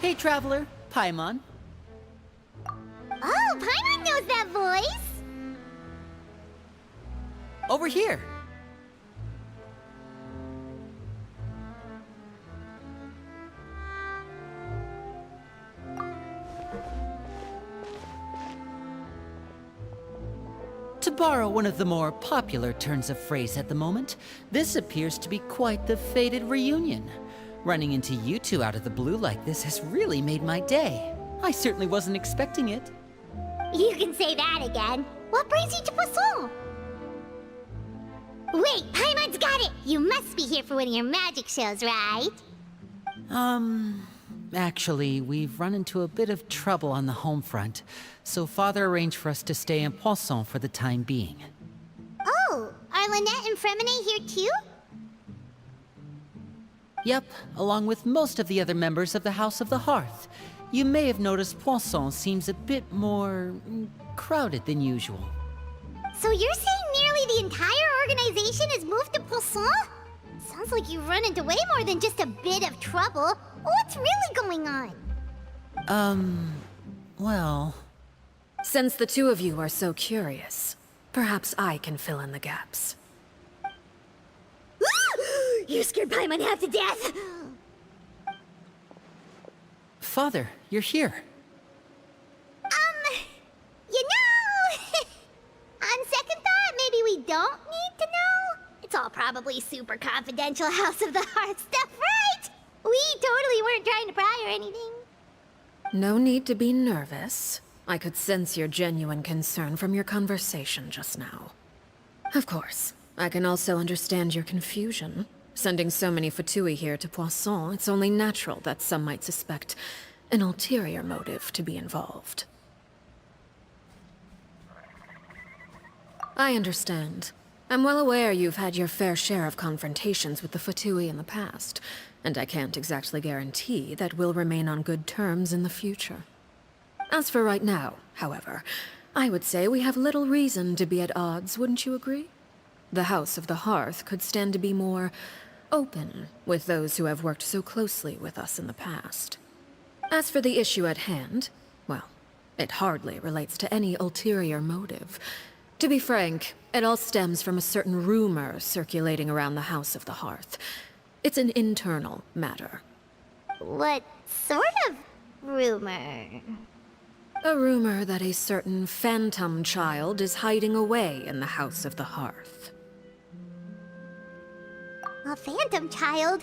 Hey, Traveler. Paimon. Oh, Paimon knows that voice! Over here. To borrow one of the more popular turns of phrase at the moment, this appears to be quite the fated reunion. Running into you two out of the blue like this has really made my day. I certainly wasn't expecting it. You can say that again. What brings you to Poisson? Wait, Paimon's got it! You must be here for one of your magic shows, right? Actually, we've run into a bit of trouble on the home front, so Father arranged for us to stay in Poisson for the time being. Oh, are Lynette and Fremine here too? Yep, along with most of the other members of the House of the Hearth. You may have noticed Poisson seems a bit more crowded than usual. So you're saying nearly the entire organization has moved to Poisson? Sounds like you've run into way more than just a bit of trouble. What's really going on? Well... Since the two of you are so curious, perhaps I can fill in the gaps. You scared Paimon half to death! Father, you're here. You know... on second thought, maybe we don't need to know? It's all probably super confidential House of the Hearth stuff, right? We totally weren't trying to pry or anything. No need to be nervous. I could sense your genuine concern from your conversation just now. Of course, I can also understand your confusion. Sending so many Fatui here to Poisson, it's only natural that some might suspect an ulterior motive to be involved. I understand. I'm well aware you've had your fair share of confrontations with the Fatui in the past, and I can't exactly guarantee that we'll remain on good terms in the future. As for right now, however, I would say we have little reason to be at odds, wouldn't you agree? The House of the Hearth could stand to be more open with those who have worked so closely with us in the past. As for the issue at hand, well, it hardly relates to any ulterior motive. To be frank, it all stems from a certain rumor circulating around the House of the Hearth. It's an internal matter. What sort of rumor? A rumor that a certain phantom child is hiding away in the House of the Hearth. A phantom child?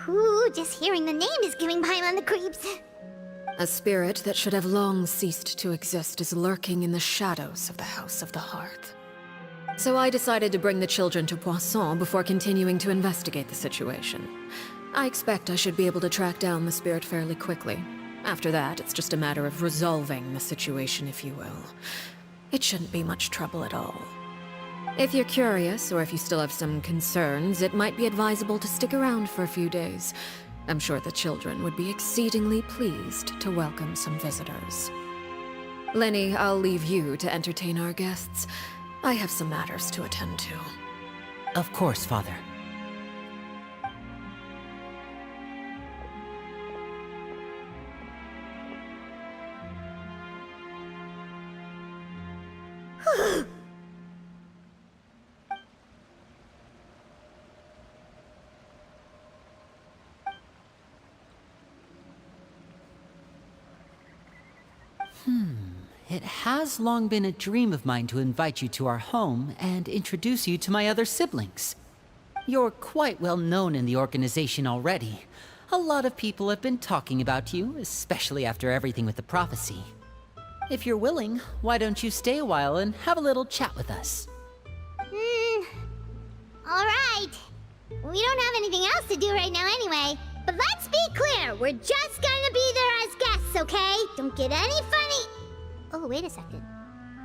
Ooh, just hearing the name is giving Paimon the creeps. A spirit that should have long ceased to exist is lurking in the shadows of the House of the Hearth. So I decided to bring the children to Poisson before continuing to investigate the situation. I expect I should be able to track down the spirit fairly quickly. After that, it's just a matter of resolving the situation, if you will. It shouldn't be much trouble at all. If you're curious, or if you still have some concerns, it might be advisable to stick around for a few days. I'm sure the children would be exceedingly pleased to welcome some visitors. Lenny, I'll leave you to entertain our guests. I have some matters to attend to. Of course, Father. It has long been a dream of mine to invite you to our home and introduce you to my other siblings. You're quite well known in the organization already. A lot of people have been talking about you, especially after everything with the prophecy. If you're willing, why don't you stay a while and have a little chat with us? Alright. We don't have anything else to do right now anyway. But let's be clear, we're just gonna be there as guests, okay? Don't get any funny... Oh, wait a second.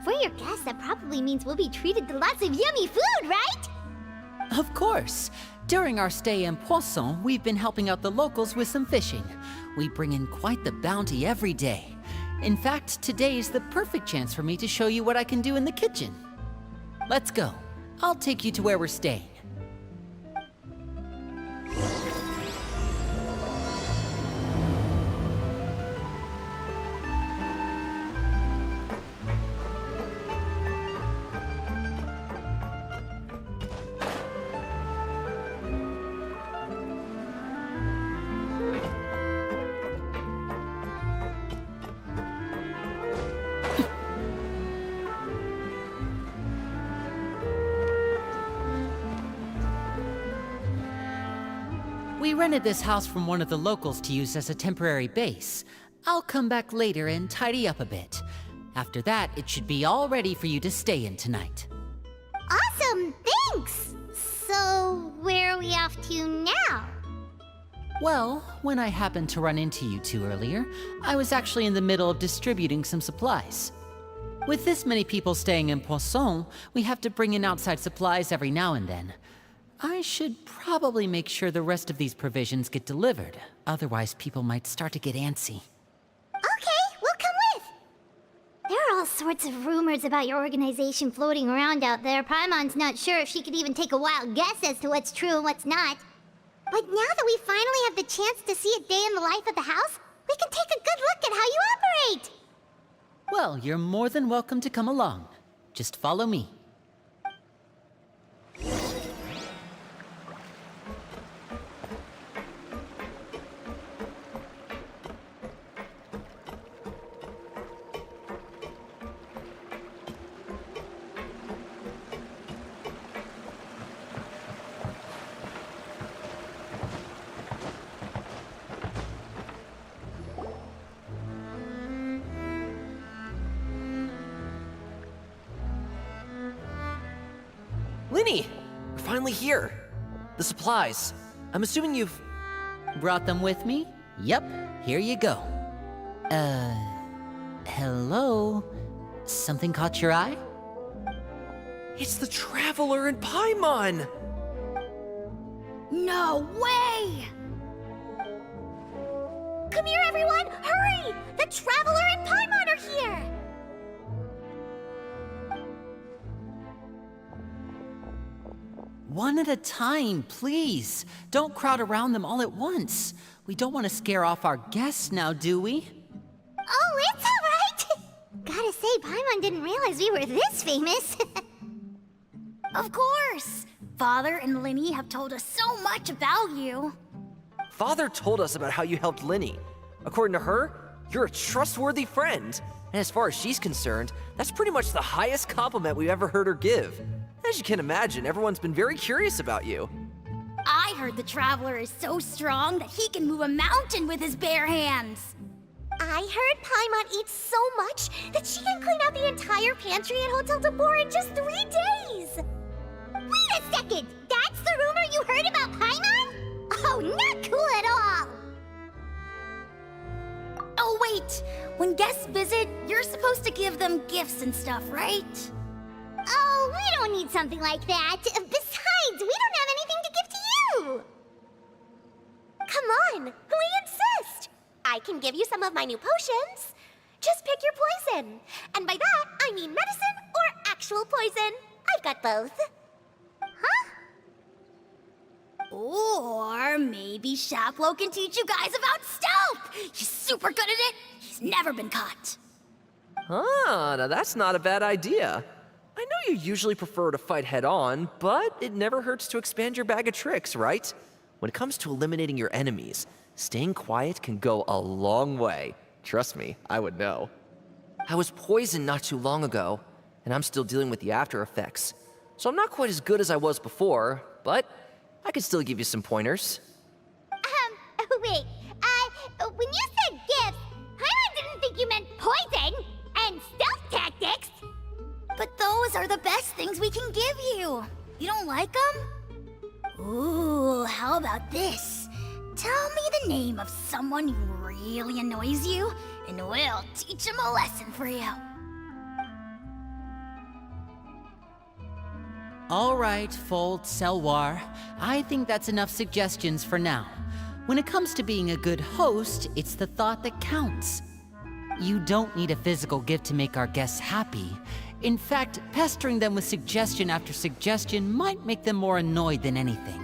For your guests, that probably means we'll be treated to lots of yummy food, right? Of course. During our stay in Poisson, we've been helping out the locals with some fishing. We bring in quite the bounty every day. In fact, today is the perfect chance for me to show you what I can do in the kitchen. Let's go. I'll take you to where we're staying. We rented this house from one of the locals to use as a temporary base. I'll come back later and tidy up a bit. After that, it should be all ready for you to stay in tonight. Awesome, thanks! So, where are we off to now? Well, when I happened to run into you two earlier, I was actually in the middle of distributing some supplies. With this many people staying in Poisson, we have to bring in outside supplies every now and then. I should probably make sure the rest of these provisions get delivered. Otherwise, people might start to get antsy. Okay, we'll come with! There are all sorts of rumors about your organization floating around out there. Paimon's not sure if she could even take a wild guess as to what's true and what's not. But now that we finally have the chance to see a day in the life of the house, we can take a good look at how you operate! Well, you're more than welcome to come along. Just follow me. Linny! We're finally here! The supplies. I'm assuming you've... Brought them with me? Yep, here you go. Hello? Something caught your eye? It's the Traveler in Paimon! No way! Come here, everyone! Hurry! The Traveler and Paimon are here! One at a time, please. Don't crowd around them all at once. We don't want to scare off our guests now, do we? Oh, it's all right! Gotta say, Paimon didn't realize we were this famous. Of course! Father and Linny have told us so much about you. Father told us about how you helped Linny. According to her, you're a trustworthy friend. And as far as she's concerned, that's pretty much the highest compliment we've ever heard her give. As you can imagine, everyone's been very curious about you. I heard the Traveler is so strong that he can move a mountain with his bare hands. I heard Paimon eats so much that she can clean out the entire pantry at Hotel de Boer in just 3 days! Wait a second! That's the rumor you heard about Paimon? Oh, not cool at all! Oh, right. When guests visit, you're supposed to give them gifts and stuff, right? Oh, we don't need something like that. Besides, we don't have anything to give to you. Come on, we insist. I can give you some of my new potions. Just pick your poison. And by that, I mean medicine or actual poison. I've got both. Huh? Or maybe Shaplo can teach you guys about stealth. He's super good at it. He's never been caught. Ah, now that's not a bad idea. I know you usually prefer to fight head-on, but it never hurts to expand your bag of tricks, right? When it comes to eliminating your enemies, staying quiet can go a long way. Trust me, I would know. I was poisoned not too long ago, and I'm still dealing with the after effects. So I'm not quite as good as I was before, but I can still give you some pointers. Wait, when you said gifts, I didn't think you meant poison and stealth tactics. But those are the best things we can give you. You don't like them? Ooh, how about this? Tell me the name of someone who really annoys you, and we'll teach him a lesson for you. All right, Fold, Selwar. I think that's enough suggestions for now. When it comes to being a good host, it's the thought that counts. You don't need a physical gift to make our guests happy. In fact, pestering them with suggestion after suggestion might make them more annoyed than anything.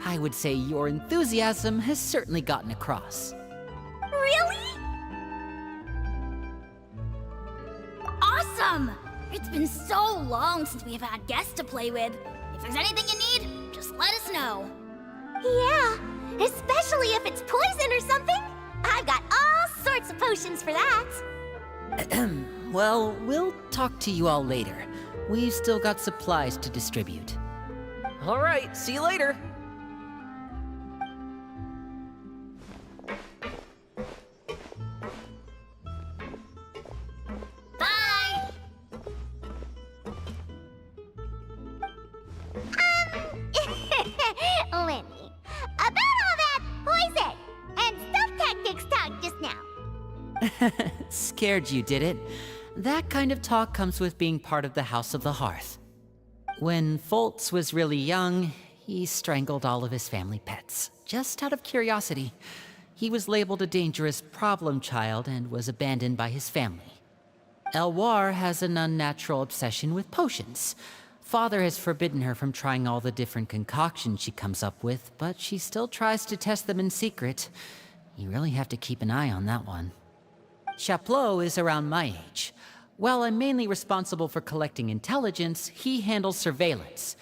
I would say your enthusiasm has certainly gotten across. Really? Awesome! It's been so long since we've had guests to play with. If there's anything you need, just let us know. Yeah, especially if it's poison or something. I've got all sorts of potions for that. Well, we'll talk to you all later. We've still got supplies to distribute. All right, see you later. Bye! Lenny, about all that poison and stealth tactics talk just now. Scared you, did it? That kind of talk comes with being part of the House of the Hearth. When Foltz was really young, he strangled all of his family pets, just out of curiosity. He was labeled a dangerous problem child and was abandoned by his family. Elwar has an unnatural obsession with potions. Father has forbidden her from trying all the different concoctions she comes up with, but she still tries to test them in secret. You really have to keep an eye on that one. Chaplot is around my age. While I'm mainly responsible for collecting intelligence, he handles surveillance.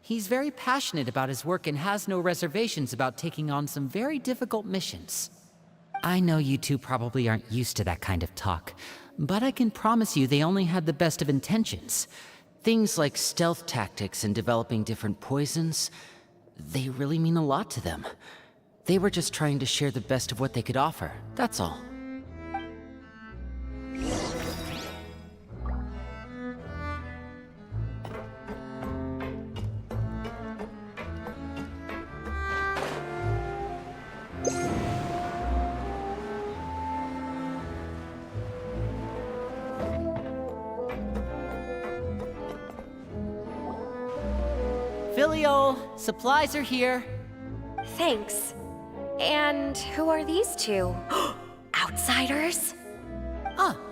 He's very passionate about his work and has no reservations about taking on some very difficult missions. I know you two probably aren't used to that kind of talk, but I can promise you they only had the best of intentions. Things like stealth tactics and developing different poisons, they really mean a lot to them. They were just trying to share the best of what they could offer, that's all. Filio, supplies are here. Thanks. And who are these two? Outsiders?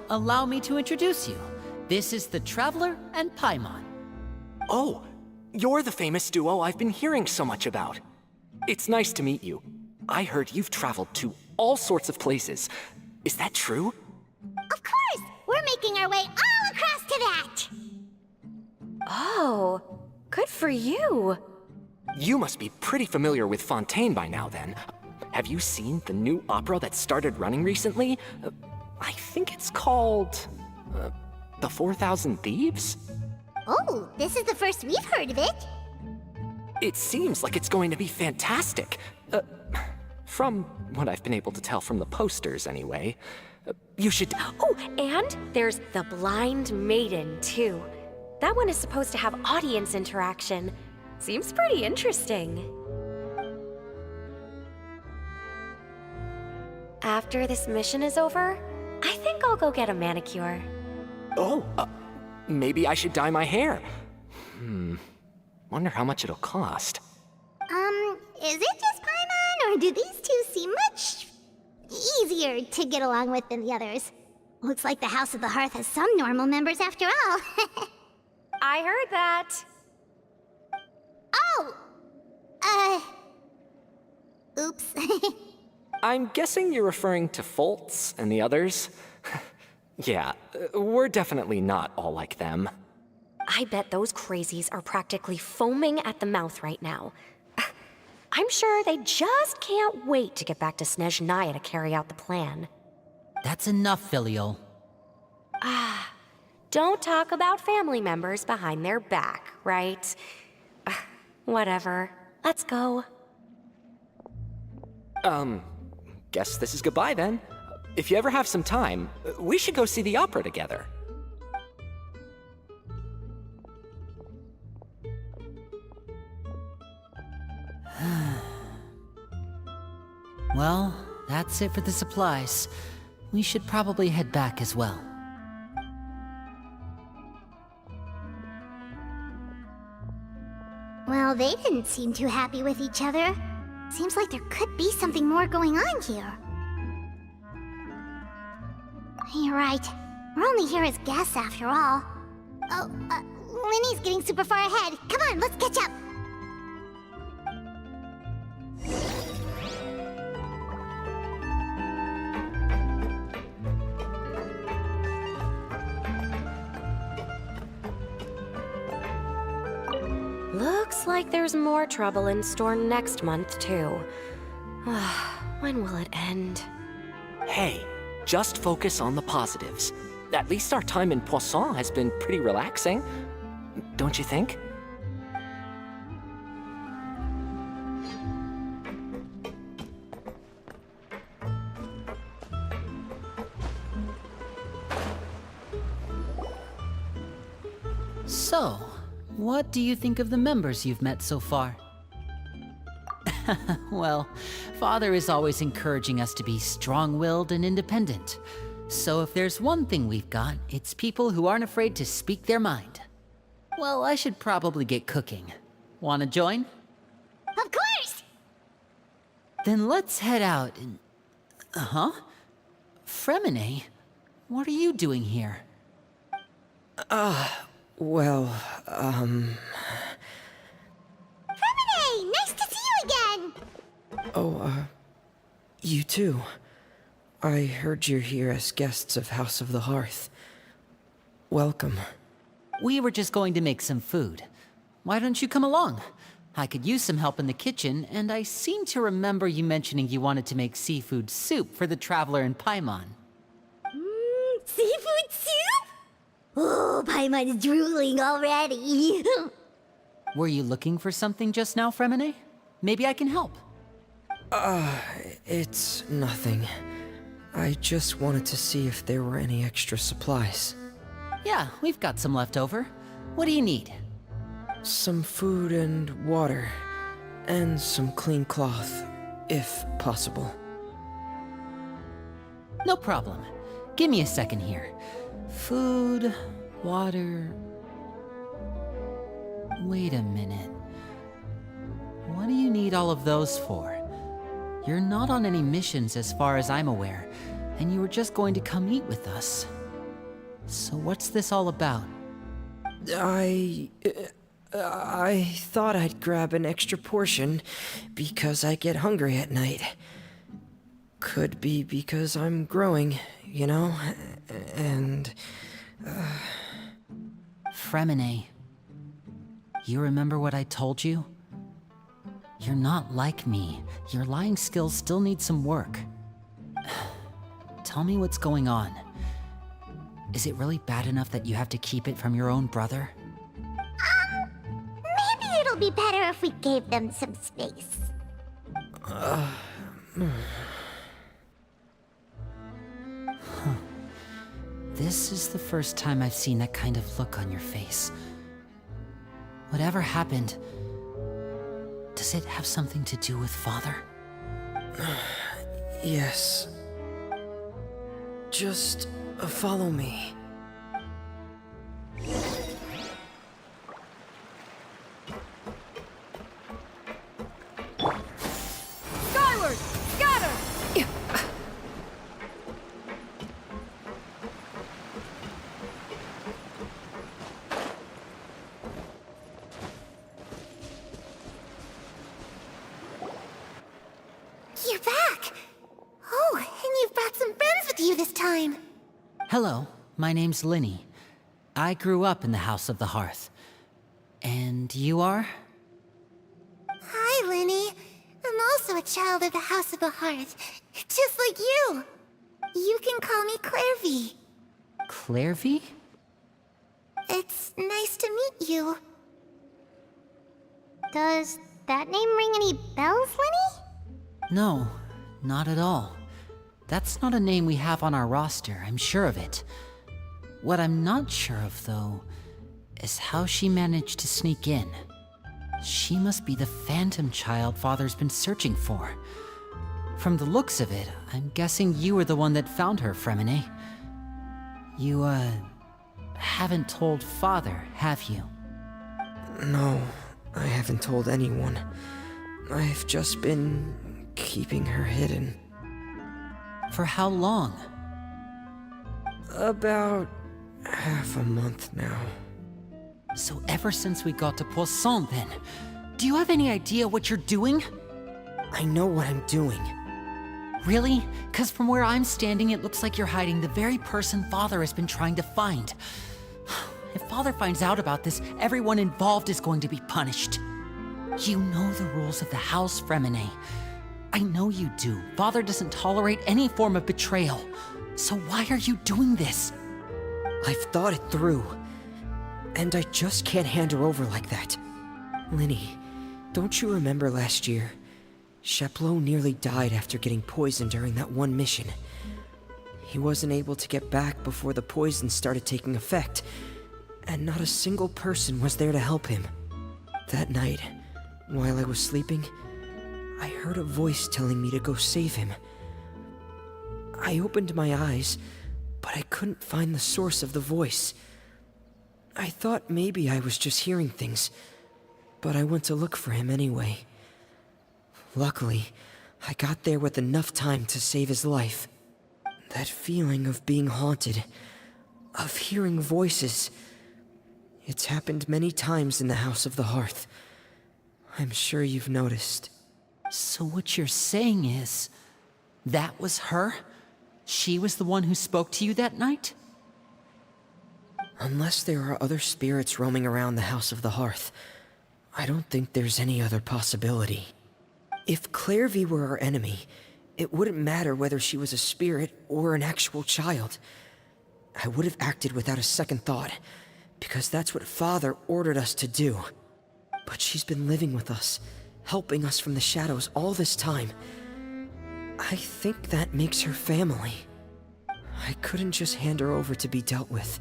Allow me to introduce you. This is the Traveler and Paimon. Oh, you're the famous duo I've been hearing so much about. It's nice to meet you. I heard you've traveled to all sorts of places. Is that true? Of course! We're making our way all across to that! Oh, good for you. You must be pretty familiar with Fontaine by now, then. Have you seen the new opera that started running recently? I think it's called... The 4,000 Thieves? Oh, this is the first we've heard of it. It seems like it's going to be fantastic. From what I've been able to tell from the posters, anyway. You should... Oh, and there's The Blind Maiden, too. That one is supposed to have audience interaction. Seems pretty interesting. After this mission is over, think I'll go get a manicure. Oh, maybe I should dye my hair. Wonder how much it'll cost. Is it just Paimon, or do these two seem much easier to get along with than the others? Looks like the House of the Hearth has some normal members after all. I heard that. Oh! Oops. I'm guessing you're referring to Foltz and the others? Yeah, we're definitely not all like them. I bet those crazies are practically foaming at the mouth right now. I'm sure they just can't wait to get back to Snezhnaya to carry out the plan. That's enough, Filial. Don't talk about family members behind their back, right? Whatever. Let's go. Guess this is goodbye then. If you ever have some time, we should go see the opera together. Well, that's it for the supplies. We should probably head back as well. Well, they didn't seem too happy with each other. Seems like there could be something more going on here. You're right. We're only here as guests after all. Oh, Linny's getting super far ahead. Come on, let's catch up. Looks like there's more trouble in store next month, too. When will it end? Hey, just focus on the positives. At least our time in Poisson has been pretty relaxing. Don't you think? So, what do you think of the members you've met so far? Well, Father is always encouraging us to be strong-willed and independent. So if there's one thing we've got, it's people who aren't afraid to speak their mind. Well, I should probably get cooking. Wanna join? Of course! Then let's head out and... Huh? Fremine? What are you doing here? Well, Fremine! Nice to see you again! you too. I heard you're here as guests of House of the Hearth. Welcome. We were just going to make some food. Why don't you come along? I could use some help in the kitchen, and I seem to remember you mentioning you wanted to make seafood soup for the traveler in Paimon. Seafood soup? Oh, Paimon's drooling already. Were you looking for something just now, Fremine? Maybe I can help. It's nothing. I just wanted to see if there were any extra supplies. Yeah, we've got some left over. What do you need? Some food and water. And some clean cloth, if possible. No problem. Give me a second here. Food, water... Wait a minute. What do you need all of those for? You're not on any missions as far as I'm aware, and you were just going to come eat with us. So what's this all about? I thought I'd grab an extra portion because I get hungry at night. Could be because I'm growing, you know, and... Fremine, you remember what I told you? You're not like me. Your lying skills still need some work. Tell me what's going on. Is it really bad enough that you have to keep it from your own brother? Maybe it'll be better if we gave them some space. This is the first time I've seen that kind of look on your face. Whatever happened, does it have something to do with Father? Yes. Just follow me. Skyward! Scatter! You're back! Oh, and you've brought some friends with you this time. Hello, my name's Linny. I grew up in the House of the Hearth. And you are? Hi, Linny. I'm also a child of the House of the Hearth, just like you. You can call me Clairvy. Clairvy? It's nice to meet you. Does that name ring any bells, Linny? No, not at all. That's not a name we have on our roster, I'm sure of it. What I'm not sure of, though, is how she managed to sneak in. She must be the phantom child Father's been searching for. From the looks of it, I'm guessing you were the one that found her, Fremine. You, haven't told Father, have you? No, I haven't told anyone. I've just been keeping her hidden. For how long? About half a month now. So ever since we got to Poisson, then, do you have any idea what you're doing? I know what I'm doing. Really? 'Cause from where I'm standing, it looks like you're hiding the very person Father has been trying to find. If Father finds out about this, everyone involved is going to be punished. You know the rules of the house, Fremine. I know you do. Father doesn't tolerate any form of betrayal. So why are you doing this? I've thought it through. And I just can't hand her over like that. Linny, don't you remember last year? Sheplo nearly died after getting poisoned during that one mission. He wasn't able to get back before the poison started taking effect, and not a single person was there to help him. That night, while I was sleeping, I heard a voice telling me to go save him. I opened my eyes, but I couldn't find the source of the voice. I thought maybe I was just hearing things, but I went to look for him anyway. Luckily, I got there with enough time to save his life. That feeling of being haunted, of hearing voices, it's happened many times in the House of the Hearth. I'm sure you've noticed. So what you're saying is, that was her? She was the one who spoke to you that night? Unless there are other spirits roaming around the House of the Hearth, I don't think there's any other possibility. If Clairvy were our enemy, it wouldn't matter whether she was a spirit or an actual child. I would have acted without a second thought, because that's what Father ordered us to do. But she's been living with us, helping us from the shadows all this time. I think that makes her family. I couldn't just hand her over to be dealt with.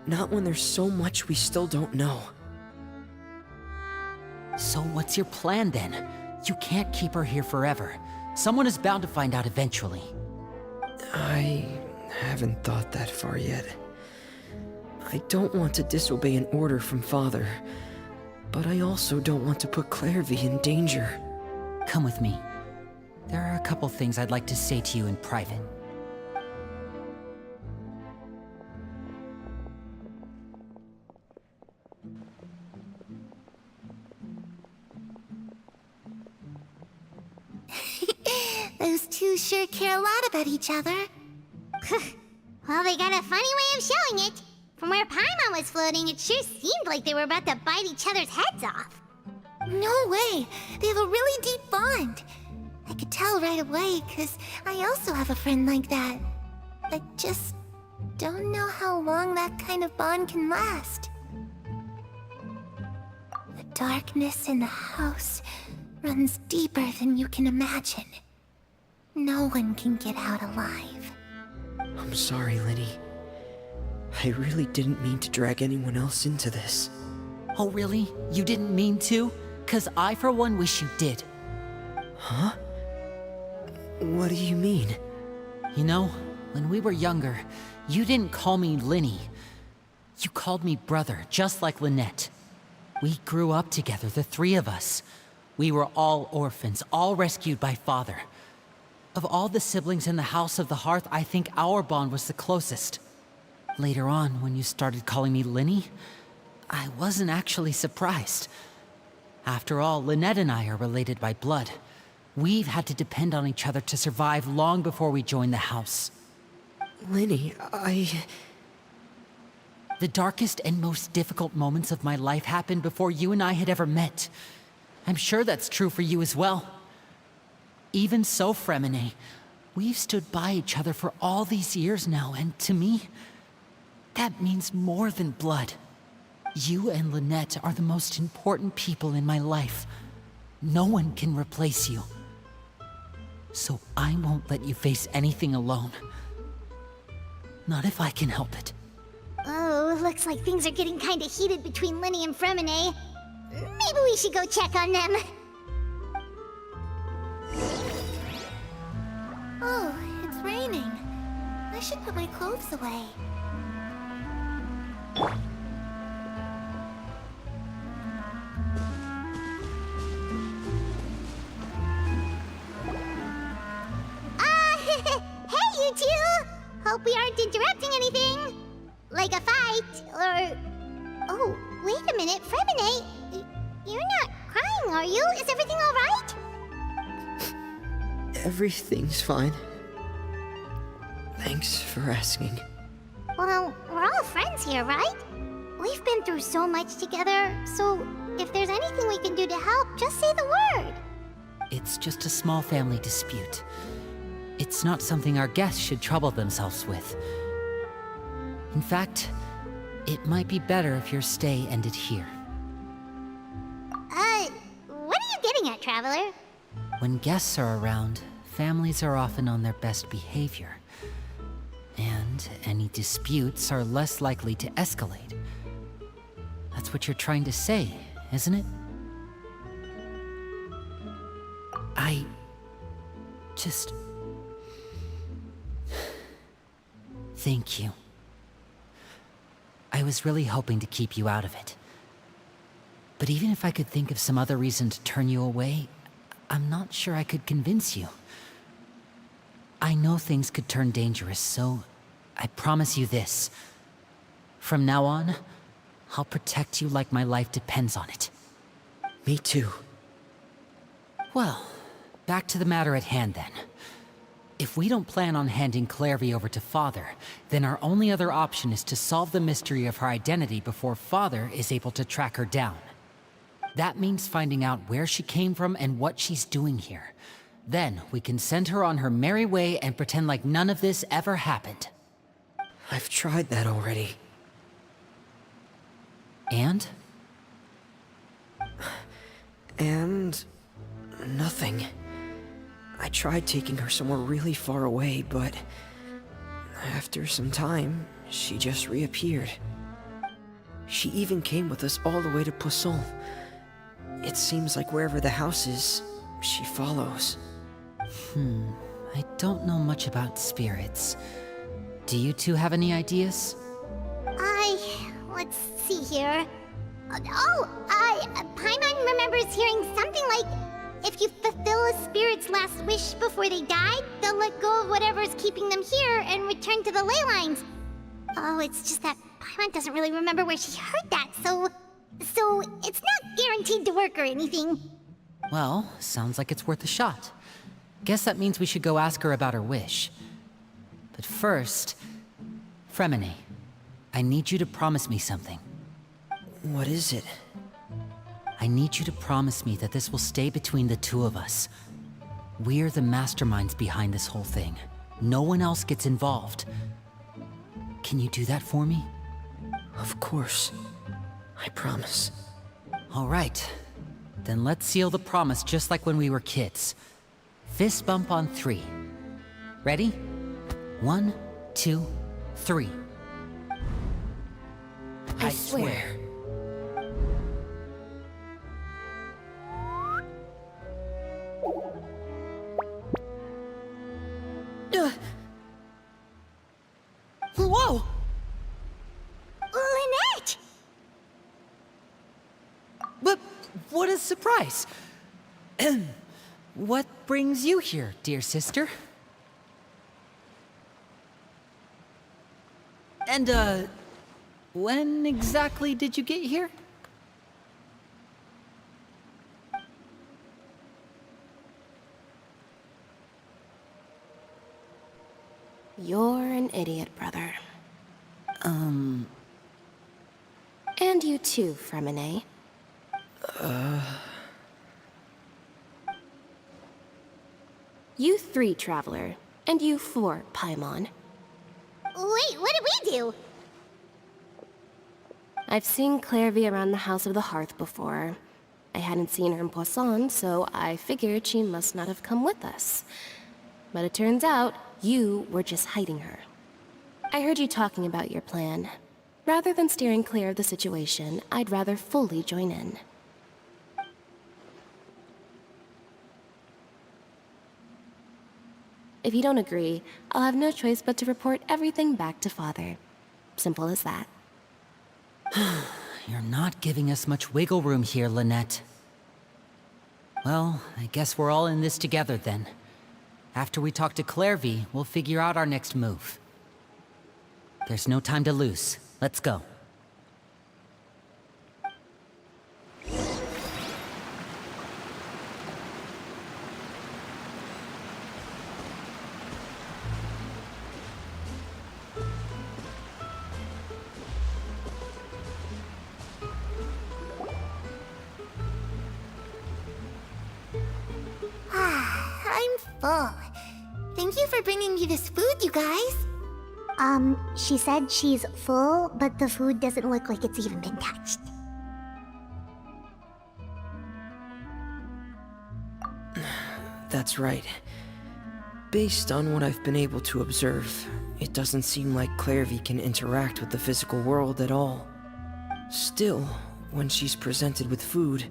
Not when there's so much we still don't know. So what's your plan then? You can't keep her here forever. Someone is bound to find out eventually. I haven't thought that far yet. I don't want to disobey an order from Father, but I also don't want to put Clairvy in danger. Come with me. There are a couple things I'd like to say to you in private. Those two sure care a lot about each other. Well, they got a funny way of showing it. From where Paimon was floating, it sure seemed like they were about to bite each other's heads off. No way! They have a really deep bond. I could tell right away, because I also have a friend like that. I just don't know how long that kind of bond can last. The darkness in the house runs deeper than you can imagine. No one can get out alive. I'm sorry, Linny. I really didn't mean to drag anyone else into this. Oh really? You didn't mean to? 'Cause I for one wish you did. Huh? What do you mean? You know, When we were younger, you didn't call me Linny. You called me brother, just like Lynette. We grew up together, the three of us. We were all orphans, all rescued by father. Of all the siblings in the House of the Hearth, I think our bond was the closest. Later on, when you started calling me Linny, I wasn't actually surprised. After all, Lynette and I are related by blood. We've had to depend on each other to survive long before we joined the house. Linny, The darkest and most difficult moments of my life happened before you and I had ever met. I'm sure that's true for you as well. Even so, Fremine, we've stood by each other for all these years now, and to me, that means more than blood. You and Lynette are the most important people in my life. No one can replace you. So I won't let you face anything alone. Not if I can help it. Oh, looks like things are getting kinda heated between Linny and Fremine. Maybe we should go check on them. Oh, it's raining. I should put my clothes away. Hey, you two! Hope we aren't interrupting anything. Like a fight, or... Oh, wait a minute, Fremine. You're not crying, are you? Is everything alright? everything's fine. Thanks for asking. Well, we're all friends here, right? We've been through so much together, so if there's anything we can do to help, just say the word. It's just a small family dispute. It's not something our guests should trouble themselves with. In fact, it might be better if your stay ended here. What are you getting at, Traveler? When guests are around, families are often on their best behavior. And any disputes are less likely to escalate. That's what you're trying to say, isn't it? I just... Thank you. I was really hoping to keep you out of it. But even if I could think of some other reason to turn you away, I'm not sure I could convince you. I know things could turn dangerous, so I promise you this. From now on, I'll protect you like my life depends on it. Me too. Well, back to the matter at hand then. If we don't plan on handing Clairvy over to Father, then our only other option is to solve the mystery of her identity before Father is able to track her down. That means finding out where she came from and what she's doing here. Then we can send her on her merry way and pretend like none of this ever happened. I've tried that already. And? And... nothing. I tried taking her somewhere really far away, but... after some time, she just reappeared. She even came with us all the way to Poisson. It seems like wherever the house is, she follows. I don't know much about spirits. Do you two have any ideas? Let's see here. Paimon remembers hearing something like, if you fulfill a spirit's last wish before they died, they'll let go of whatever's keeping them here and return to the ley lines. Oh, it's just that Paimon doesn't really remember where she heard that, so it's not guaranteed to work or anything. Well, sounds like it's worth a shot. Guess that means we should go ask her about her wish. But first, Fremine, I need you to promise me something. What is it? I need you to promise me that this will stay between the two of us. We're the masterminds behind this whole thing. No one else gets involved. Can you do that for me? Of course. I promise. All right. Then let's seal the promise just like when we were kids. Fist bump on 3. Ready? 1, 2, 3. I swear. Whoa! Lynette! But what a surprise! What brings you here, dear sister? And, when exactly did you get here? You're an idiot, brother. And you too, Fremine. You 3, Traveler. And you 4, Paimon. Wait, what did we do? I've seen Clairvy around the House of the Hearth before. I hadn't seen her in Poisson, so I figured she must not have come with us. But it turns out, you were just hiding her. I heard you talking about your plan. Rather than steering clear of the situation, I'd rather fully join in. If you don't agree, I'll have no choice but to report everything back to Father. Simple as that. You're not giving us much wiggle room here, Lynette. Well, I guess we're all in this together then. After we talk to Clairvy, we'll figure out our next move. There's no time to lose. Let's go. I'm full. Thank you for bringing me this food, you guys. She said she's full, but the food doesn't look like it's even been touched. That's right. Based on what I've been able to observe, it doesn't seem like Clairvy can interact with the physical world at all. Still, when she's presented with food,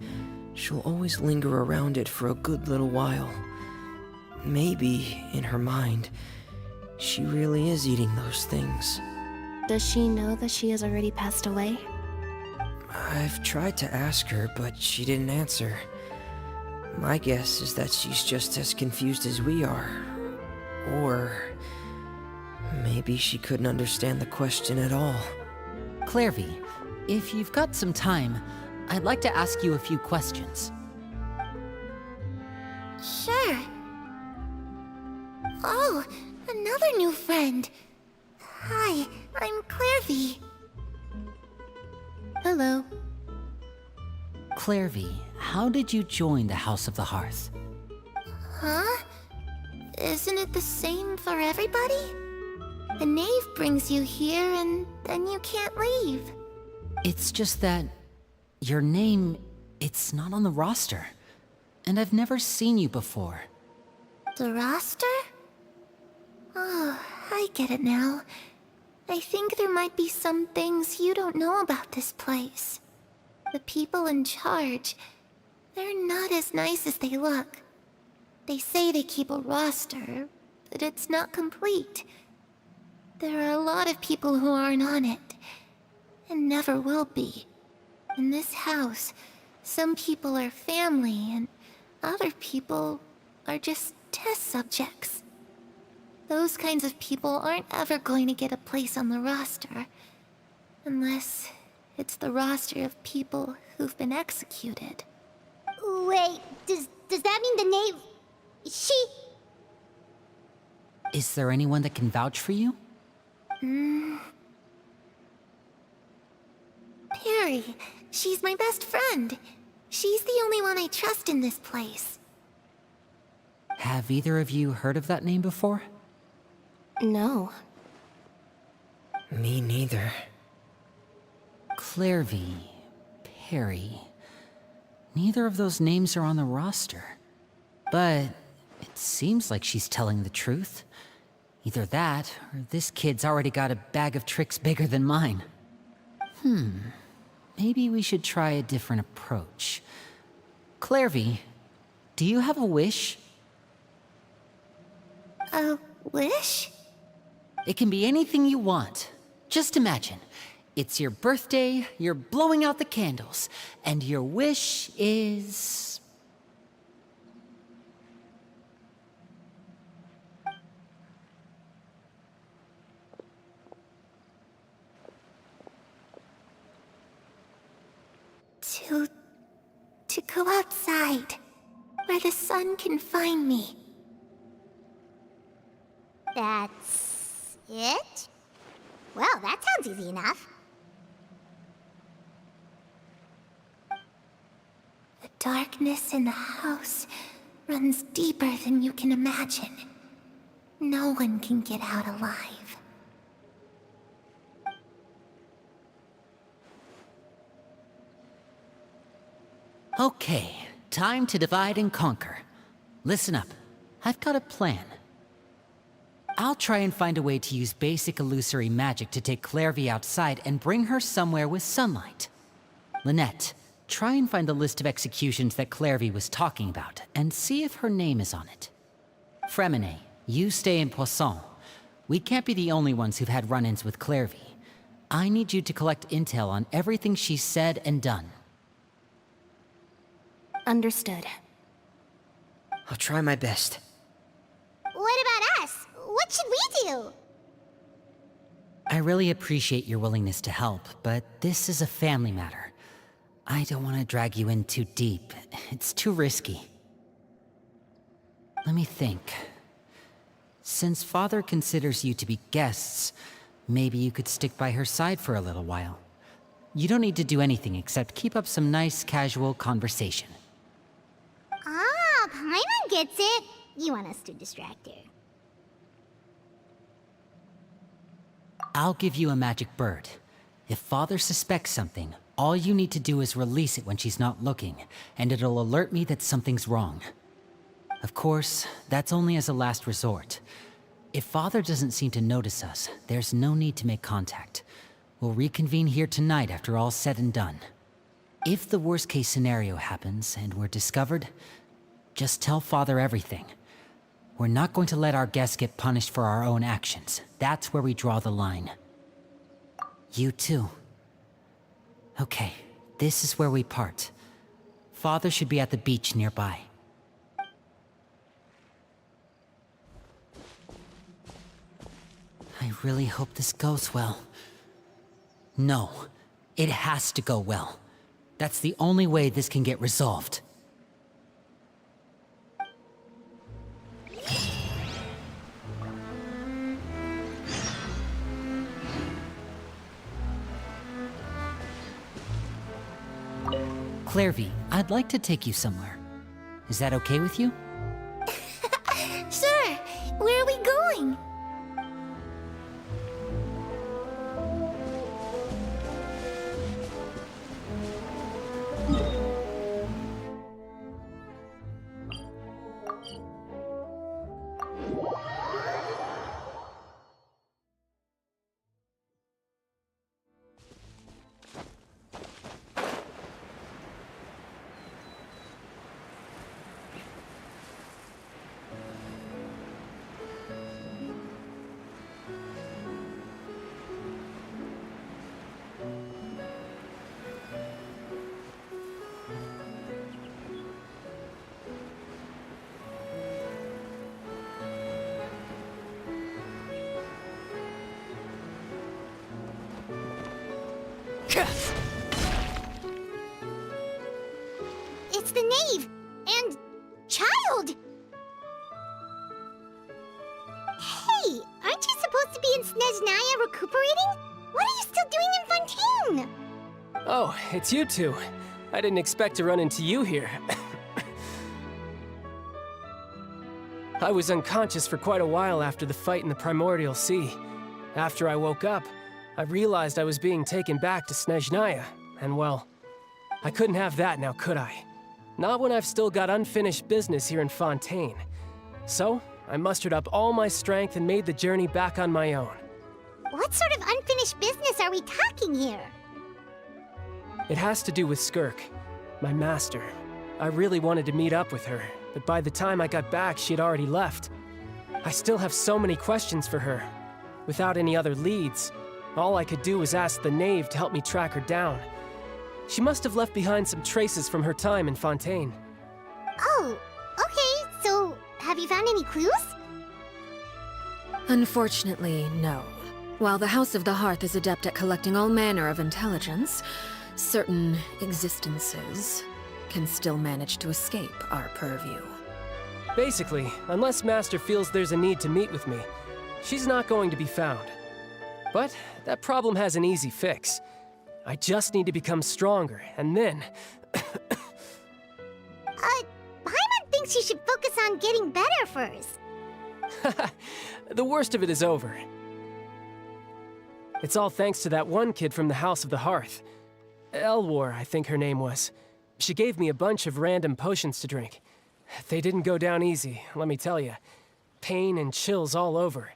she'll always linger around it for a good little while. Maybe, in her mind, she really is eating those things. Does she know that she has already passed away? I've tried to ask her, but she didn't answer. My guess is that she's just as confused as we are. Or maybe she couldn't understand the question at all. Clairvy, if you've got some time, I'd like to ask you a few questions. Sure. Oh, another new friend. Hi, I'm Clairvy. Hello. Clairvy, how did you join the House of the Hearth? Huh? Isn't it the same for everybody? The knave brings you here and then you can't leave. It's just that your name, it's not on the roster. And I've never seen you before. The roster? Oh, I get it now. I think there might be some things you don't know about this place. The people in charge, they're not as nice as they look. They say they keep a roster, but it's not complete. There are a lot of people who aren't on it, and never will be. In this house, some people are family, and other people are just test subjects. Those kinds of people aren't ever going to get a place on the roster, unless it's the roster of people who've been executed. Wait, does that mean the knave... She... Is there anyone that can vouch for you? Perry, she's my best friend. She's the only one I trust in this place. Have either of you heard of that name before? No. Me neither. Clairvy, Perry. Neither of those names are on the roster. But it seems like she's telling the truth. Either that, or this kid's already got a bag of tricks bigger than mine. Maybe we should try a different approach. Clairvy, do you have a wish? A wish? It can be anything you want. Just imagine. It's your birthday, you're blowing out the candles, and your wish is... To go outside, where the sun can find me. That's it? Well, that sounds easy enough. The darkness in the house runs deeper than you can imagine. No one can get out alive. Okay, time to divide and conquer. Listen up, I've got a plan. I'll try and find a way to use basic illusory magic to take Clairvy outside and bring her somewhere with sunlight. Lynette, try and find the list of executions that Clairvy was talking about, and see if her name is on it. Fremine, you stay in Poisson. We can't be the only ones who've had run-ins with Clairvy. I need you to collect intel on everything she's said and done. Understood. I'll try my best. What about us? What should we do? I really appreciate your willingness to help, but this is a family matter. I don't want to drag you in too deep. It's too risky. Let me think. Since Father considers you to be guests, maybe you could stick by her side for a little while. You don't need to do anything except keep up some nice, casual conversation. Ah, Paimon gets it. You want us to distract her. I'll give you a magic bird. If Father suspects something, all you need to do is release it when she's not looking, and it'll alert me that something's wrong. Of course, that's only as a last resort. If Father doesn't seem to notice us, there's no need to make contact. We'll reconvene here tonight after all's said and done. If the worst-case scenario happens and we're discovered, just tell Father everything. We're not going to let our guests get punished for our own actions. That's where we draw the line. You too. Okay, this is where we part. Father should be at the beach nearby. I really hope this goes well. No, it has to go well. That's the only way this can get resolved. Clairvy, I'd like to take you somewhere. Is that okay with you? Sure. Where are we going? It's the knave! And... child! Hey, aren't you supposed to be in Snezhnaya recuperating? What are you still doing in Fontaine? Oh, it's you two. I didn't expect to run into you here. I was unconscious for quite a while after the fight in the Primordial Sea. After I woke up, I realized I was being taken back to Snezhnaya, and well, I couldn't have that now, could I? Not when I've still got unfinished business here in Fontaine. So, I mustered up all my strength and made the journey back on my own. What sort of unfinished business are we talking here? It has to do with Skirk, my master. I really wanted to meet up with her, but by the time I got back, she had already left. I still have so many questions for her. Without any other leads, all I could do was ask the knave to help me track her down. She must have left behind some traces from her time in Fontaine. Oh, okay, so have you found any clues? Unfortunately, no. While the House of the Hearth is adept at collecting all manner of intelligence, certain existences can still manage to escape our purview. Basically, unless Master feels there's a need to meet with me, she's not going to be found. But that problem has an easy fix. I just need to become stronger, and then... Paimon thinks you should focus on getting better first. The worst of it is over. It's all thanks to that one kid from the House of the Hearth. Elwar, I think her name was. She gave me a bunch of random potions to drink. They didn't go down easy, let me tell you. Pain and chills all over.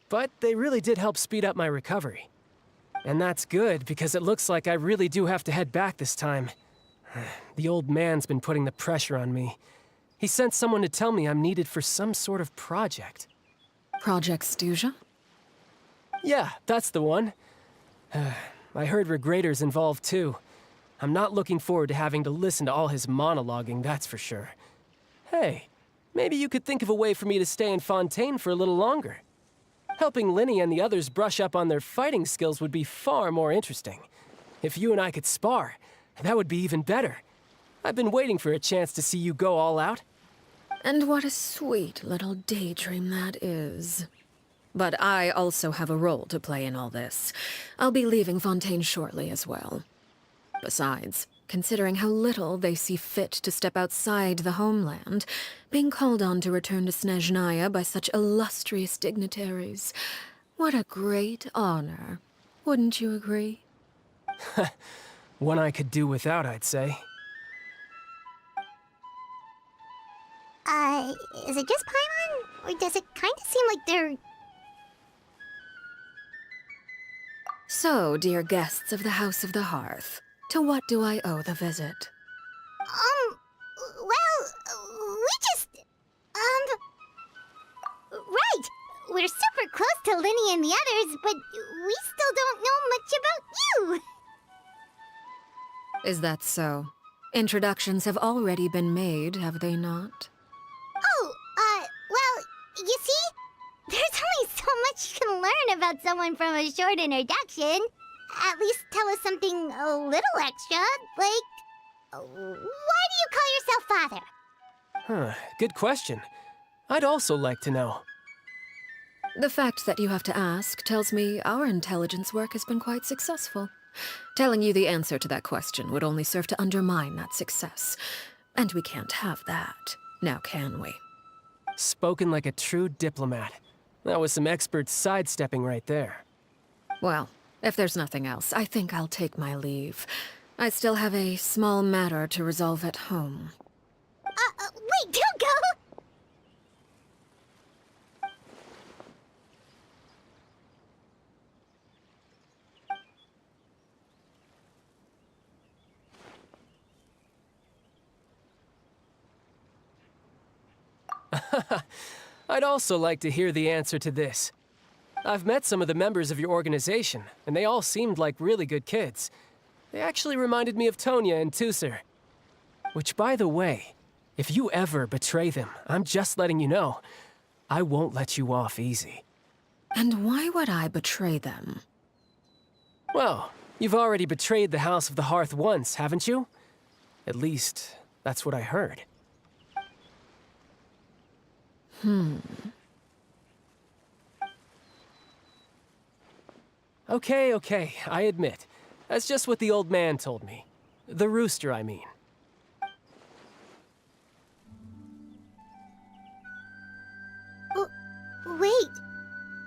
But they really did help speed up my recovery. And that's good, because it looks like I really do have to head back this time. The old man's been putting the pressure on me. He sent someone to tell me I'm needed for some sort of project. Project Stuja? Yeah, that's the one. I heard Regrader's involved too. I'm not looking forward to having to listen to all his monologuing, that's for sure. Hey, maybe you could think of a way for me to stay in Fontaine for a little longer. Helping Linny and the others brush up on their fighting skills would be far more interesting. If you and I could spar, that would be even better. I've been waiting for a chance to see you go all out. And what a sweet little daydream that is. But I also have a role to play in all this. I'll be leaving Fontaine shortly as well. Besides, considering how little they see fit to step outside the homeland, being called on to return to Snezhnaya by such illustrious dignitaries, what a great honor. Wouldn't you agree? One I could do without, I'd say. Is it just Paimon? Or does it kind of seem like they're... So, dear guests of the House of the Hearth, to what do I owe the visit? Well, we just... Right! We're super close to Linny and the others, but we still don't know much about you! Is that so? Introductions have already been made, have they not? Oh, well, you see? There's only so much you can learn about someone from a short introduction. At least tell us something a little extra, like... Why do you call yourself father? Huh, good question. I'd also like to know. The fact that you have to ask tells me our intelligence work has been quite successful. Telling you the answer to that question would only serve to undermine that success. And we can't have that, now can we? Spoken like a true diplomat. That was some expert sidestepping right there. Well, if there's nothing else, I think I'll take my leave. I still have a small matter to resolve at home. Wait, don't go! I'd also like to hear the answer to this. I've met some of the members of your organization, and they all seemed like really good kids. They actually reminded me of Tonya and Tusser. Which, by the way, if you ever betray them, I'm just letting you know, I won't let you off easy. And why would I betray them? Well, you've already betrayed the House of the Hearth once, haven't you? At least, that's what I heard. Okay, I admit. That's just what the old man told me. The rooster, I mean. Wait,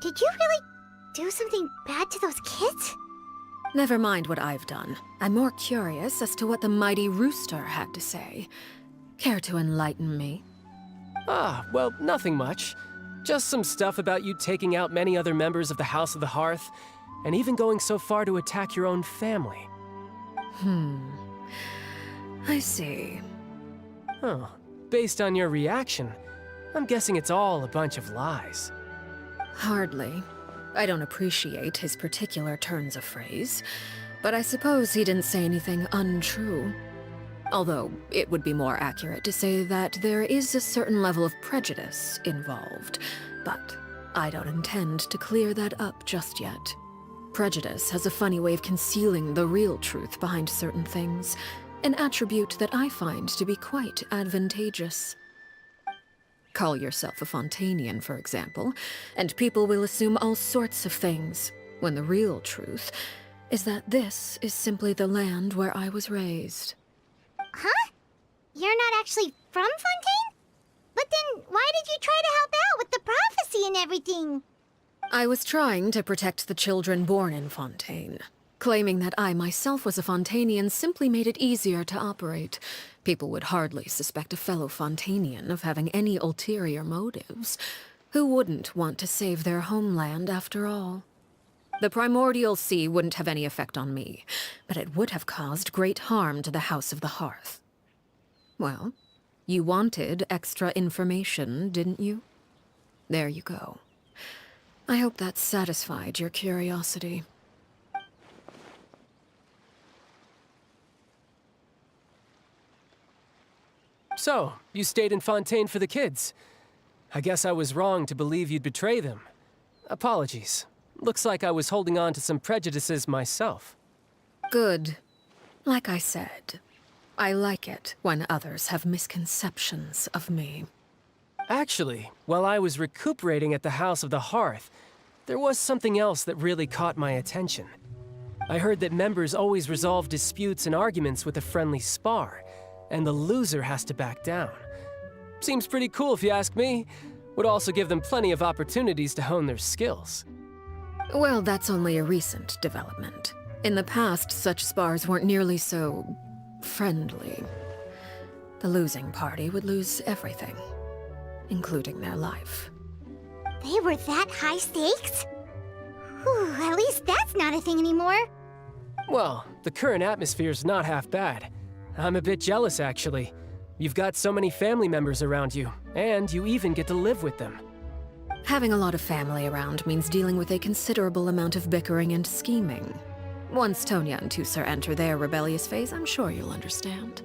did you really do something bad to those kids? Never mind what I've done. I'm more curious as to what the mighty rooster had to say. Care to enlighten me? Ah, well, nothing much. Just some stuff about you taking out many other members of the House of the Hearth, and even going so far to attack your own family. I see. Oh, based on your reaction, I'm guessing it's all a bunch of lies. Hardly. I don't appreciate his particular turns of phrase, but I suppose he didn't say anything untrue. Although, it would be more accurate to say that there is a certain level of prejudice involved, but I don't intend to clear that up just yet. Prejudice has a funny way of concealing the real truth behind certain things, an attribute that I find to be quite advantageous. Call yourself a Fontainian, for example, and people will assume all sorts of things, when the real truth is that this is simply the land where I was raised. Huh? You're not actually from Fontaine? But then why did you try to help out with the prophecy and everything? I was trying to protect the children born in Fontaine. Claiming that I myself was a Fontainian simply made it easier to operate. People would hardly suspect a fellow Fontainian of having any ulterior motives. Who wouldn't want to save their homeland after all? The primordial sea wouldn't have any effect on me, but it would have caused great harm to the House of the Hearth. Well, you wanted extra information, didn't you? There you go. I hope that satisfied your curiosity. So, you stayed in Fontaine for the kids. I guess I was wrong to believe you'd betray them. Apologies. Looks like I was holding on to some prejudices myself. Good. Like I said, I like it when others have misconceptions of me. Actually, while I was recuperating at the House of the Hearth, there was something else that really caught my attention. I heard that members always resolve disputes and arguments with a friendly spar, and the loser has to back down. Seems pretty cool if you ask me. Would also give them plenty of opportunities to hone their skills. Well, that's only a recent development. In the past, such spars weren't nearly so friendly. The losing party would lose everything, including their life. They were that high stakes? Whew, at least that's not a thing anymore. Well, the current atmosphere's not half bad. I'm a bit jealous, actually. You've got so many family members around you, and you even get to live with them. Having a lot of family around means dealing with a considerable amount of bickering and scheming. Once Tonya and Tusser enter their rebellious phase, I'm sure you'll understand.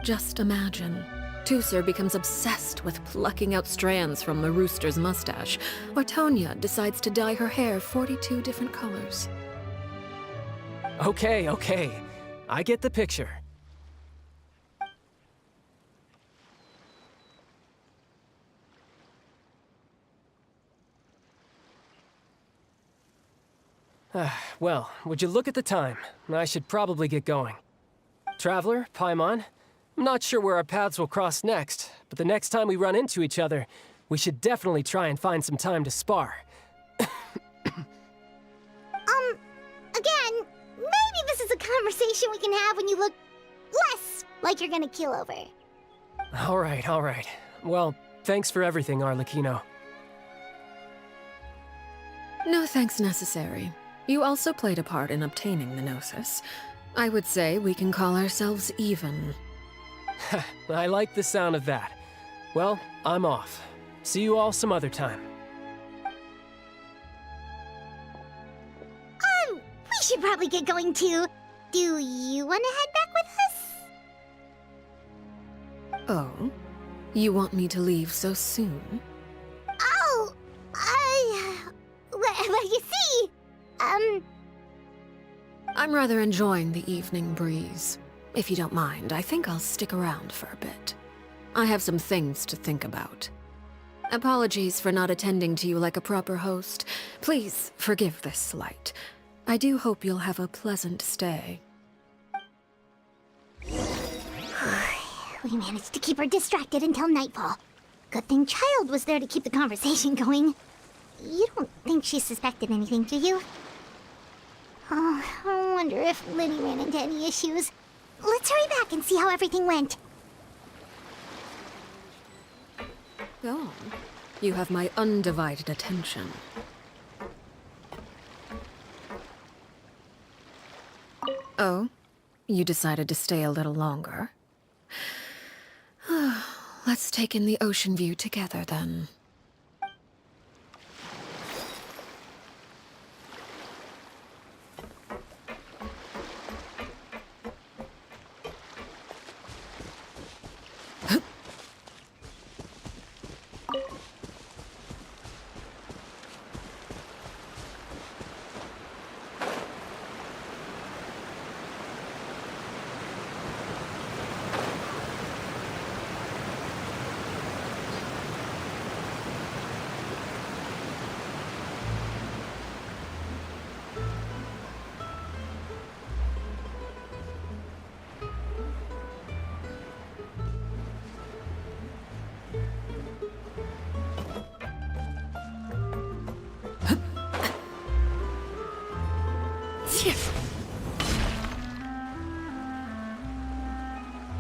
Just imagine. Tusser becomes obsessed with plucking out strands from the rooster's mustache, or Tonya decides to dye her hair 42 different colors. Okay. I get the picture. Well, would you look at the time? I should probably get going. Traveler, Paimon, I'm not sure where our paths will cross next, but the next time we run into each other, we should definitely try and find some time to spar. Again, maybe this is a conversation we can have when you look less like you're gonna keel over. All right. Well, thanks for everything, Arлекино. No thanks necessary. You also played a part in obtaining the Gnosis. I would say we can call ourselves even. I like the sound of that. Well, I'm off. See you all some other time. We should probably get going too. Do you want to head back with us? Oh? You want me to leave so soon? Oh, well, you see, I'm rather enjoying the evening breeze. If you don't mind, I think I'll stick around for a bit. I have some things to think about. Apologies for not attending to you like a proper host. Please forgive this slight. I do hope you'll have a pleasant stay. We managed to keep her distracted until nightfall. Good thing Child was there to keep the conversation going. You don't think she suspected anything, do you? Oh, I wonder if Liddy ran into any issues. Let's hurry back and see how everything went. Go on. You have my undivided attention. Oh? You decided to stay a little longer? Let's take in the ocean view together, then.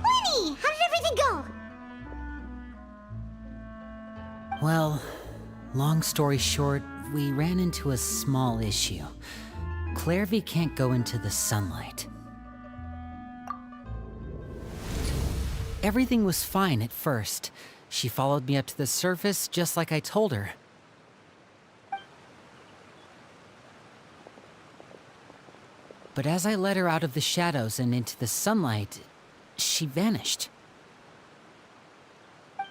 Lenny, how did everything go? Well, long story short, we ran into a small issue. Clairvy can't go into the sunlight. Everything was fine at first. She followed me up to the surface just like I told her. But as I led her out of the shadows and into the sunlight, she vanished.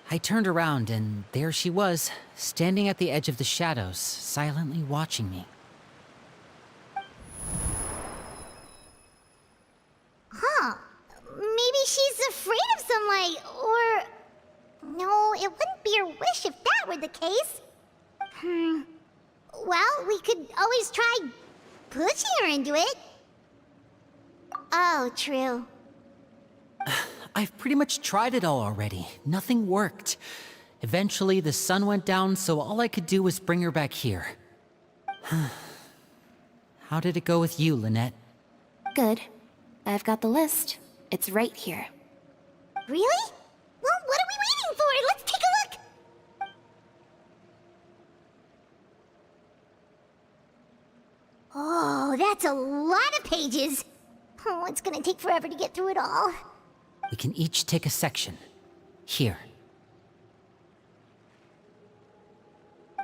I turned around and there she was, standing at the edge of the shadows, silently watching me. Huh. Maybe she's afraid of sunlight, or... No, it wouldn't be her wish if that were the case. Well, we could always try pushing her into it. Oh, true. I've pretty much tried it all already. Nothing worked. Eventually, the sun went down, so all I could do was bring her back here. How did it go with you, Lynette? Good. I've got the list. It's right here. Really? Well, what are we waiting for? Let's take a look! Oh, that's a lot of pages. Oh, it's gonna take forever to get through it all. We can each take a section. Here.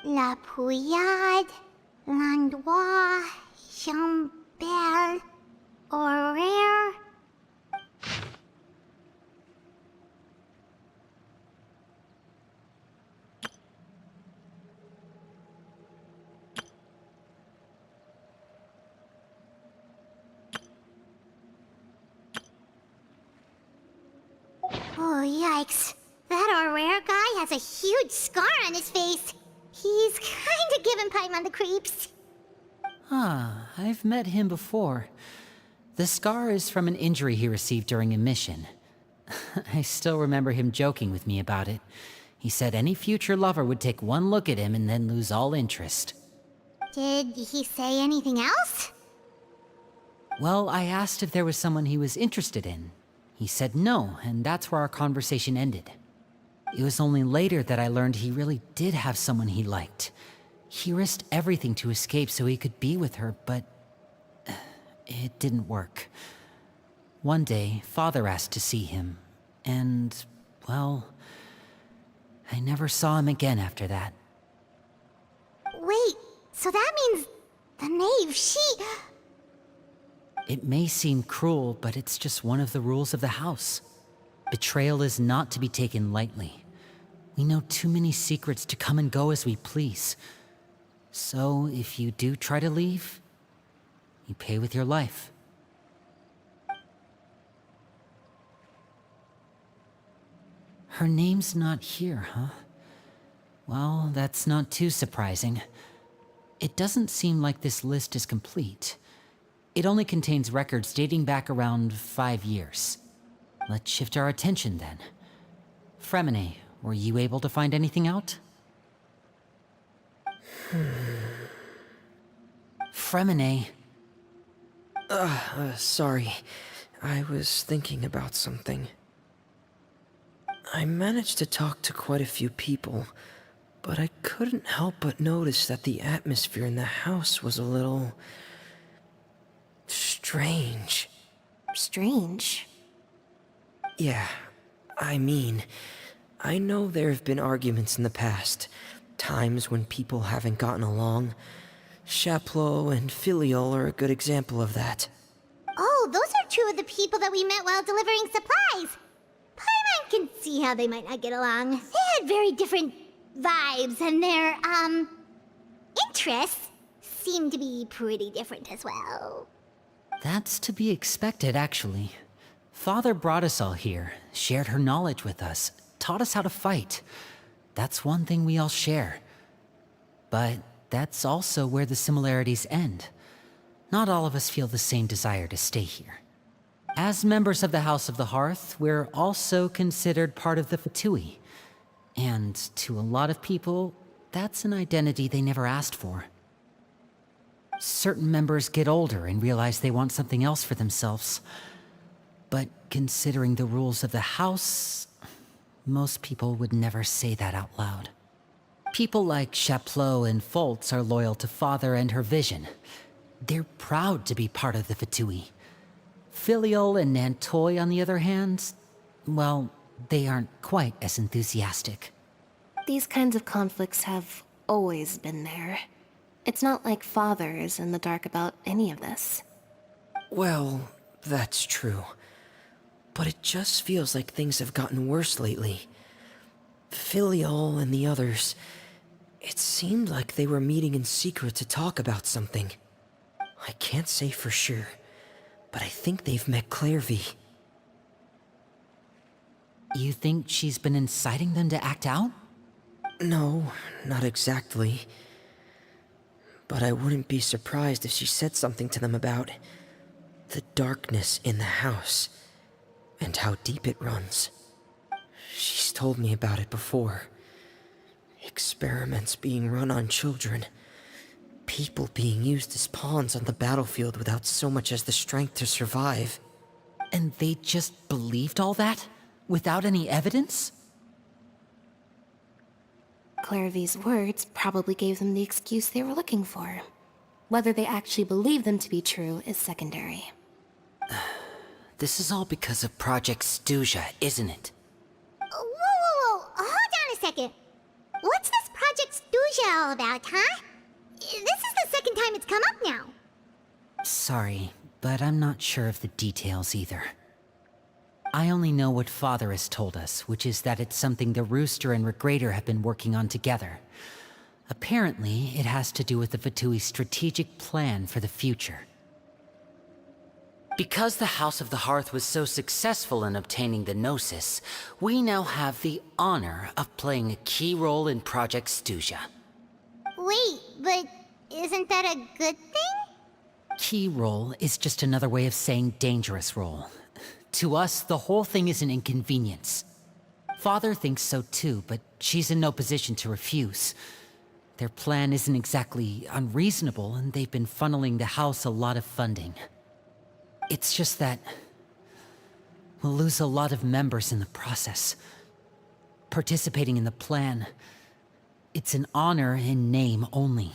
La Pouillade, L'Endroit, Chambel, Horaire. Oh, yikes. That Horaire guy has a huge scar on his face. He's kinda giving Paimon the creeps. Ah, I've met him before. The scar is from an injury he received during a mission. I still remember him joking with me about it. He said any future lover would take one look at him and then lose all interest. Did he say anything else? Well, I asked if there was someone he was interested in. He said no, and that's where our conversation ended. It was only later that I learned he really did have someone he liked. He risked everything to escape so he could be with her, but it didn't work. One day, Father asked to see him, and, well, I never saw him again after that. Wait, so that means the knave, It may seem cruel, but it's just one of the rules of the house. Betrayal is not to be taken lightly. We know too many secrets to come and go as we please. So, if you do try to leave, you pay with your life. Her name's not here, huh? Well, that's not too surprising. It doesn't seem like this list is complete. It only contains records dating back around 5 years. Let's shift our attention then. Fremine, were you able to find anything out? Fremine. Sorry. I was thinking about something. I managed to talk to quite a few people, but I couldn't help but notice that the atmosphere in the house was a little... strange. Strange. Yeah, I mean, I know there have been arguments in the past, times when people haven't gotten along. Chaplot and Filiol are a good example of that. Oh, those are two of the people that we met while delivering supplies. Paimon can see how they might not get along. They had very different vibes, and their, interests seem to be pretty different as well. That's to be expected, actually. Father brought us all here, shared her knowledge with us, taught us how to fight. That's one thing we all share. But that's also where the similarities end. Not all of us feel the same desire to stay here. As members of the House of the Hearth, we're also considered part of the Fatui. And to a lot of people, that's an identity they never asked for. Certain members get older and realize they want something else for themselves. But considering the rules of the house, most people would never say that out loud. People like Chaplot and Foltz are loyal to Father and her vision. They're proud to be part of the Fatui. Filial and Nantoy, on the other hand, well, they aren't quite as enthusiastic. These kinds of conflicts have always been there. It's not like Father is in the dark about any of this. Well, that's true. But it just feels like things have gotten worse lately. Filial and the others, it seemed like they were meeting in secret to talk about something. I can't say for sure, but I think they've met Clairvy. You think she's been inciting them to act out? No, not exactly. But I wouldn't be surprised if she said something to them about the darkness in the house and how deep it runs. She's told me about it before. Experiments being run on children. People being used as pawns on the battlefield without so much as the strength to survive. And they just believed all that? Without any evidence? Clairvy's words probably gave them the excuse they were looking for. Whether they actually believe them to be true is secondary. This is all because of Project Stuja, isn't it? Whoa. Hold on a second. What's this Project Stuja all about, huh? This is the second time it's come up now. Sorry, but I'm not sure of the details either. I only know what Father has told us, which is that it's something the Rooster and Regrator have been working on together. Apparently, it has to do with the Fatui's strategic plan for the future. Because the House of the Hearth was so successful in obtaining the Gnosis, we now have the honor of playing a key role in Project Stuja. Wait, but isn't that a good thing? Key role is just another way of saying dangerous role. To us, the whole thing is an inconvenience. Father thinks so too, but she's in no position to refuse. Their plan isn't exactly unreasonable, and they've been funneling the house a lot of funding. It's just that we'll lose a lot of members in the process. Participating in the plan, it's an honor in name only.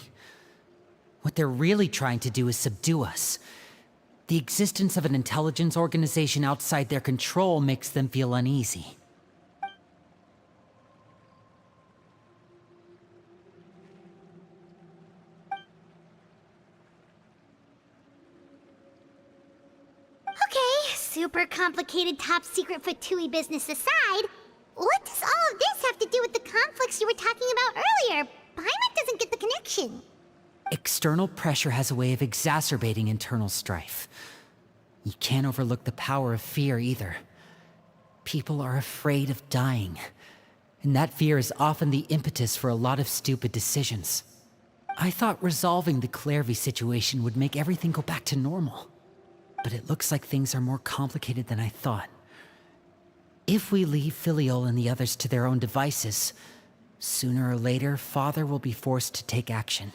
What they're really trying to do is subdue us. The existence of an intelligence organization outside their control makes them feel uneasy. Okay, super complicated top secret Fatui business aside, what does all of this have to do with the conflicts you were talking about earlier? Paimon doesn't get the connection. External pressure has a way of exacerbating internal strife. You can't overlook the power of fear either. People are afraid of dying, and that fear is often the impetus for a lot of stupid decisions. I thought resolving the Clairvy situation would make everything go back to normal, but it looks like things are more complicated than I thought. If we leave Filial and the others to their own devices, sooner or later, Father will be forced to take action.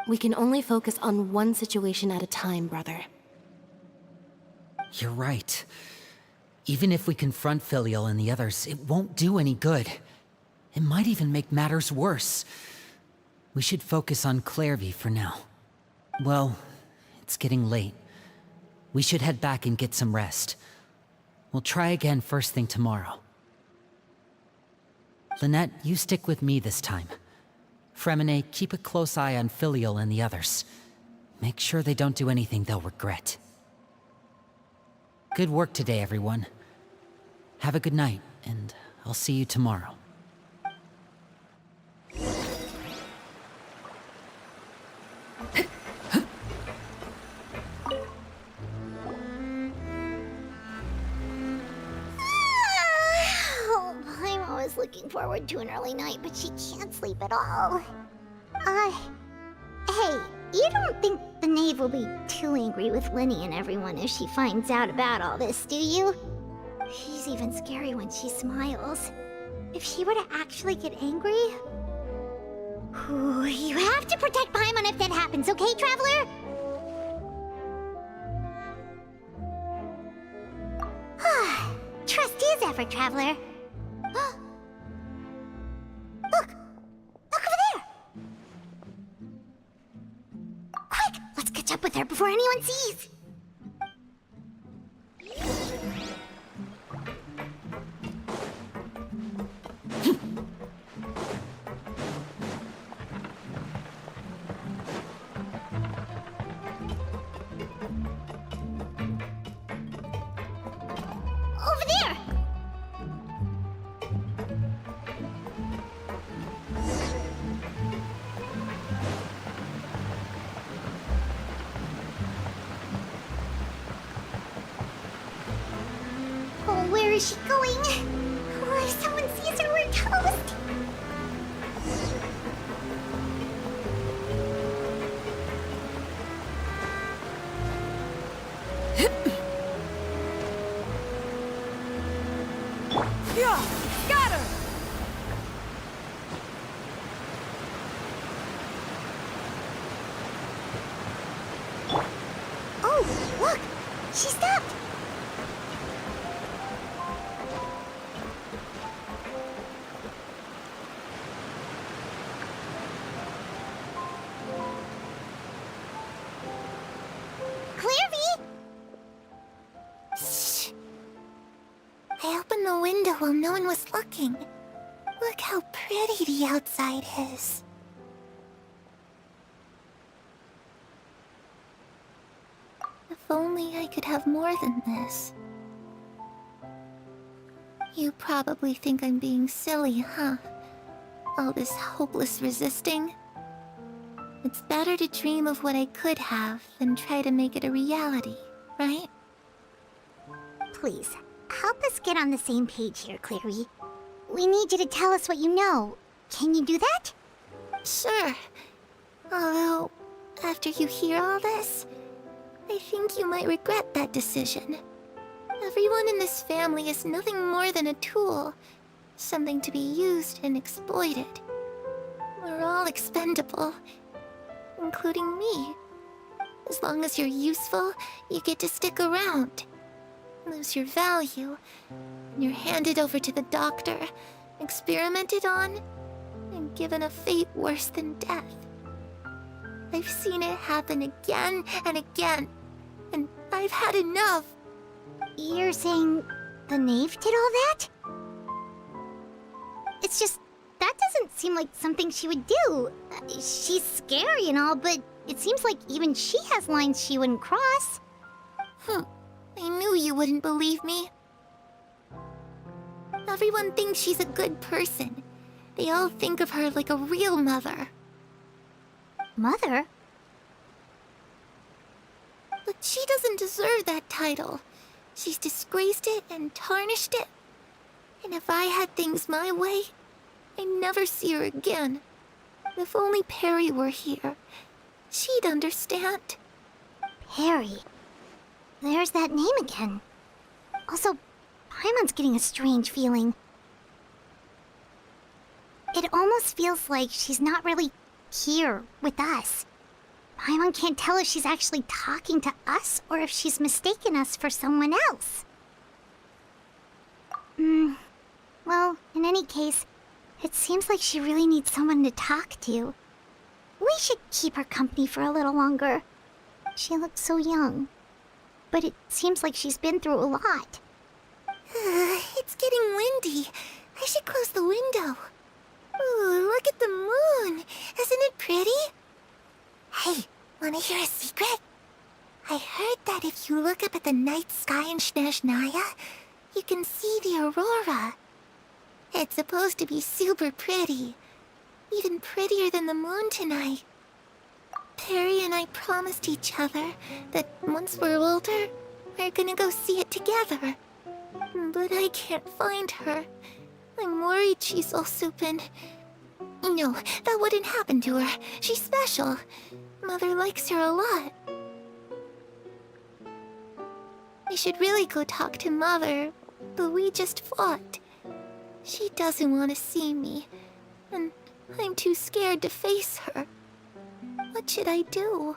We can only focus on one situation at a time, brother. You're right. Even if we confront Filial and the others, it won't do any good. It might even make matters worse. We should focus on Clairvy for now. Well, it's getting late. We should head back and get some rest. We'll try again first thing tomorrow. Lynette, you stick with me this time. Fremine, keep a close eye on Filial and the others. Make sure they don't do anything they'll regret. Good work today, everyone. Have a good night, and I'll see you tomorrow. I'm always looking forward to an early night, but she can't sleep at all. Hey, you don't think the knave will be too angry with Linny and everyone if she finds out about all this, do you? She's even scary when she smiles. If she were to actually get angry... Ooh, you have to protect Paimon if that happens, okay, Traveler? Trust is effort, Traveler. Look! Look over there! Quick! Let's catch up with her before anyone sees! Over there! Oh, where is she going? Oh, if someone sees her, we're toast! Yeah, got her! Oh, look! She stopped! Clairvy! Shh! I opened the window while no one was looking. Look how pretty the outside is. If only I could have more than this. You probably think I'm being silly, huh? All this hopeless resisting? It's better to dream of what I could have than try to make it a reality, right? Please, help us get on the same page here, Clary. We need you to tell us what you know. Can you do that? Sure. Although, after you hear all this, I think you might regret that decision. Everyone in this family is nothing more than a tool. Something to be used and exploited. We're all expendable. Including me. As long as you're useful, you get to stick around. Lose your value, and you're handed over to the doctor, experimented on, and given a fate worse than death. I've seen it happen again and again, and I've had enough. You're saying the knave did all that? It's just, that doesn't seem like something she would do. She's scary and all, but it seems like even she has lines she wouldn't cross. I knew you wouldn't believe me. Everyone thinks she's a good person. They all think of her like a real mother. Mother? But she doesn't deserve that title. She's disgraced it and tarnished it. And if I had things my way, I'd never see her again. If only Perry were here, she'd understand. Perry? There's that name again. Also, Paimon's getting a strange feeling. It almost feels like she's not really here with us. Paimon can't tell if she's actually talking to us or if she's mistaken us for someone else. Well, in any case, it seems like she really needs someone to talk to. We should keep her company for a little longer. She looks so young. But it seems like she's been through a lot. It's getting windy. I should close the window. Ooh, look at the moon. Isn't it pretty? Hey, wanna hear a secret? I heard that if you look up at the night sky in Snezhnaya, you can see the aurora. It's supposed to be super pretty. Even prettier than the moon tonight. Perry and I promised each other that once we're older, we're gonna go see it together. But I can't find her. I'm worried she's also been... No, that wouldn't happen to her. She's special. Mother likes her a lot. We should really go talk to Mother, but we just fought. She doesn't want to see me, and I'm too scared to face her. What should I do?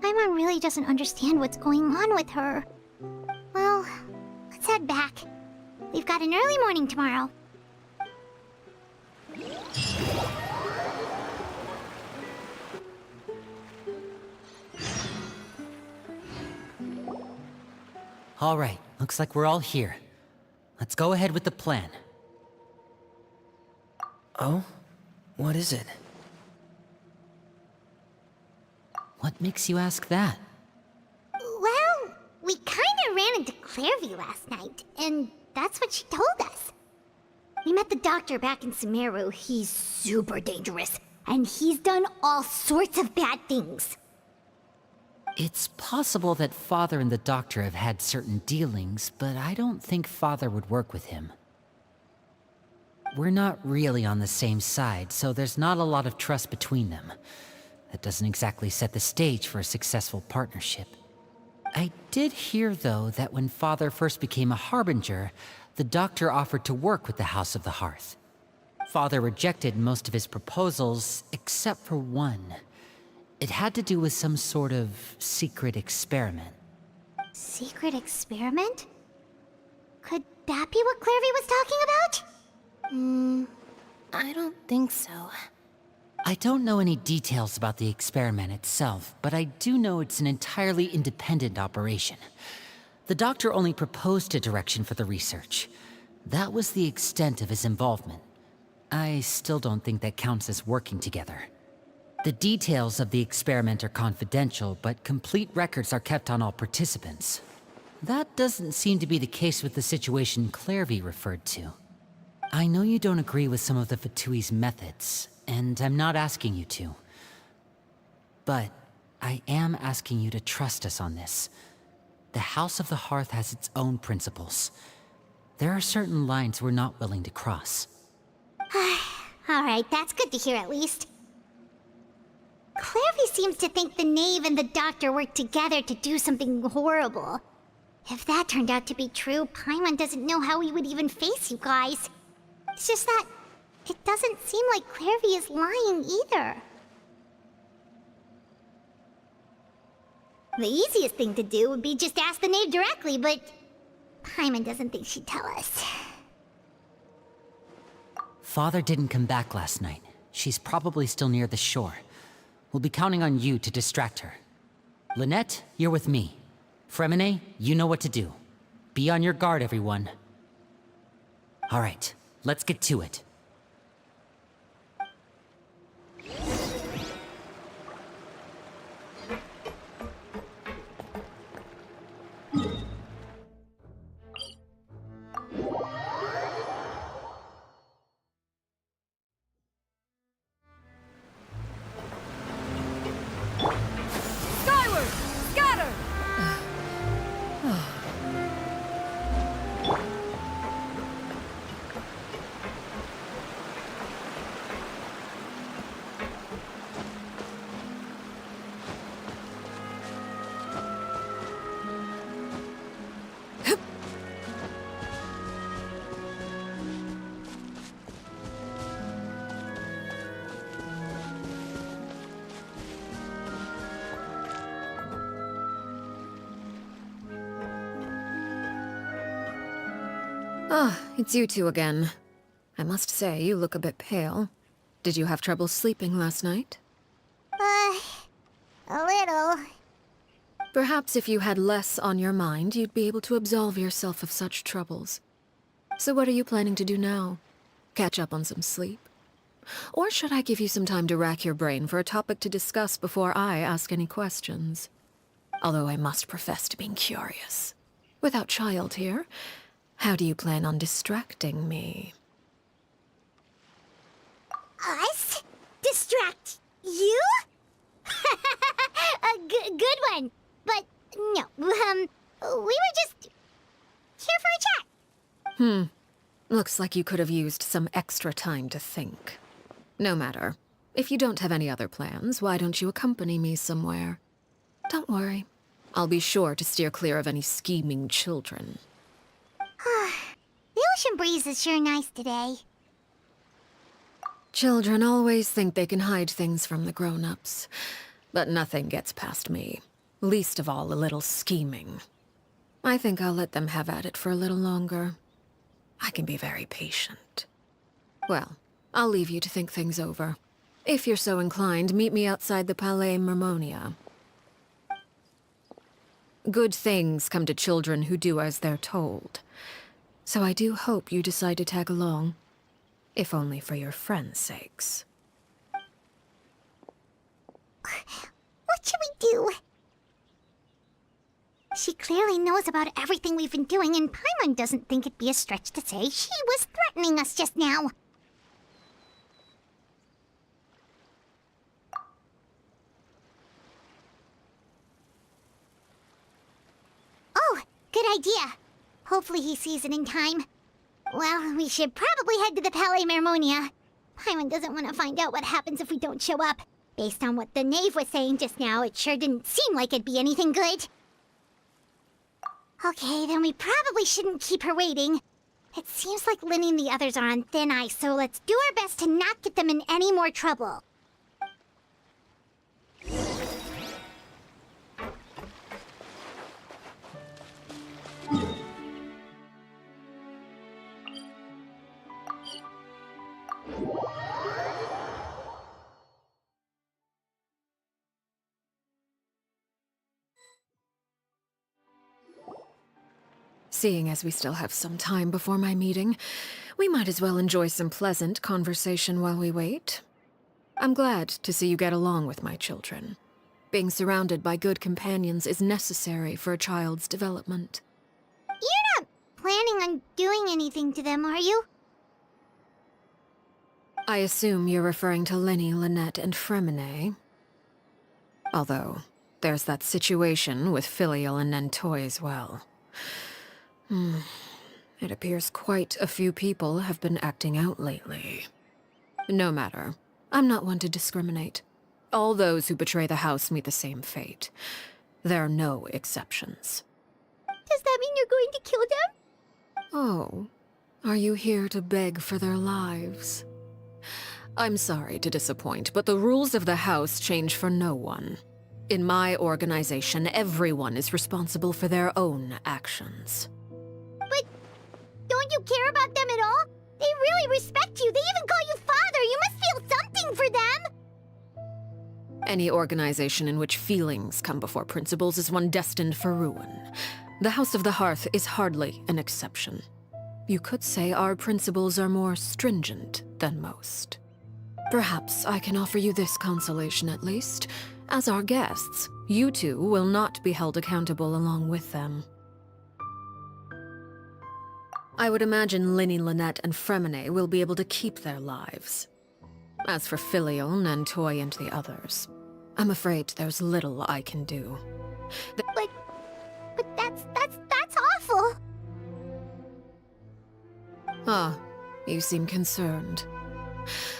Paimon really doesn't understand what's going on with her. Well, let's head back. We've got an early morning tomorrow. All right, looks like we're all here. Let's go ahead with the plan. Oh? What is it? What makes you ask that? Well, we kinda ran into Clairvy last night, and that's what she told us. We met the doctor back in Sumeru. He's super dangerous, and he's done all sorts of bad things. It's possible that Father and the Doctor have had certain dealings, but I don't think Father would work with him. We're not really on the same side, so there's not a lot of trust between them. That doesn't exactly set the stage for a successful partnership. I did hear, though, that when Father first became a Harbinger, the Doctor offered to work with the House of the Hearth. Father rejected most of his proposals, except for one. It had to do with some sort of secret experiment. Secret experiment? Could that be what Clairvy was talking about? I don't think so. I don't know any details about the experiment itself, but I do know it's an entirely independent operation. The Doctor only proposed a direction for the research. That was the extent of his involvement. I still don't think that counts as working together. The details of the experiment are confidential, but complete records are kept on all participants. That doesn't seem to be the case with the situation Clairvy referred to. I know you don't agree with some of the Fatui's methods, and I'm not asking you to. But I am asking you to trust us on this. The House of the Hearth has its own principles. There are certain lines we're not willing to cross. Alright, that's good to hear at least. Clairvy seems to think the Knave and the Doctor worked together to do something horrible. If that turned out to be true, Paimon doesn't know how we would even face you guys. It's just that it doesn't seem like Clairvy is lying either. The easiest thing to do would be just ask the Knave directly, but Paimon doesn't think she'd tell us. Father didn't come back last night. She's probably still near the shore. We'll be counting on you to distract her. Lynette, you're with me. Fremine, you know what to do. Be on your guard, everyone. All right, let's get to it. Skyward! Scatter! Ah, it's you two again. I must say, you look a bit pale. Did you have trouble sleeping last night? A little. Perhaps if you had less on your mind, you'd be able to absolve yourself of such troubles. So what are you planning to do now? Catch up on some sleep? Or should I give you some time to rack your brain for a topic to discuss before I ask any questions? Although I must profess to being curious. Without Child here, how do you plan on distracting me? Us? Distract you? A good one. But no, we were just here for a chat. Looks like you could have used some extra time to think. No matter. If you don't have any other plans, why don't you accompany me somewhere? Don't worry. I'll be sure to steer clear of any scheming children. The ocean breeze is sure nice today. Children always think they can hide things from the grown-ups. But nothing gets past me. Least of all a little scheming. I think I'll let them have at it for a little longer. I can be very patient. Well, I'll leave you to think things over. If you're so inclined, meet me outside the Palais Mermonia. Good things come to children who do as they're told. So I do hope you decide to tag along. If only for your friends' sakes. What should we do? She clearly knows about everything we've been doing, and Paimon doesn't think it'd be a stretch to say she was threatening us just now. Oh, good idea. Hopefully he sees it in time. Well, we should probably head to the Palais Mermonia. Paimon doesn't want to find out what happens if we don't show up. Based on what the knave was saying just now, it sure didn't seem like it'd be anything good. Okay, then we probably shouldn't keep her waiting. It seems like Linny and the others are on thin ice, so let's do our best to not get them in any more trouble. Seeing as we still have some time before my meeting, we might as well enjoy some pleasant conversation while we wait. I'm glad to see you get along with my children. Being surrounded by good companions is necessary for a child's development. You're not planning on doing anything to them, are you? I assume you're referring to Linny, Lynette, and Fremine. Although, there's that situation with Filial and Nentoy as well. It appears quite a few people have been acting out lately. No matter. I'm not one to discriminate. All those who betray the house meet the same fate. There are no exceptions. Does that mean you're going to kill them? Oh, are you here to beg for their lives? I'm sorry to disappoint, but the rules of the house change for no one. In my organization, everyone is responsible for their own actions. But don't you care about them at all? They really respect you. They even call you father. You must feel something for them. Any organization in which feelings come before principles is one destined for ruin. The House of the Hearth is hardly an exception. You could say our principles are more stringent than most. Perhaps I can offer you this consolation at least. As our guests, you two will not be held accountable along with them. I would imagine Linny, Lynette, and Fremine will be able to keep their lives. As for Filial, Nentoy, and the others, I'm afraid there's little I can do. But that's awful. Ah, you seem concerned.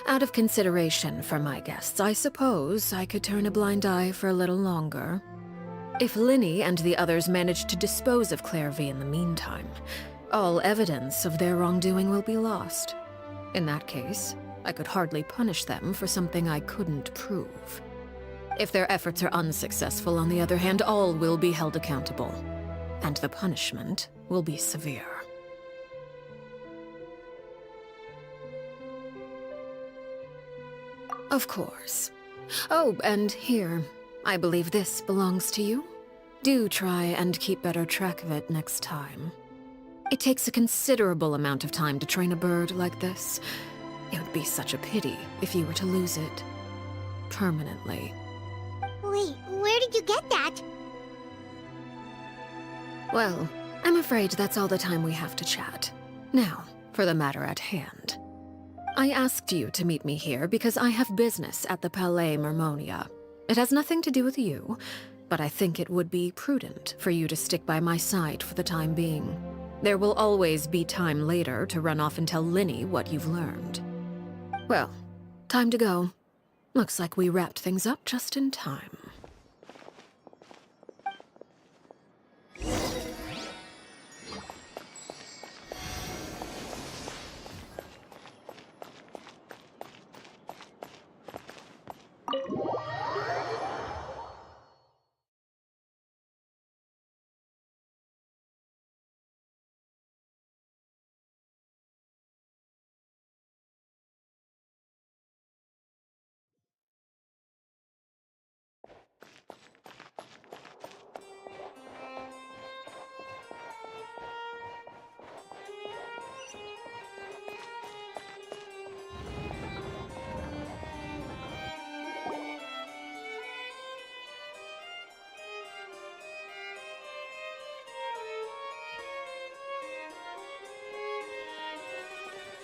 Out of consideration for my guests, I suppose I could turn a blind eye for a little longer. If Linny and the others manage to dispose of Claire V in the meantime, all evidence of their wrongdoing will be lost. In that case, I could hardly punish them for something I couldn't prove. If their efforts are unsuccessful, on the other hand, all will be held accountable. And the punishment will be severe. Of course. Oh, and here, I believe this belongs to you. Do try and keep better track of it next time. It takes a considerable amount of time to train a bird like this. It would be such a pity if you were to lose it. Permanently. Wait, where did you get that? Well, I'm afraid that's all the time we have to chat. Now, for the matter at hand. I asked you to meet me here because I have business at the Palais Mermonia. It has nothing to do with you, but I think it would be prudent for you to stick by my side for the time being. There will always be time later to run off and tell Linny what you've learned. Well, time to go. Looks like we wrapped things up just in time.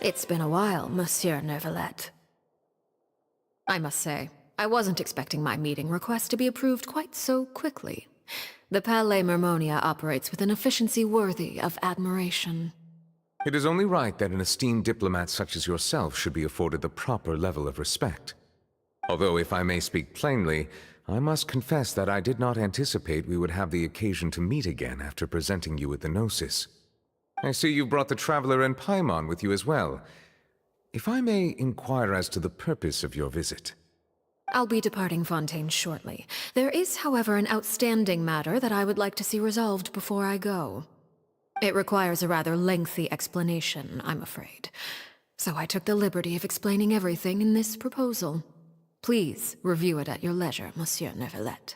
It's been a while, Monsieur Neuvillette. I must say, I wasn't expecting my meeting request to be approved quite so quickly. The Palais Mermonia operates with an efficiency worthy of admiration. It is only right that an esteemed diplomat such as yourself should be afforded the proper level of respect. Although, if I may speak plainly, I must confess that I did not anticipate we would have the occasion to meet again after presenting you with the Gnosis. I see you brought the Traveler and Paimon with you as well. If I may inquire as to the purpose of your visit. I'll be departing Fontaine shortly. There is, however, an outstanding matter that I would like to see resolved before I go. It requires a rather lengthy explanation, I'm afraid. So I took the liberty of explaining everything in this proposal. Please review it at your leisure, Monsieur Neuvillette.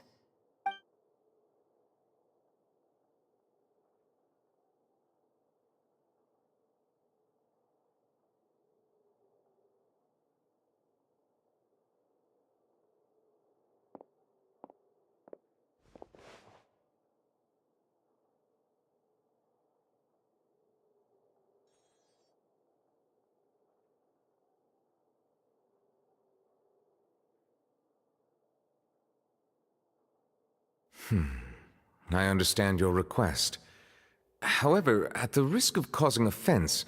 I understand your request. However, at the risk of causing offense,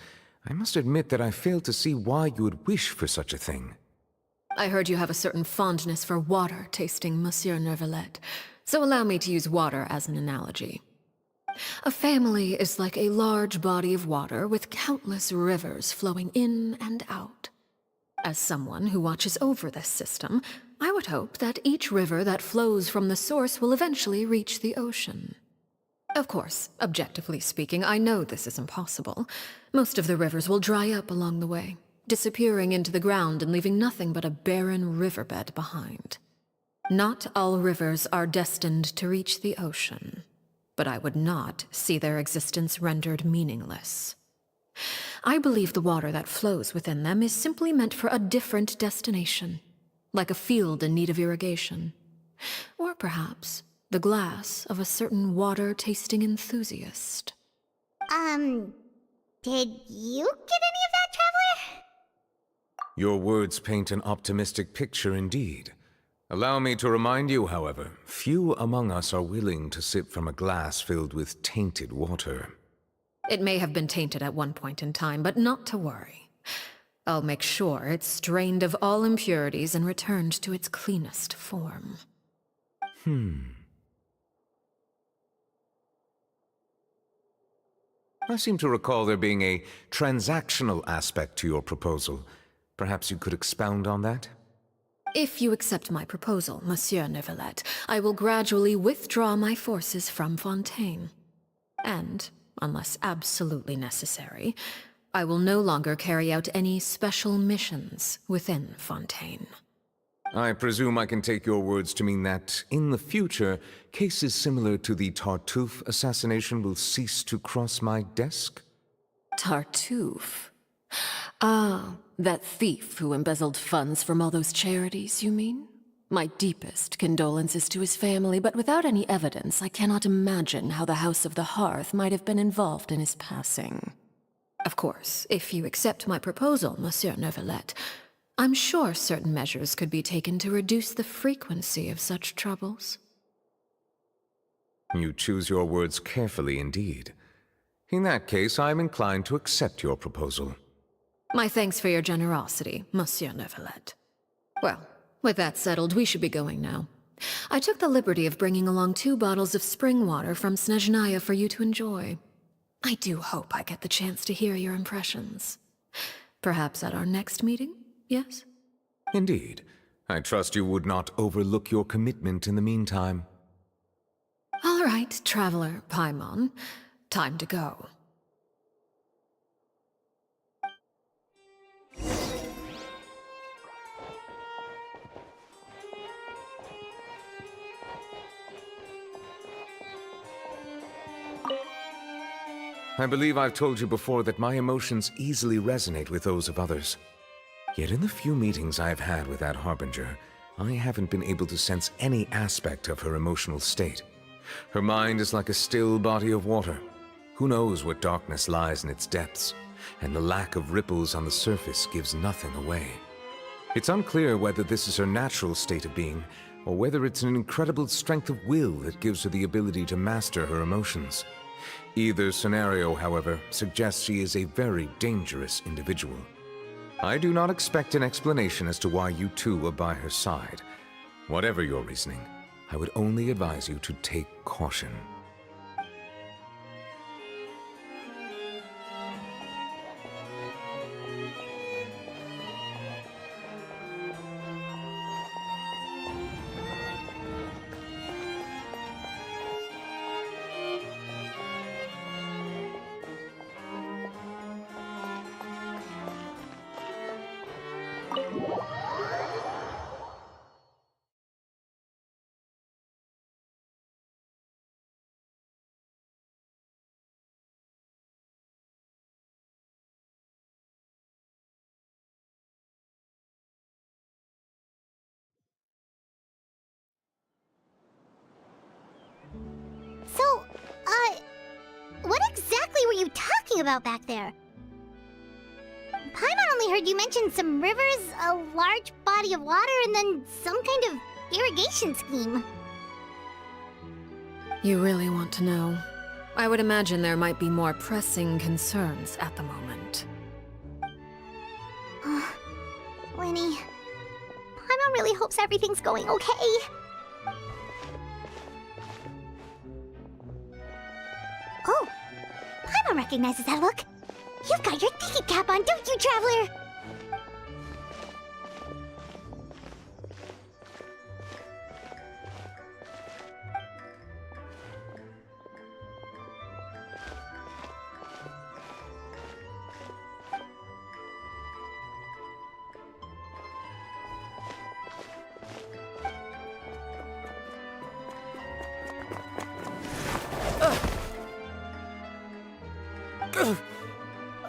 I must admit that I fail to see why you would wish for such a thing. I heard you have a certain fondness for water tasting, Monsieur Neuvillette, so allow me to use water as an analogy. A family is like a large body of water with countless rivers flowing in and out. As someone who watches over this system, I would hope that each river that flows from the source will eventually reach the ocean. Of course, objectively speaking, I know this is impossible. Most of the rivers will dry up along the way, disappearing into the ground and leaving nothing but a barren riverbed behind. Not all rivers are destined to reach the ocean, but I would not see their existence rendered meaningless. I believe the water that flows within them is simply meant for a different destination, like a field in need of irrigation. Or perhaps the glass of a certain water-tasting enthusiast. Did you get any of that, Traveler? Your words paint an optimistic picture indeed. Allow me to remind you, however, few among us are willing to sip from a glass filled with tainted water. It may have been tainted at one point in time, but not to worry. I'll make sure it's strained of all impurities and returned to its cleanest form. I seem to recall there being a transactional aspect to your proposal. Perhaps you could expound on that? If you accept my proposal, Monsieur Neuvillette, I will gradually withdraw my forces from Fontaine. And, unless absolutely necessary, I will no longer carry out any special missions within Fontaine. I presume I can take your words to mean that, in the future, cases similar to the Tartuffe assassination will cease to cross my desk? Tartuffe? Ah, that thief who embezzled funds from all those charities, you mean? My deepest condolences to his family, but without any evidence, I cannot imagine how the House of the Hearth might have been involved in his passing. Of course, if you accept my proposal, Monsieur Neuvillette, I'm sure certain measures could be taken to reduce the frequency of such troubles. You choose your words carefully indeed. In that case, I am inclined to accept your proposal. My thanks for your generosity, Monsieur Neuvillette. Well, with that settled, we should be going now. I took the liberty of bringing along 2 bottles of spring water from Snezhnaya for you to enjoy. I do hope I get the chance to hear your impressions. Perhaps at our next meeting, yes? Indeed. I trust you would not overlook your commitment in the meantime. All right, Traveler Paimon. Time to go. I believe I've told you before that my emotions easily resonate with those of others. Yet in the few meetings I've had with that Harbinger, I haven't been able to sense any aspect of her emotional state. Her mind is like a still body of water. Who knows what darkness lies in its depths, and the lack of ripples on the surface gives nothing away. It's unclear whether this is her natural state of being, or whether it's an incredible strength of will that gives her the ability to master her emotions. Either scenario, however, suggests she is a very dangerous individual. I do not expect an explanation as to why you two are by her side. Whatever your reasoning, I would only advise you to take caution. So, what exactly were you talking about back there? Paimon only heard you mention some rivers, a large body of water, and then some kind of irrigation scheme. You really want to know? I would imagine there might be more pressing concerns at the moment. Lenny, Paimon really hopes everything's going okay. Oh, Paimon recognizes that look. You've got your thinking cap on, don't you, Traveler?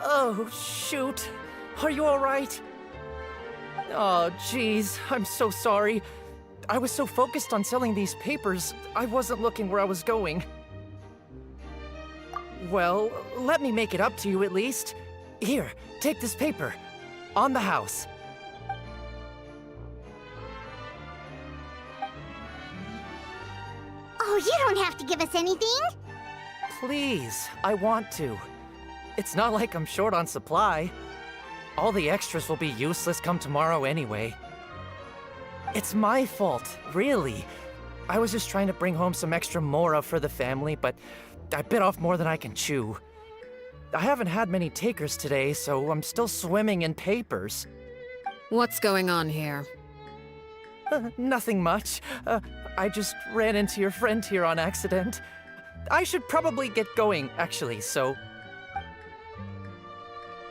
Oh, shoot. Are you alright? Oh, jeez. I'm so sorry. I was so focused on selling these papers, I wasn't looking where I was going. Well, let me make it up to you at least. Here, take this paper. On the house. Oh, you don't have to give us anything. Please, I want to. It's not like I'm short on supply. All the extras will be useless come tomorrow anyway. It's my fault, really. I was just trying to bring home some extra mora for the family, but I bit off more than I can chew. I haven't had many takers today, so I'm still swimming in papers. What's going on here? Nothing much. I just ran into your friend here on accident. I should probably get going, actually, so...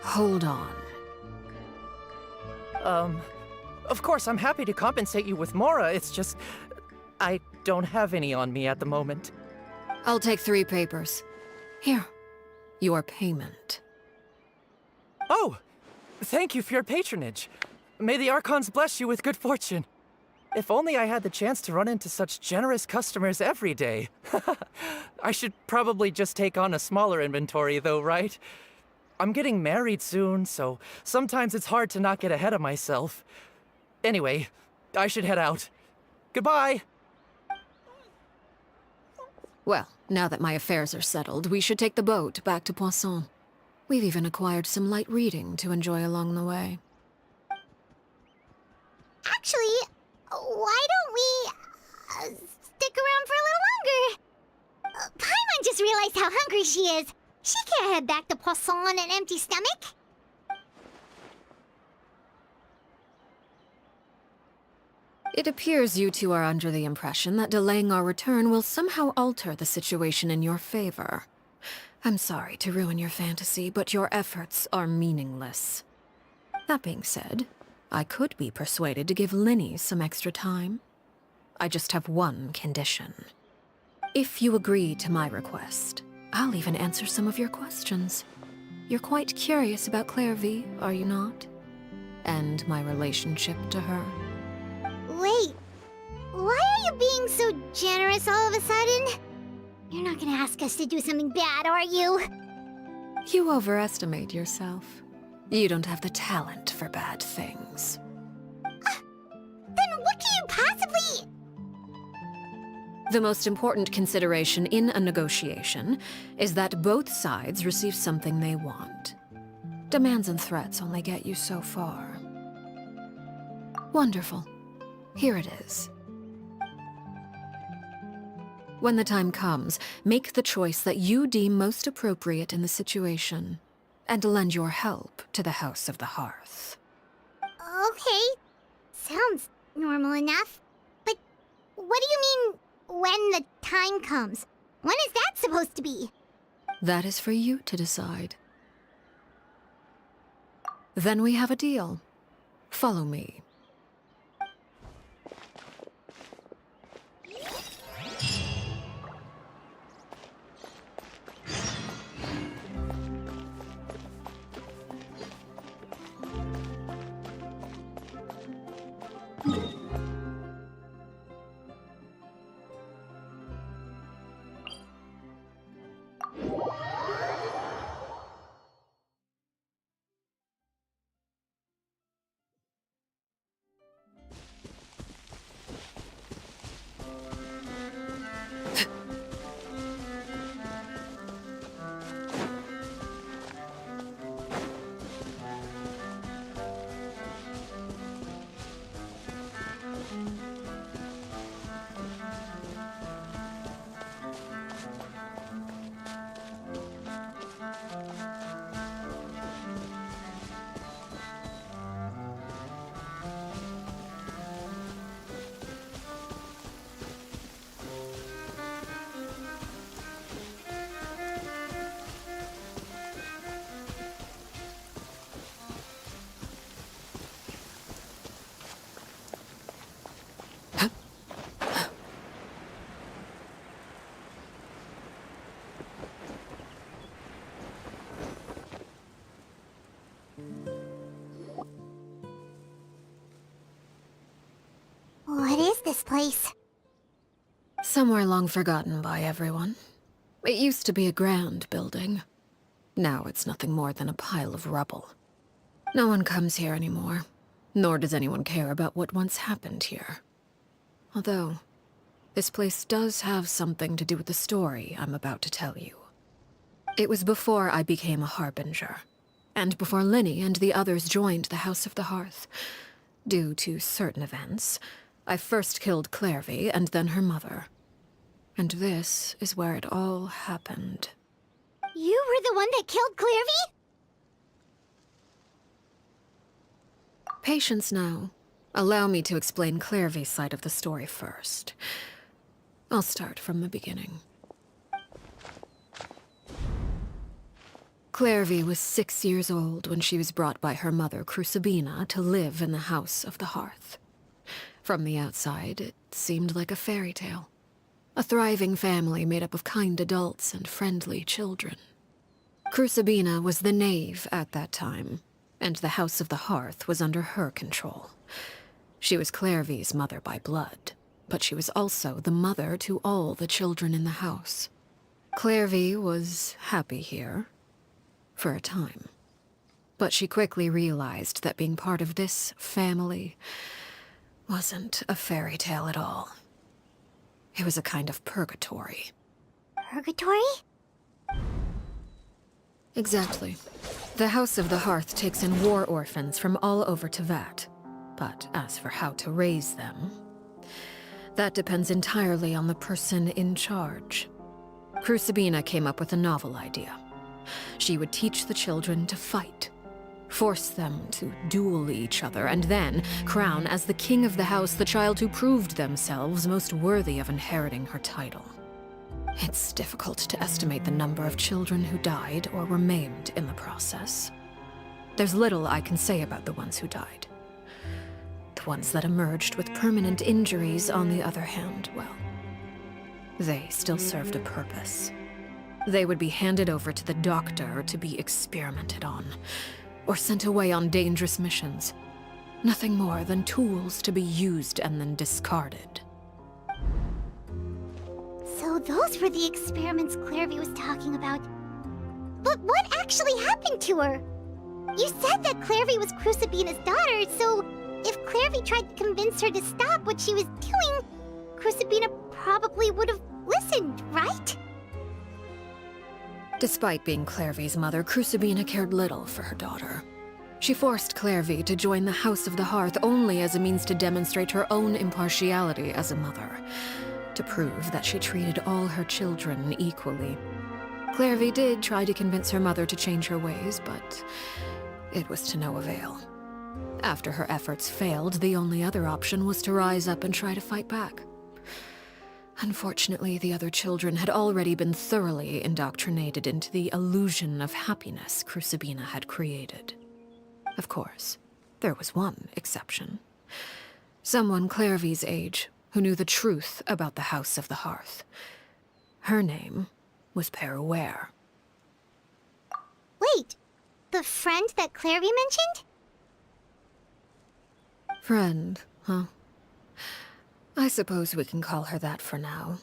Hold on. Of course, I'm happy to compensate you with mora, it's just... I don't have any on me at the moment. I'll take 3 papers. Here. Your payment. Oh! Thank you for your patronage. May the Archons bless you with good fortune. If only I had the chance to run into such generous customers every day. I should probably just take on a smaller inventory though, right? I'm getting married soon, so sometimes it's hard to not get ahead of myself. Anyway, I should head out. Goodbye! Well, now that my affairs are settled, we should take the boat back to Poisson. We've even acquired some light reading to enjoy along the way. Actually, why don't we stick around for a little longer? Paimon just realized how hungry she is. She can't head back to Poisson on an empty stomach. It appears you two are under the impression that delaying our return will somehow alter the situation in your favor. I'm sorry to ruin your fantasy, but your efforts are meaningless. That being said, I could be persuaded to give Linny some extra time. I just have one condition. If you agree to my request, I'll even answer some of your questions. You're quite curious about Clairvy, are you not? And my relationship to her. Wait, why are you being so generous all of a sudden? You're not gonna ask us to do something bad, are you? You overestimate yourself. You don't have the talent for bad things. Then what can you possibly... The most important consideration in a negotiation is that both sides receive something they want. Demands and threats only get you so far. Wonderful. Here it is. When the time comes, make the choice that you deem most appropriate in the situation, and lend your help to the House of the Hearth. Okay, sounds normal enough. But what do you mean, when the time comes? When is that supposed to be? That is for you to decide. Then we have a deal. Follow me. What is this place? Somewhere long forgotten by everyone. It used to be a grand building. Now it's nothing more than a pile of rubble. No one comes here anymore, nor does anyone care about what once happened here. Although, this place does have something to do with the story I'm about to tell you. It was before I became a Harbinger, and before Linny and the others joined the House of the Hearth. Due to certain events, I first killed Clairvy and then her mother. And this is where it all happened. You were the one that killed Clairvy? Patience now. Allow me to explain Clairvy's side of the story first. I'll start from the beginning. Clairvy was 6 years old when she was brought by her mother, Crucibina, to live in the House of the Hearth. From the outside, it seemed like a fairy tale. A thriving family made up of kind adults and friendly children. Crucibina was the knave at that time, and the House of the Hearth was under her control. She was Clairvy's mother by blood, but she was also the mother to all the children in the house. Clairvy was happy here, for a time. But she quickly realized that being part of this family wasn't a fairy tale at all. It was a kind of purgatory. Purgatory? Exactly. The House of the Hearth takes in war orphans from all over Tevat. But as for how to raise them, that depends entirely on the person in charge. Crucibina came up with a novel idea. She would teach the children to fight, force them to duel each other, and then crown as the king of the house the child who proved themselves most worthy of inheriting her title. It's difficult to estimate the number of children who died or were maimed in the process. There's little I can say about the ones who died. The ones that emerged with permanent injuries, on the other hand, well, they still served a purpose. They would be handed over to the doctor to be experimented on, or sent away on dangerous missions. Nothing more than tools to be used and then discarded. So those were the experiments Clairvy was talking about. But what actually happened to her? You said that Clairvy was Crucibina's daughter, so if Clairvy tried to convince her to stop what she was doing, Crucibina probably would have listened, right? Despite being Clairvy's mother, Crucibina cared little for her daughter. She forced Clairvy to join the House of the Hearth only as a means to demonstrate her own impartiality as a mother, to prove that she treated all her children equally. Clairvy did try to convince her mother to change her ways, but it was to no avail. After her efforts failed, the only other option was to rise up and try to fight back. Unfortunately, the other children had already been thoroughly indoctrinated into the illusion of happiness Crucibina had created. Of course, there was one exception. Someone Clairvy's age who knew the truth about the House of the Hearth. Her name was Peruere. Wait, the friend that Clairvy mentioned? Friend, huh? I suppose we can call her that for now.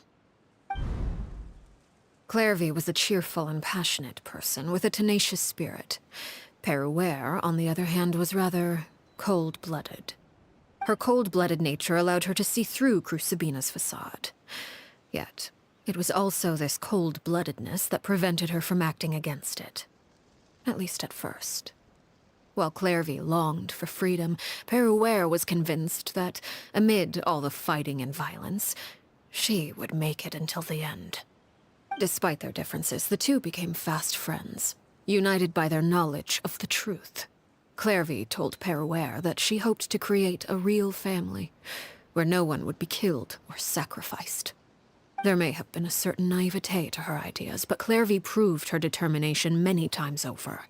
Clairvy was a cheerful and passionate person with a tenacious spirit. Peruere, on the other hand, was rather cold-blooded. Her cold-blooded nature allowed her to see through Crucibina's facade. Yet, it was also this cold-bloodedness that prevented her from acting against it. At least at first. While Clairvy longed for freedom, Peruere was convinced that, amid all the fighting and violence, she would make it until the end. Despite their differences, the two became fast friends, united by their knowledge of the truth. Clairvy told Peruere that she hoped to create a real family, where no one would be killed or sacrificed. There may have been a certain naivete to her ideas, but Clairvy proved her determination many times over.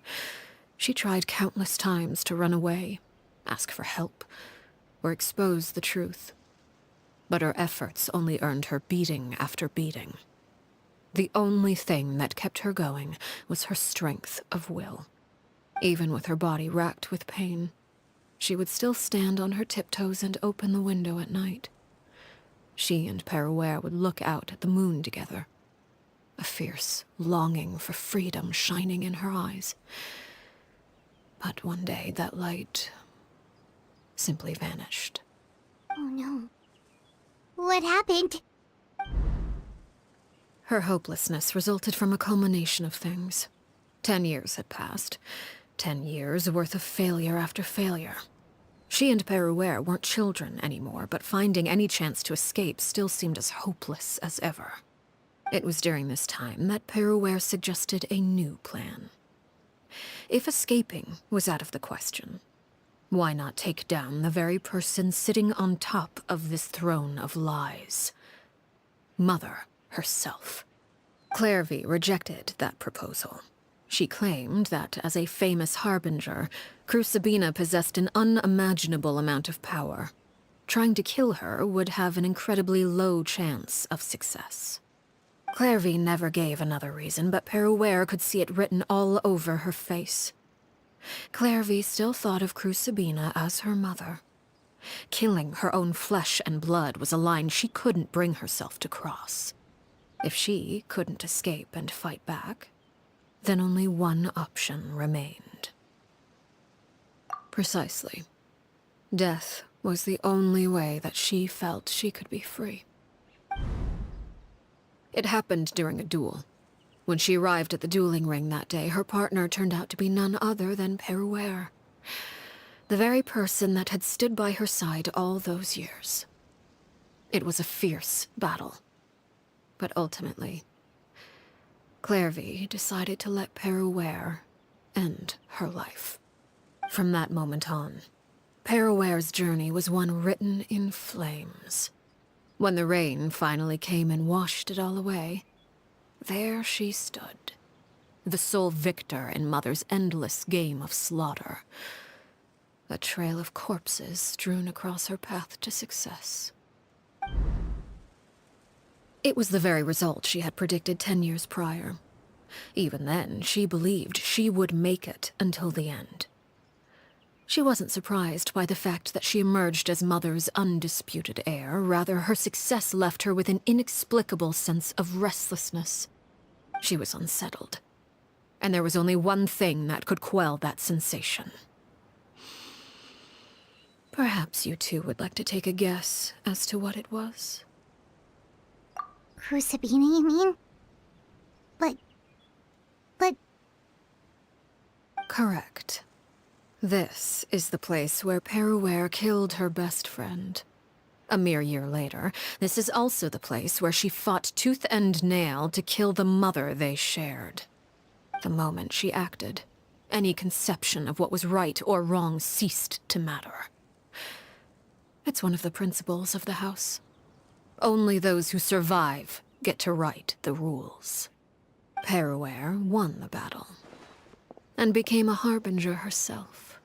She tried countless times to run away, ask for help, or expose the truth. But her efforts only earned her beating after beating. The only thing that kept her going was her strength of will. Even with her body racked with pain, she would still stand on her tiptoes and open the window at night. She and Peruere would look out at the moon together, a fierce longing for freedom shining in her eyes. But one day, that light simply vanished. Oh no. What happened? Her hopelessness resulted from a culmination of things. 10 years had passed. 10 years worth of failure after failure. She and Peruere weren't children anymore, but finding any chance to escape still seemed as hopeless as ever. It was during this time that Peruere suggested a new plan. If escaping was out of the question, why not take down the very person sitting on top of this throne of lies? Mother herself. Clairvy rejected that proposal. She claimed that, as a famous harbinger, Crucibina possessed an unimaginable amount of power. Trying to kill her would have an incredibly low chance of success. Clairvy never gave another reason, but Peruere could see it written all over her face. Clairvy still thought of Crucibina as her mother. Killing her own flesh and blood was a line she couldn't bring herself to cross. If she couldn't escape and fight back, then only one option remained. Precisely. Death was the only way that she felt she could be free. It happened during a duel. When she arrived at the dueling ring that day, her partner turned out to be none other than Peruere. The very person that had stood by her side all those years. It was a fierce battle. But ultimately, Clairvy decided to let Peruere end her life. From that moment on, Peruere's journey was one written in flames. When the rain finally came and washed it all away, there she stood, the sole victor in Mother's endless game of slaughter. A trail of corpses strewn across her path to success. It was the very result she had predicted 10 years prior. Even then, she believed she would make it until the end. She wasn't surprised by the fact that she emerged as Mother's undisputed heir. Rather, her success left her with an inexplicable sense of restlessness. She was unsettled. And there was only one thing that could quell that sensation. Perhaps you two would like to take a guess as to what it was? Crucibina, you mean? But... Correct. This is the place where Peruere killed her best friend. A mere year later, this is also the place where she fought tooth and nail to kill the mother they shared. The moment she acted, any conception of what was right or wrong ceased to matter. It's one of the principles of the house. Only those who survive get to write the rules. Peruere won the battle, and became a harbinger herself.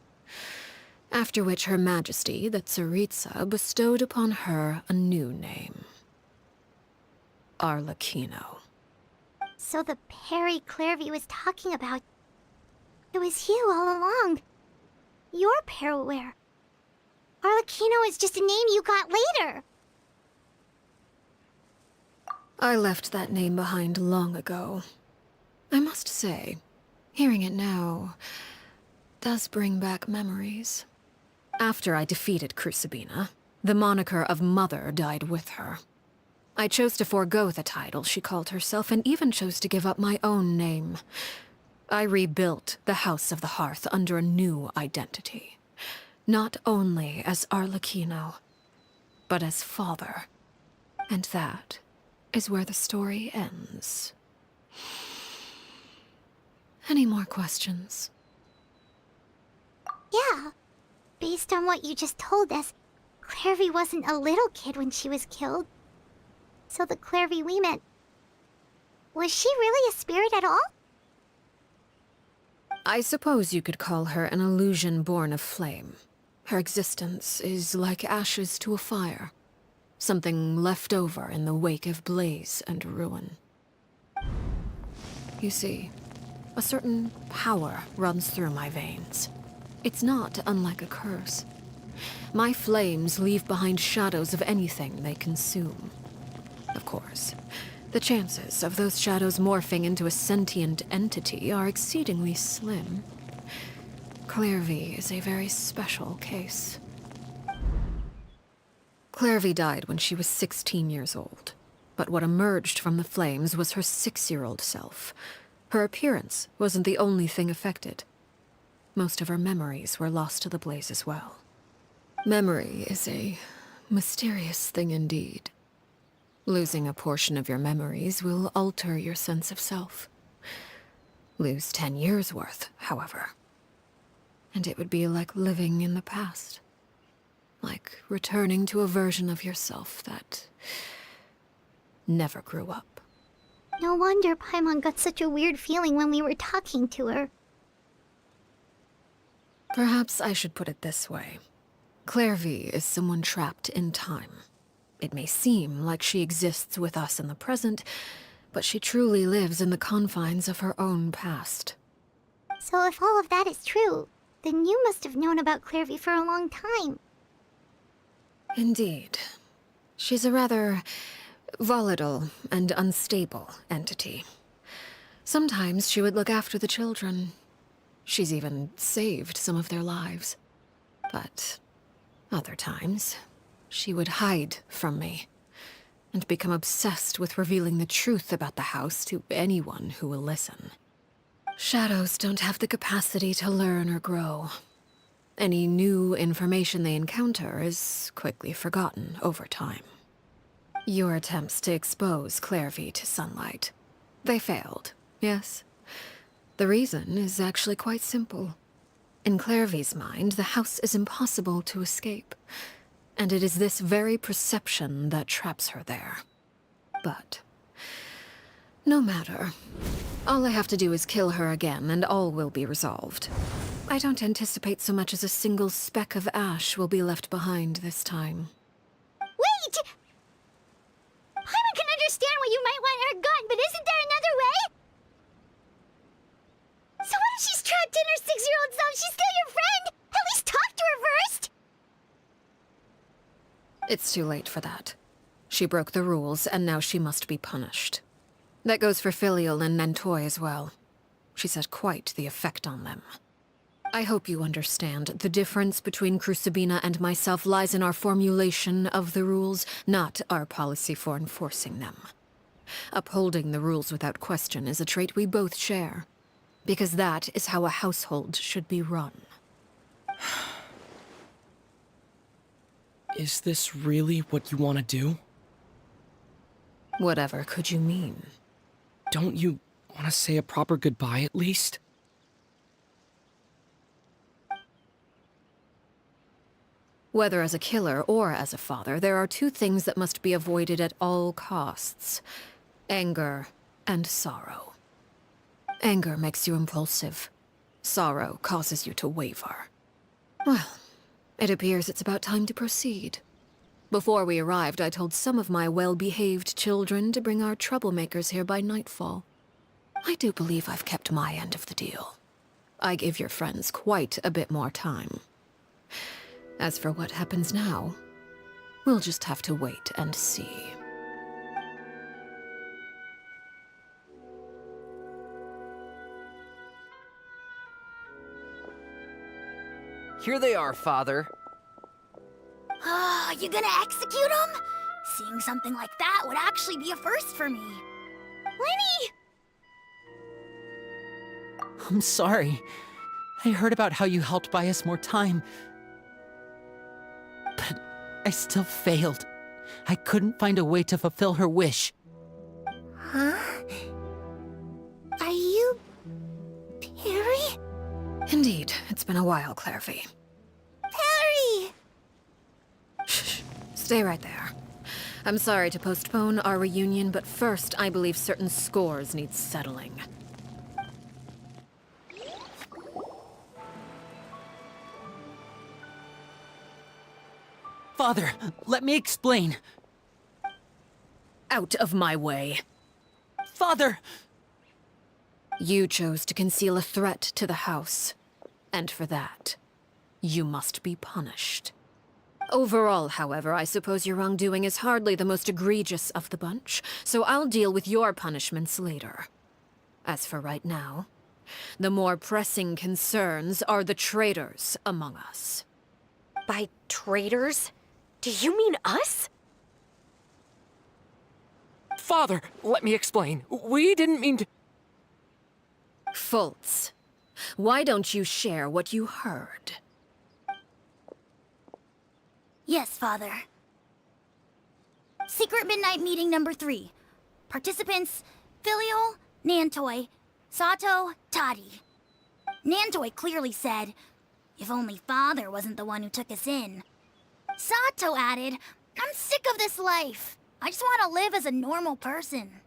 After which Her Majesty, the Tsaritsa, bestowed upon her a new name. Arлекино. So the Perry Clairvy was talking about... It was you all along. You're Peruere. Arlecchino is just a name you got later. I left that name behind long ago. I must say, hearing it now does bring back memories. After I defeated Crucibina, the moniker of Mother died with her. I chose to forego the title she called herself, and even chose to give up my own name. I rebuilt the House of the Hearth under a new identity. Not only as Arlecchino, but as father. And that is where the story ends. Any more questions? Yeah. Based on what you just told us, Clairvy wasn't a little kid when she was killed. So the Clairvy we met... Was she really a spirit at all? I suppose you could call her an illusion born of flame. Her existence is like ashes to a fire. Something left over in the wake of blaze and ruin. You see, a certain power runs through my veins. It's not unlike a curse. My flames leave behind shadows of anything they consume. Of course, the chances of those shadows morphing into a sentient entity are exceedingly slim. Clairvy is a very special case. Clairvy died when she was 16 years old, but what emerged from the flames was her 6-year-old self. Her appearance wasn't the only thing affected. Most of her memories were lost to the blaze as well. Memory is a mysterious thing indeed. Losing a portion of your memories will alter your sense of self. Lose 10 years' worth, however, and it would be like living in the past. Like returning to a version of yourself that never grew up. No wonder Paimon got such a weird feeling when we were talking to her. Perhaps I should put it this way. Clairvy is someone trapped in time. It may seem like she exists with us in the present, but she truly lives in the confines of her own past. So if all of that is true, then you must have known about Clairvy for a long time. Indeed. She's a rather volatile and unstable entity. Sometimes she would look after the children. She's even saved some of their lives. But other times, she would hide from me and become obsessed with revealing the truth about the house to anyone who will listen. Shadows don't have the capacity to learn or grow. Any new information they encounter is quickly forgotten over time. Your attempts to expose Clairvy to sunlight. They failed, yes? The reason is actually quite simple. In Clairvy's mind, the house is impossible to escape, and it is this very perception that traps her there. But no matter. All I have to do is kill her again, and all will be resolved. I don't anticipate so much as a single speck of ash will be left behind this time. Wait! I can understand why you might want her gun, but isn't there another way? So what if she's trapped in her 6-year-old self? She's still your friend! At least talk to her first! It's too late for that. She broke the rules, and now she must be punished. That goes for Filial and Nantoy as well. She's had quite the effect on them. I hope you understand. The difference between Crucibina and myself lies in our formulation of the rules, not our policy for enforcing them. Upholding the rules without question is a trait we both share, because that is how a household should be run. Is this really what you want to do? Whatever could you mean? Don't you want to say a proper goodbye at least? Whether as a killer or as a father, there are two things that must be avoided at all costs: anger and sorrow. Anger makes you impulsive. Sorrow causes you to waver. Well, it appears it's about time to proceed. Before we arrived, I told some of my well-behaved children to bring our troublemakers here by nightfall. I do believe I've kept my end of the deal. I give your friends quite a bit more time. As for what happens now, we'll just have to wait and see. Here they are, Father. You gonna execute him? Seeing something like that would actually be a first for me. Lenny! I'm sorry. I heard about how you helped buy us more time. But I still failed. I couldn't find a way to fulfill her wish. Huh? Are you... Perry? Indeed, it's been a while, Clairvy. Perry! Shh. Stay right there. I'm sorry to postpone our reunion, but first, I believe certain scores need settling. Father, let me explain. Out of my way. Father! You chose to conceal a threat to the house, and for that, you must be punished. Overall, however, I suppose your wrongdoing is hardly the most egregious of the bunch, so I'll deal with your punishments later. As for right now, the more pressing concerns are the traitors among us. By traitors? Do you mean us? Father, let me explain. We didn't mean to... Fultz, why don't you share what you heard? Yes, Father. Secret Midnight Meeting number 3. Participants: Filial, Nantoy, Sato, Toddy. Nantoy clearly said, "If only Father wasn't the one who took us in." Sato added, "I'm sick of this life. I just want to live as a normal person."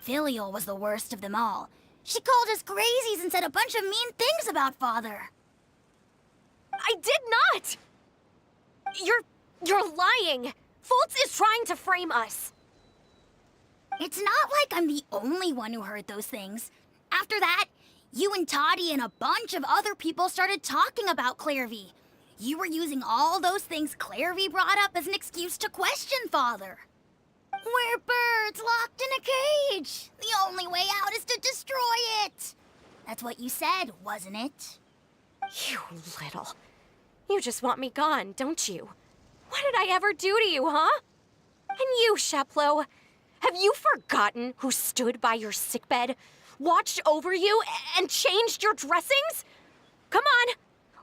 Filial was the worst of them all. She called us crazies and said a bunch of mean things about Father. I did not! You're lying! Fultz is trying to frame us. It's not like I'm the only one who heard those things. After that, you and Toddy and a bunch of other people started talking about Clairvy. You were using all those things Clairvy brought up as an excuse to question Father. We're birds locked in a cage. The only way out is to destroy it. That's what you said, wasn't it? You little... You just want me gone, don't you? What did I ever do to you, huh? And you, Sheplo, have you forgotten who stood by your sickbed, watched over you, and changed your dressings? Come on,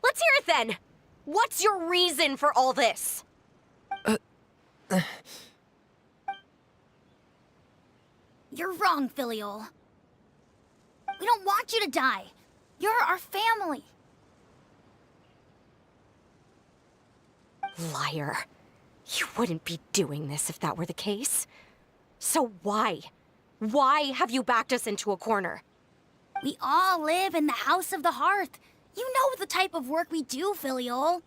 Let's hear it then! What's your reason for all this? You're wrong, Filial. We don't want you to die. You're our family. Liar. You wouldn't be doing this if that were the case. So why? Why have you backed us into a corner? We all live in the House of the Hearth. You know the type of work we do, Filial.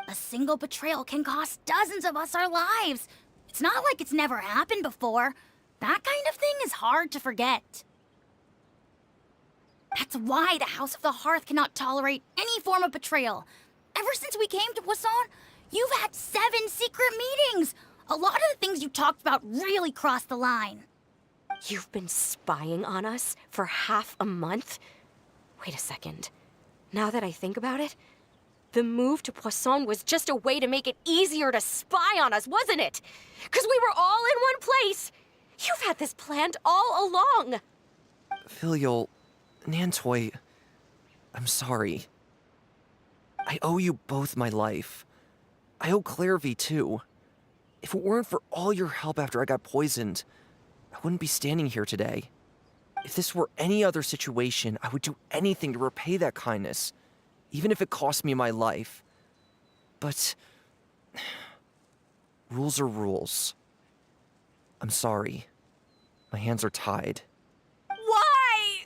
A single betrayal can cost dozens of us our lives. It's not like it's never happened before. That kind of thing is hard to forget. That's why the House of the Hearth cannot tolerate any form of betrayal. Ever since we came to Poisson, you've had 7 secret meetings. A lot of the things you talked about really crossed the line. You've been spying on us for half a month? Wait a second. Now that I think about it, the move to Poisson was just a way to make it easier to spy on us, wasn't it? Because we were all in one place. You've had this planned all along. Filial, Nantoy, I'm sorry. I owe you both my life. I owe Claire V too. If it weren't for all your help after I got poisoned, I wouldn't be standing here today. If this were any other situation, I would do anything to repay that kindness, even if it cost me my life. But rules are rules. I'm sorry. My hands are tied. Why?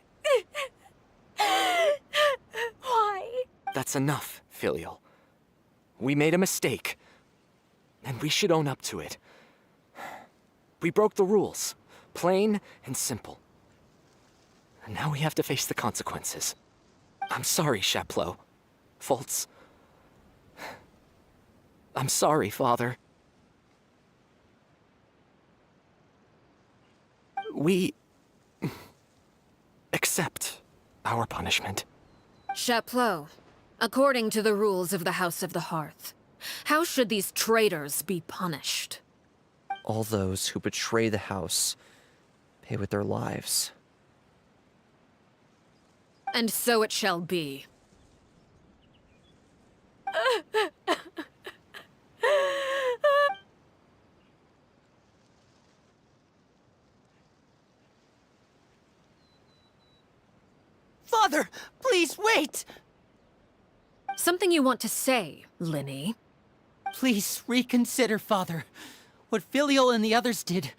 Why? That's enough, Filial. We made a mistake, and we should own up to it. We broke the rules, plain and simple. And now we have to face the consequences. I'm sorry, Chaplot. Foltz. I'm sorry, Father. We accept our punishment. Chaplot, according to the rules of the House of the Hearth, how should these traitors be punished? All those who betray the house pay with their lives. And so it shall be. Father, please wait! Something you want to say, Linny? Please reconsider, Father. What Filial and the others did,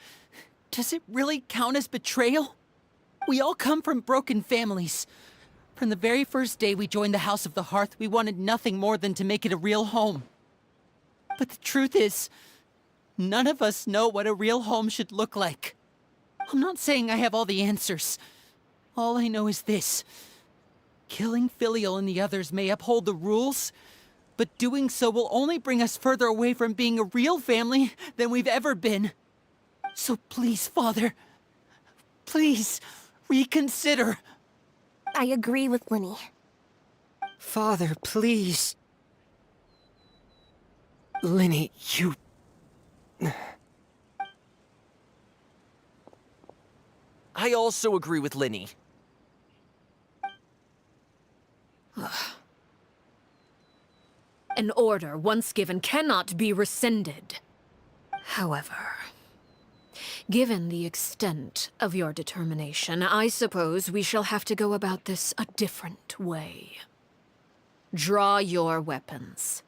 does it really count as betrayal? We all come from broken families. From the very first day we joined the House of the Hearth, we wanted nothing more than to make it a real home. But the truth is, none of us know what a real home should look like. I'm not saying I have all the answers. All I know is this. Killing Filial and the others may uphold the rules, but doing so will only bring us further away from being a real family than we've ever been. So please, Father, please reconsider. I agree with Linny. Father, please. Linny, you... I also agree with Linny. An order once given cannot be rescinded. However, given the extent of your determination, I suppose we shall have to go about this a different way. Draw your weapons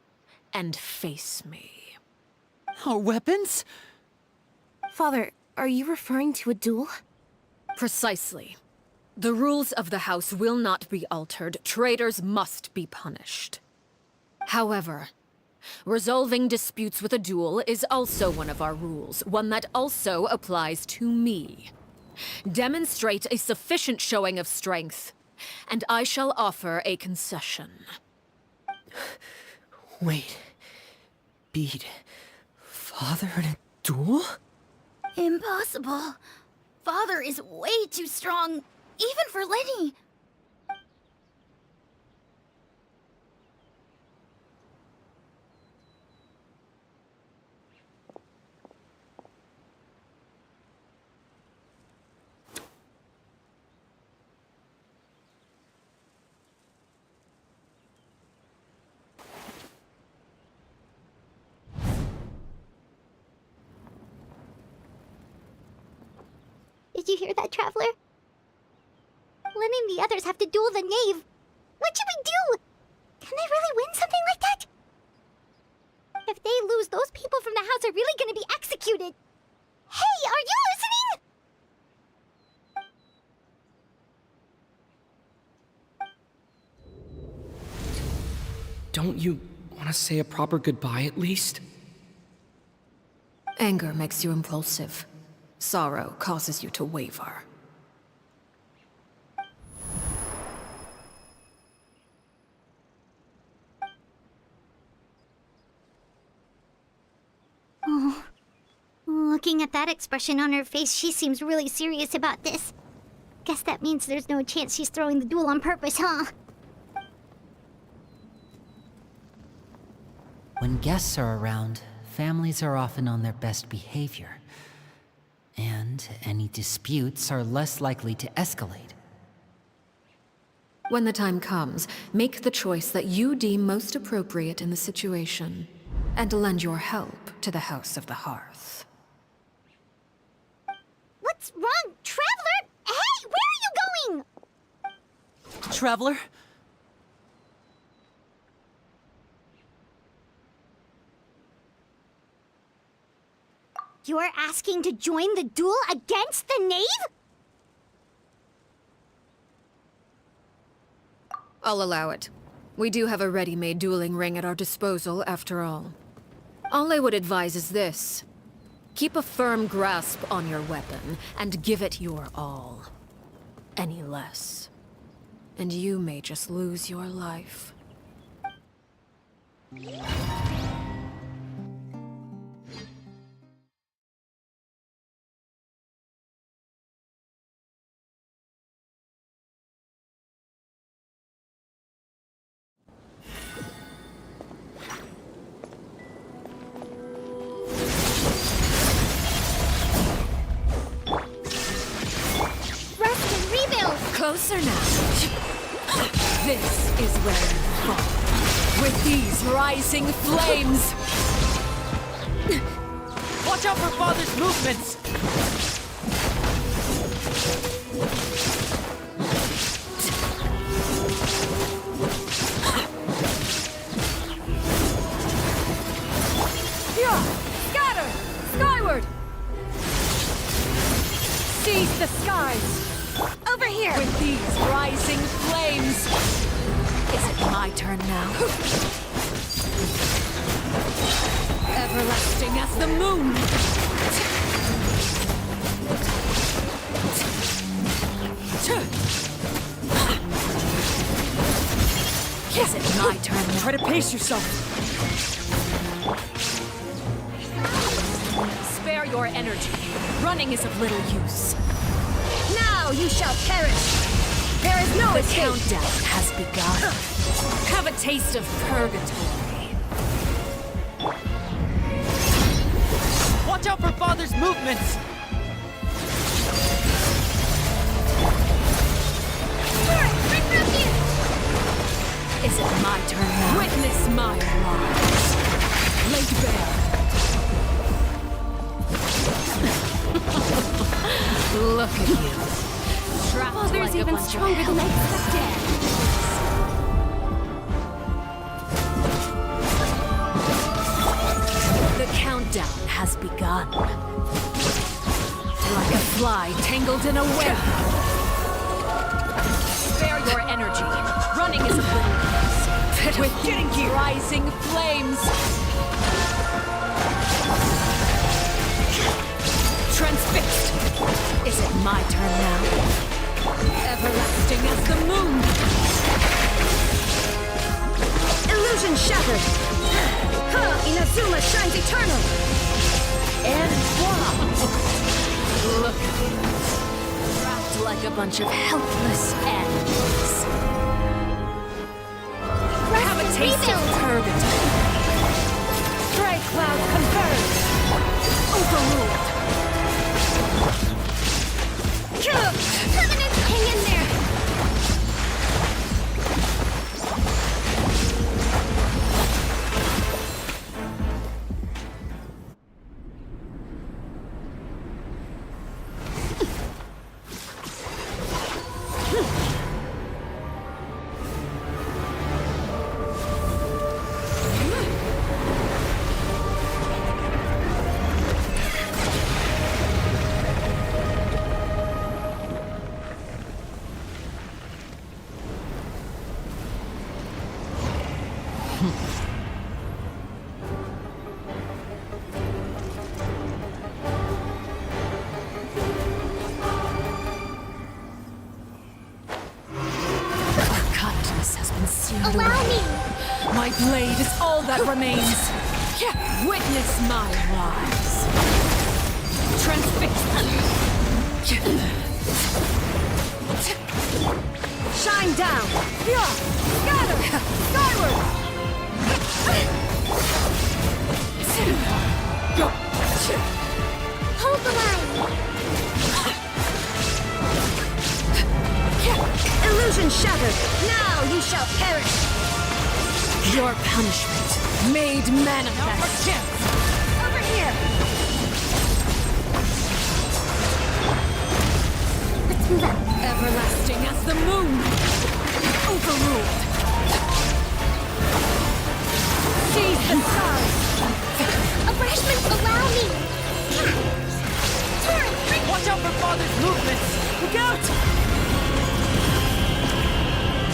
and face me. Our weapons? Father, are you referring to a duel? Precisely. The rules of the House will not be altered. Traitors must be punished. However, resolving disputes with a duel is also one of our rules, one that also applies to me. Demonstrate a sufficient showing of strength, and I shall offer a concession. Wait. Beat Father in a duel? Impossible. Father is way too strong, even for Linny. Did you hear that, Traveler? Lenny and the others have to duel the knave. What should we do? Can they really win something like that? If they lose, those people from the house are really gonna be executed. Hey, are you listening? Don't you want to say a proper goodbye at least? Anger makes you impulsive. Sorrow causes you to waver. Oh. Looking at that expression on her face, she seems really serious about this. Guess that means there's no chance she's throwing the duel on purpose, huh? When guests are around, families are often on their best behavior. And any disputes are less likely to escalate. When the time comes, make the choice that you deem most appropriate in the situation, and lend your help to the House of the Hearth. What's wrong, Traveler? Hey, where are you going? Traveler? You're asking to join the duel against the knave? I'll allow it. We do have a ready-made dueling ring at our disposal, after all. All I would advise is this. Keep a firm grasp on your weapon, and give it your all. Any less, and you may just lose your life. Closer now. This is where you fall. With these rising flames. Watch out for Father's movements! Scatter! Skyward! Seize the skies! Over here! With these rising flames! Is it my turn now? Everlasting as the moon! Is it my turn now? Try to pace yourself! Spare your energy. Running is of little use. Now you shall perish! There is no The escape! countdown has begun. Have a taste of purgatory. Watch out for Father's movements! Is it my turn now? Witness my rise. Laid bare. Look at you. Trapped Father's like a even bunch stronger of than I expected. The countdown has begun. Like a fly tangled in a web. Spare your energy. Running is a little use. With getting here. Rising flames. Transfixed. Is it my turn now? Everlasting as the moon. Illusion shattered! Inazuma shines eternal! And voila! Look at you. Trapped like a bunch of helpless animals. Have a taste of purgatory. Stray cloud confirmed. Overruled. Covenant, hang in there! allow me! My blade is all that remains. Witness my lies. Transfix. Shine down. Scatter. Skyward. Hold the line! Illusion shattered. Now you shall perish. Your punishment made manifest. Over here! Let's move out. Everlasting as the moon. Overruled. Seize the stars. Refreshments, allow me! Watch out for Father's movements! Look out!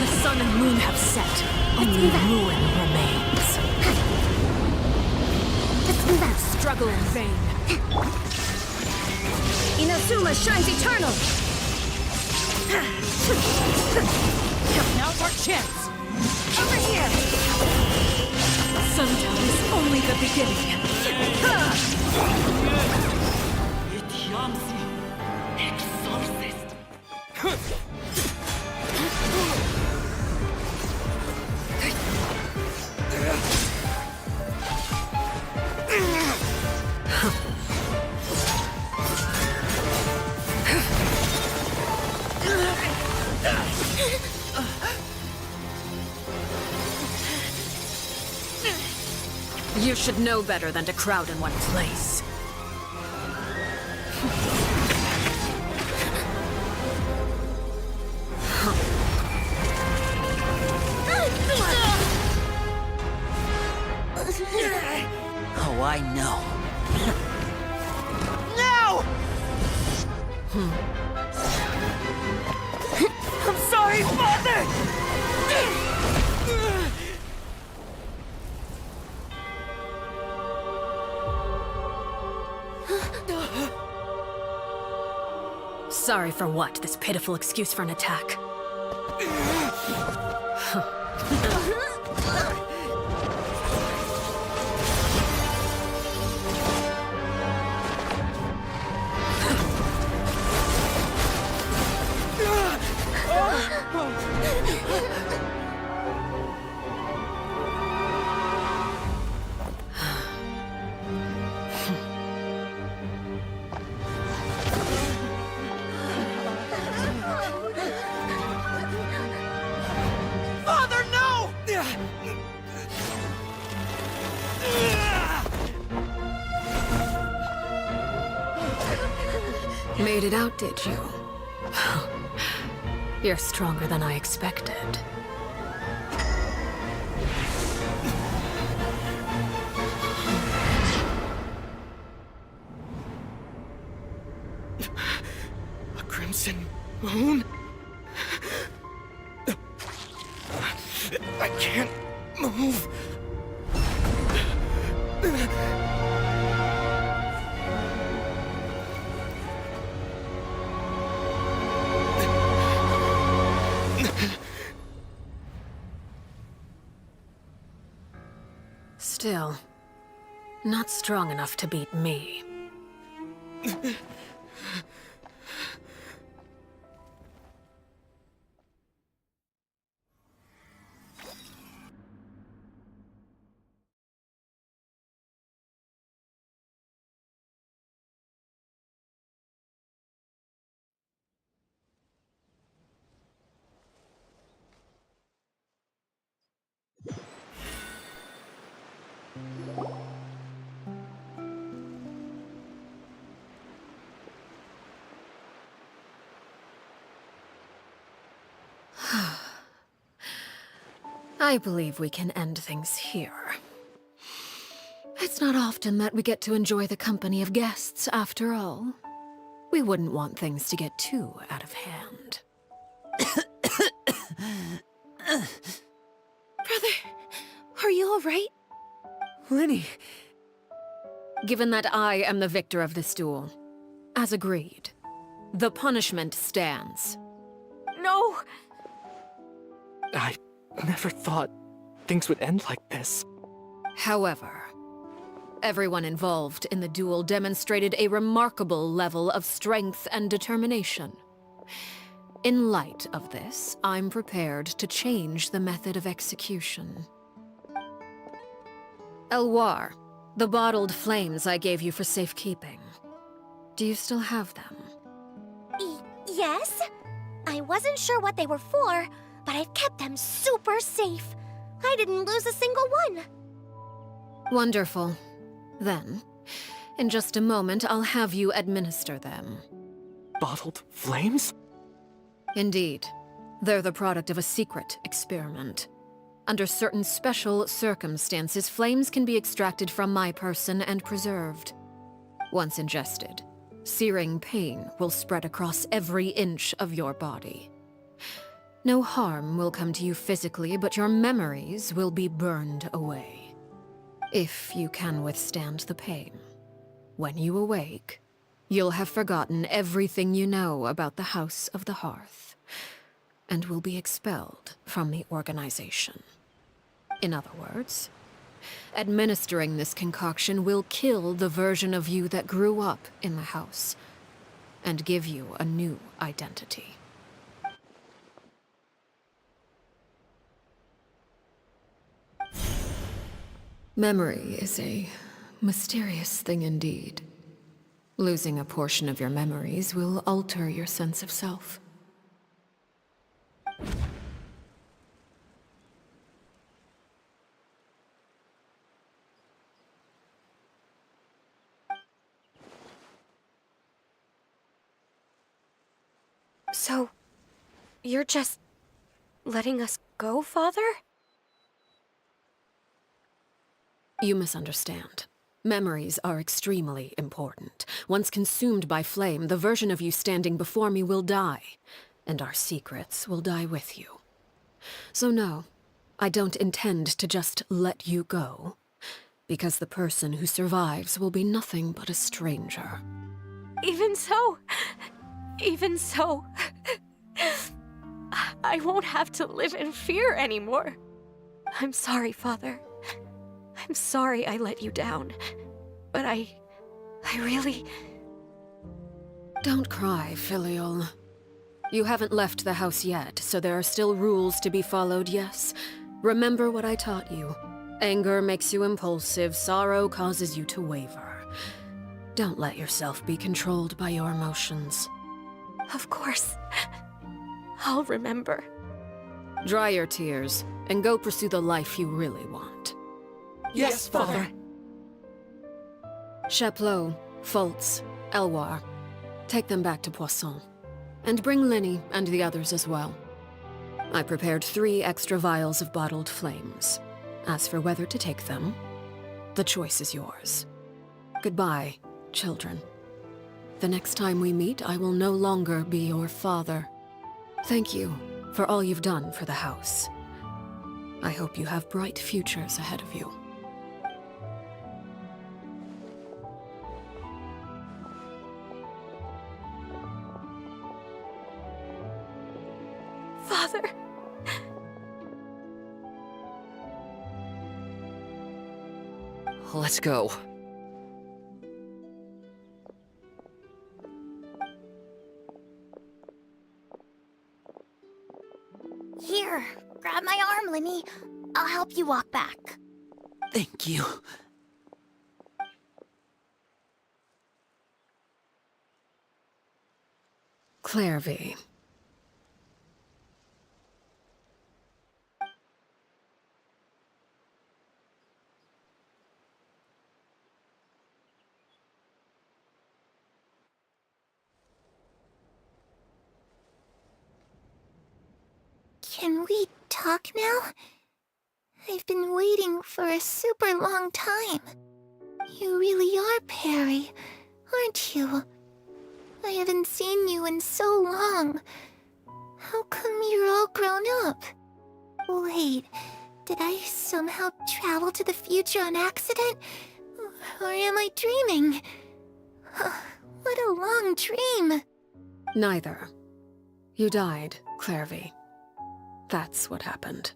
The sun and moon have set. Only ruin remains. Let's move out. Struggle in vain. Inazuma shines eternal. Now's our chance! Over here. Sometimes only the beginning. You should know better than to crowd in one place. Oh, I know. No! I'm sorry, Father! Sorry for what? This pitiful excuse for an attack. Father, no! Made it out, did you? You're stronger than I expected. A crimson moon? I can't move. Still, not strong enough to beat me. I believe we can end things here. It's not often that we get to enjoy the company of guests, after all. We wouldn't want things to get too out of hand. Brother, are you all right? Lenny! Given that I am the victor of this duel, as agreed, the punishment stands. No! never thought things would end like this. However, everyone involved in the duel demonstrated a remarkable level of strength and determination. In light of this, I'm prepared to change the method of execution. Elwar, the bottled flames I gave you for safekeeping. Do you still have them? Yes? I wasn't sure what they were for, but I've kept them super safe. I didn't lose a single one. Wonderful. Then, in just a moment, I'll have you administer them. Bottled flames? Indeed. They're the product of a secret experiment. Under certain special circumstances, flames can be extracted from my person and preserved. Once ingested, searing pain will spread across every inch of your body. No harm will come to you physically, but your memories will be burned away. If you can withstand the pain. When you awake, you'll have forgotten everything you know about the House of the Hearth, and will be expelled from the organization. In other words, administering this concoction will kill the version of you that grew up in the house, and give you a new identity. Memory is a mysterious thing indeed. Losing a portion of your memories will alter your sense of self. So, you're just letting us go, Father? You misunderstand. Memories are extremely important. Once consumed by flame, the version of you standing before me will die, and our secrets will die with you. So no, I don't intend to just let you go, because the person who survives will be nothing but a stranger. Even so, I won't have to live in fear anymore. I'm sorry, Father. I'm sorry I let you down, but I really... Don't cry, Filial. You haven't left the house yet, so there are still rules to be followed, yes? Remember what I taught you. Anger makes you impulsive, sorrow causes you to waver. Don't let yourself be controlled by your emotions. Of course. I'll remember. Dry your tears, and go pursue the life you really want. Yes, Father. Chaplot, Fultz, Elwar. Take them back to Poisson. And bring Linny and the others as well. I prepared 3 extra vials of bottled flames. As for whether to take them, the choice is yours. Goodbye, children. The next time we meet, I will no longer be your father. Thank you for all you've done for the house. I hope you have bright futures ahead of you. Father. Let's go. Here, grab my arm, Linny. I'll help you walk back. Thank you. Clairvy. Can we talk now? I've been waiting for a super long time. You really are Perry, aren't you? I haven't seen you in so long. How come you're all grown up? Wait, did I somehow travel to the future on accident? Or am I dreaming? What a long dream. Neither. You died, Clairvy. That's what happened.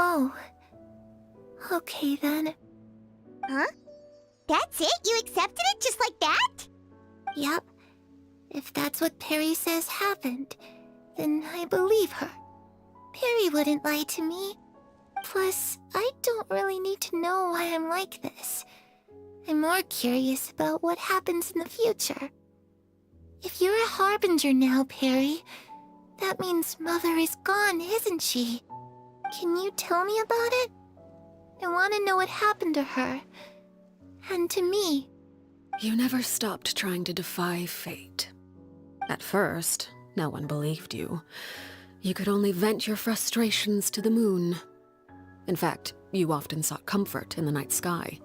Oh. Okay then. Huh? That's it? You accepted it just like that? Yep. If that's what Perry says happened, then I believe her. Perry wouldn't lie to me. Plus, I don't really need to know why I'm like this. I'm more curious about what happens in the future. If you're a harbinger now, Perry, that means Mother is gone, isn't she? Can you tell me about it? I want to know what happened to her. And to me. You never stopped trying to defy fate. At first, no one believed you. You could only vent your frustrations to the moon. In fact, you often sought comfort in the night sky.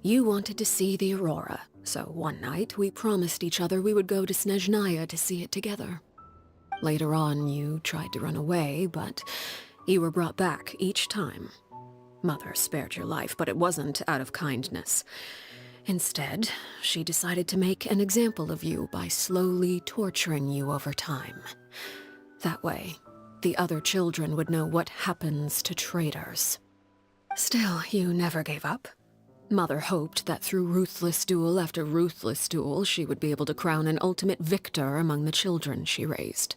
You wanted to see the aurora, so one night we promised each other we would go to Snezhnaya to see it together. Later on, you tried to run away, but you were brought back each time. Mother spared your life, but it wasn't out of kindness. Instead, she decided to make an example of you by slowly torturing you over time. That way, the other children would know what happens to traitors. Still, you never gave up. Mother hoped that through ruthless duel after ruthless duel, she would be able to crown an ultimate victor among the children she raised.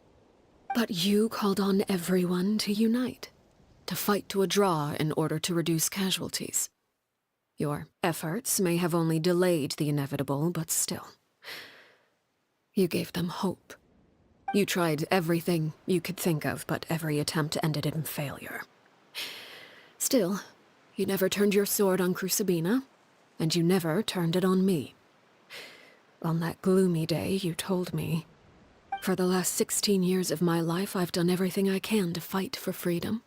But you called on everyone to unite, to fight to a draw in order to reduce casualties. Your efforts may have only delayed the inevitable, but still. You gave them hope. You tried everything you could think of, but every attempt ended in failure. Still, you never turned your sword on Crucibina, and you never turned it on me. On that gloomy day, you told me, "For the last 16 years of my life, I've done everything I can to fight for freedom.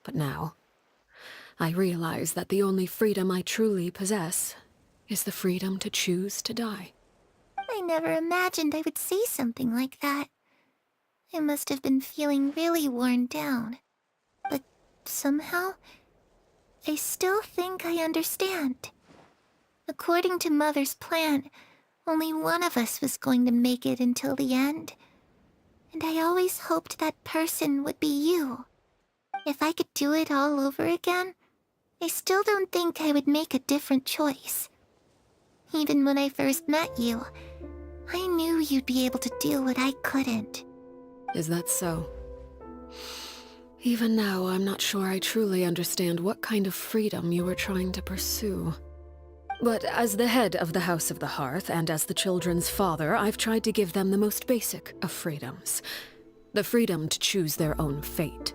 But now, I realize that the only freedom I truly possess is the freedom to choose to die." I never imagined I would say something like that. I must have been feeling really worn down. But somehow, I still think I understand. According to Mother's plan, only one of us was going to make it until the end. And I always hoped that person would be you. If I could do it all over again, I still don't think I would make a different choice. Even when I first met you, I knew you'd be able to do what I couldn't. Is that so? Even now, I'm not sure I truly understand what kind of freedom you were trying to pursue. But as the head of the House of the Hearth, and as the children's father, I've tried to give them the most basic of freedoms. The freedom to choose their own fate.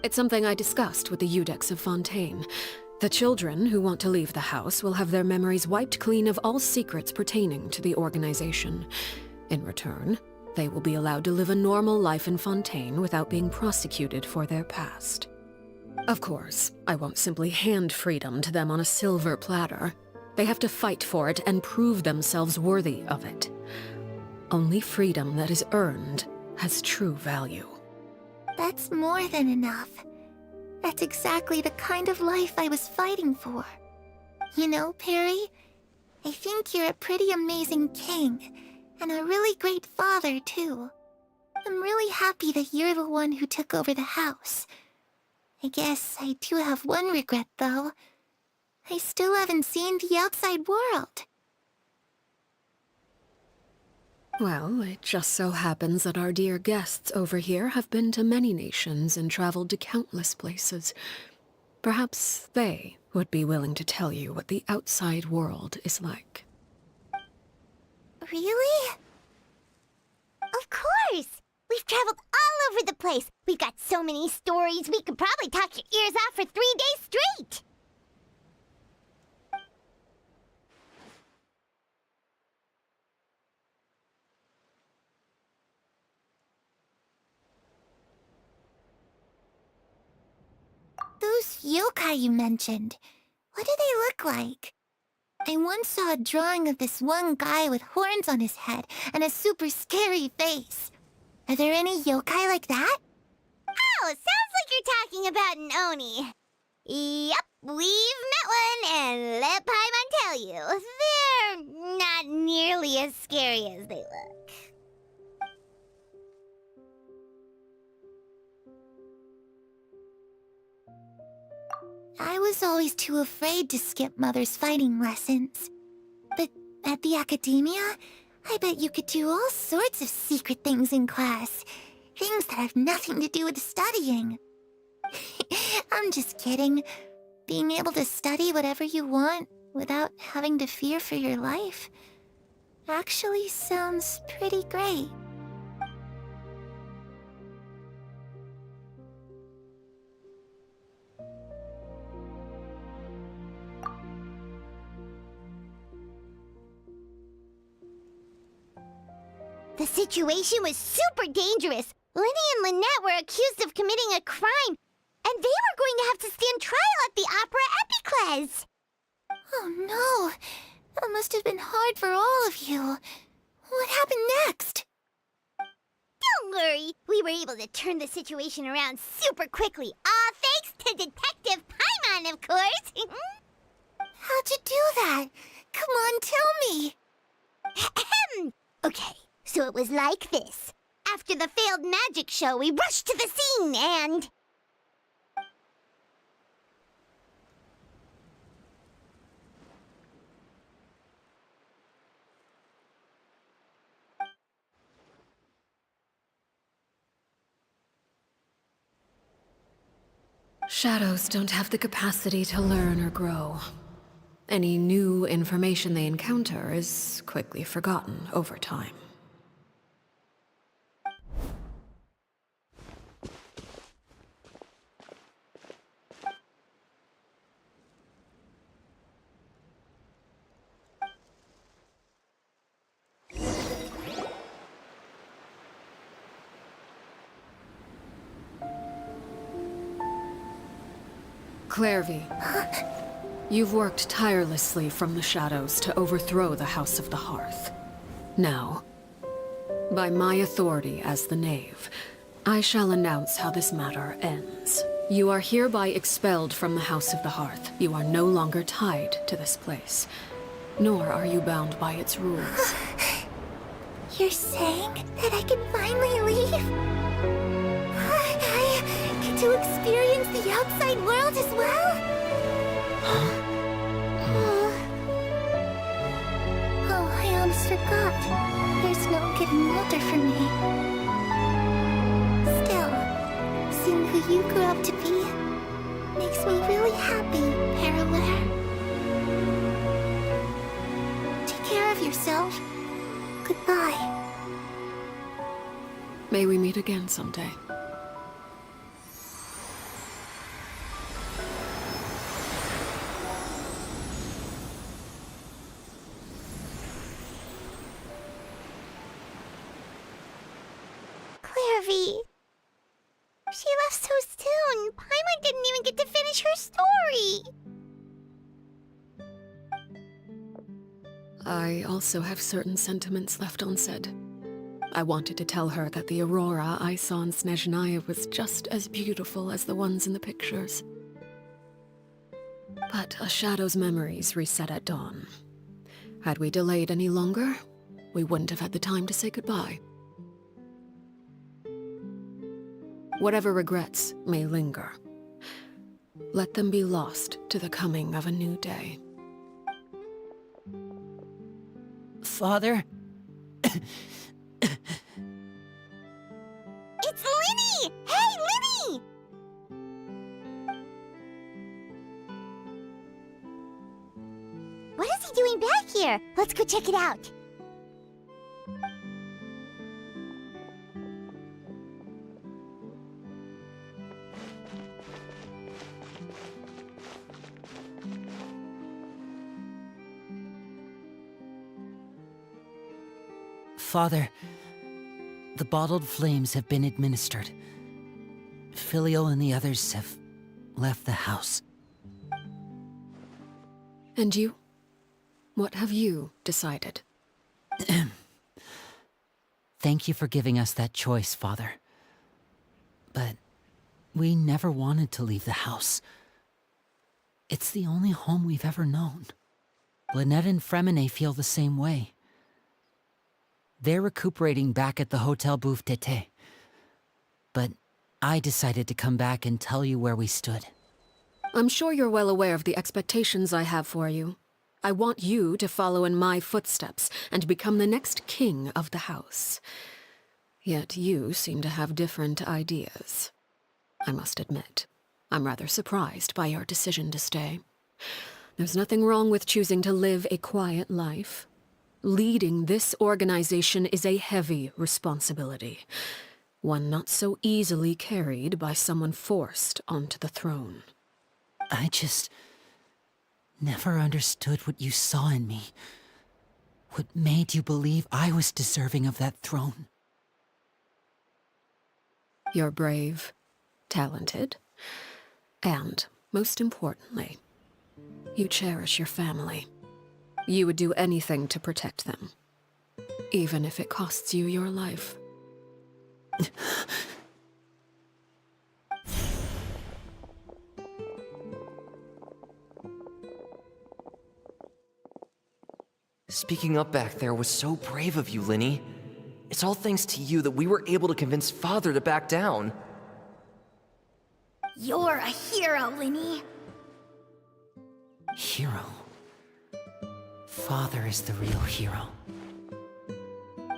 It's something I discussed with the Iudex of Fontaine. The children who want to leave the house will have their memories wiped clean of all secrets pertaining to the organization. In return, they will be allowed to live a normal life in Fontaine without being prosecuted for their past. Of course, I won't simply hand freedom to them on a silver platter. They have to fight for it and prove themselves worthy of it. Only freedom that is earned has true value. That's more than enough. That's exactly the kind of life I was fighting for. You know, Perry, I think you're a pretty amazing king, and a really great father, too. I'm really happy that you're the one who took over the house. I guess I do have one regret, though. I still haven't seen the outside world. Well, it just so happens that our dear guests over here have been to many nations and traveled to countless places. Perhaps they would be willing to tell you what the outside world is like. Really? Of course! We've traveled all over the place. We've got so many stories, we could probably talk your ears off for 3 days straight! Those yokai you mentioned, what do they look like? I once saw a drawing of this one guy with horns on his head and a super scary face. Are there any yokai like that? Oh, sounds like you're talking about an Oni. Yep, we've met one, and let Paimon tell you, they're not nearly as scary as they look. I was always too afraid to skip Mother's fighting lessons. But at the academia, I bet you could do all sorts of secret things in class. Things that have nothing to do with studying. I'm just kidding. Being able to study whatever you want without having to fear for your life actually sounds pretty great. The situation was super dangerous. Lenny and Lynette were accused of committing a crime, and they were going to have to stand trial at the Opera Epicles. Oh no, that must have been hard for all of you. What happened next? Don't worry, we were able to turn the situation around super quickly, all thanks to Detective Paimon, of course. How'd you do that? Come on, tell me. Okay, so it was like this. After the failed magic show, we rushed to the scene and... Shadows don't have the capacity to learn or grow. Any new information they encounter is quickly forgotten over time. Clairvy, you've worked tirelessly from the shadows to overthrow the House of the Hearth. Now, by my authority as the Knave, I shall announce how this matter ends. You are hereby expelled from the House of the Hearth. You are no longer tied to this place, nor are you bound by its rules. You're saying that I can finally leave? I get to experience the outside world as well? Oh, I almost forgot. There's no getting older for me. Still, seeing who you grew up to be makes me really happy, Parallel. Take care of yourself. Goodbye. May we meet again someday. Clairvy. She left so soon. Paimon didn't even get to finish her story. I also have certain sentiments left unsaid. I wanted to tell her that the aurora I saw in Snezhnaya was just as beautiful as the ones in the pictures. But a shadow's memories reset at dawn. Had we delayed any longer, we wouldn't have had the time to say goodbye. Whatever regrets may linger, let them be lost to the coming of a new day. Father? It's Linny! Hey, Linny! What is he doing back here? Let's go check it out. Father, the bottled flames have been administered. Filio and the others have left the house. And you? What have you decided? Thank you for giving us that choice, Father. But we never wanted to leave the house. It's the only home we've ever known. Lynette and Fremine feel the same way. They're recuperating back at the Hotel Bouffe Tété. But I decided to come back and tell you where we stood. I'm sure you're well aware of the expectations I have for you. I want you to follow in my footsteps and become the next king of the house. Yet you seem to have different ideas. I must admit, I'm rather surprised by your decision to stay. There's nothing wrong with choosing to live a quiet life. Leading this organization is a heavy responsibility, one not so easily carried by someone forced onto the throne. I just never understood what you saw in me. What made you believe I was deserving of that throne? You're brave, talented, and, most importantly, you cherish your family. You would do anything to protect them, even if it costs you your life. Speaking up back there was so brave of you, Linny. It's all thanks to you that we were able to convince Father to back down. You're a hero, Linny. Hero. Father is the real hero.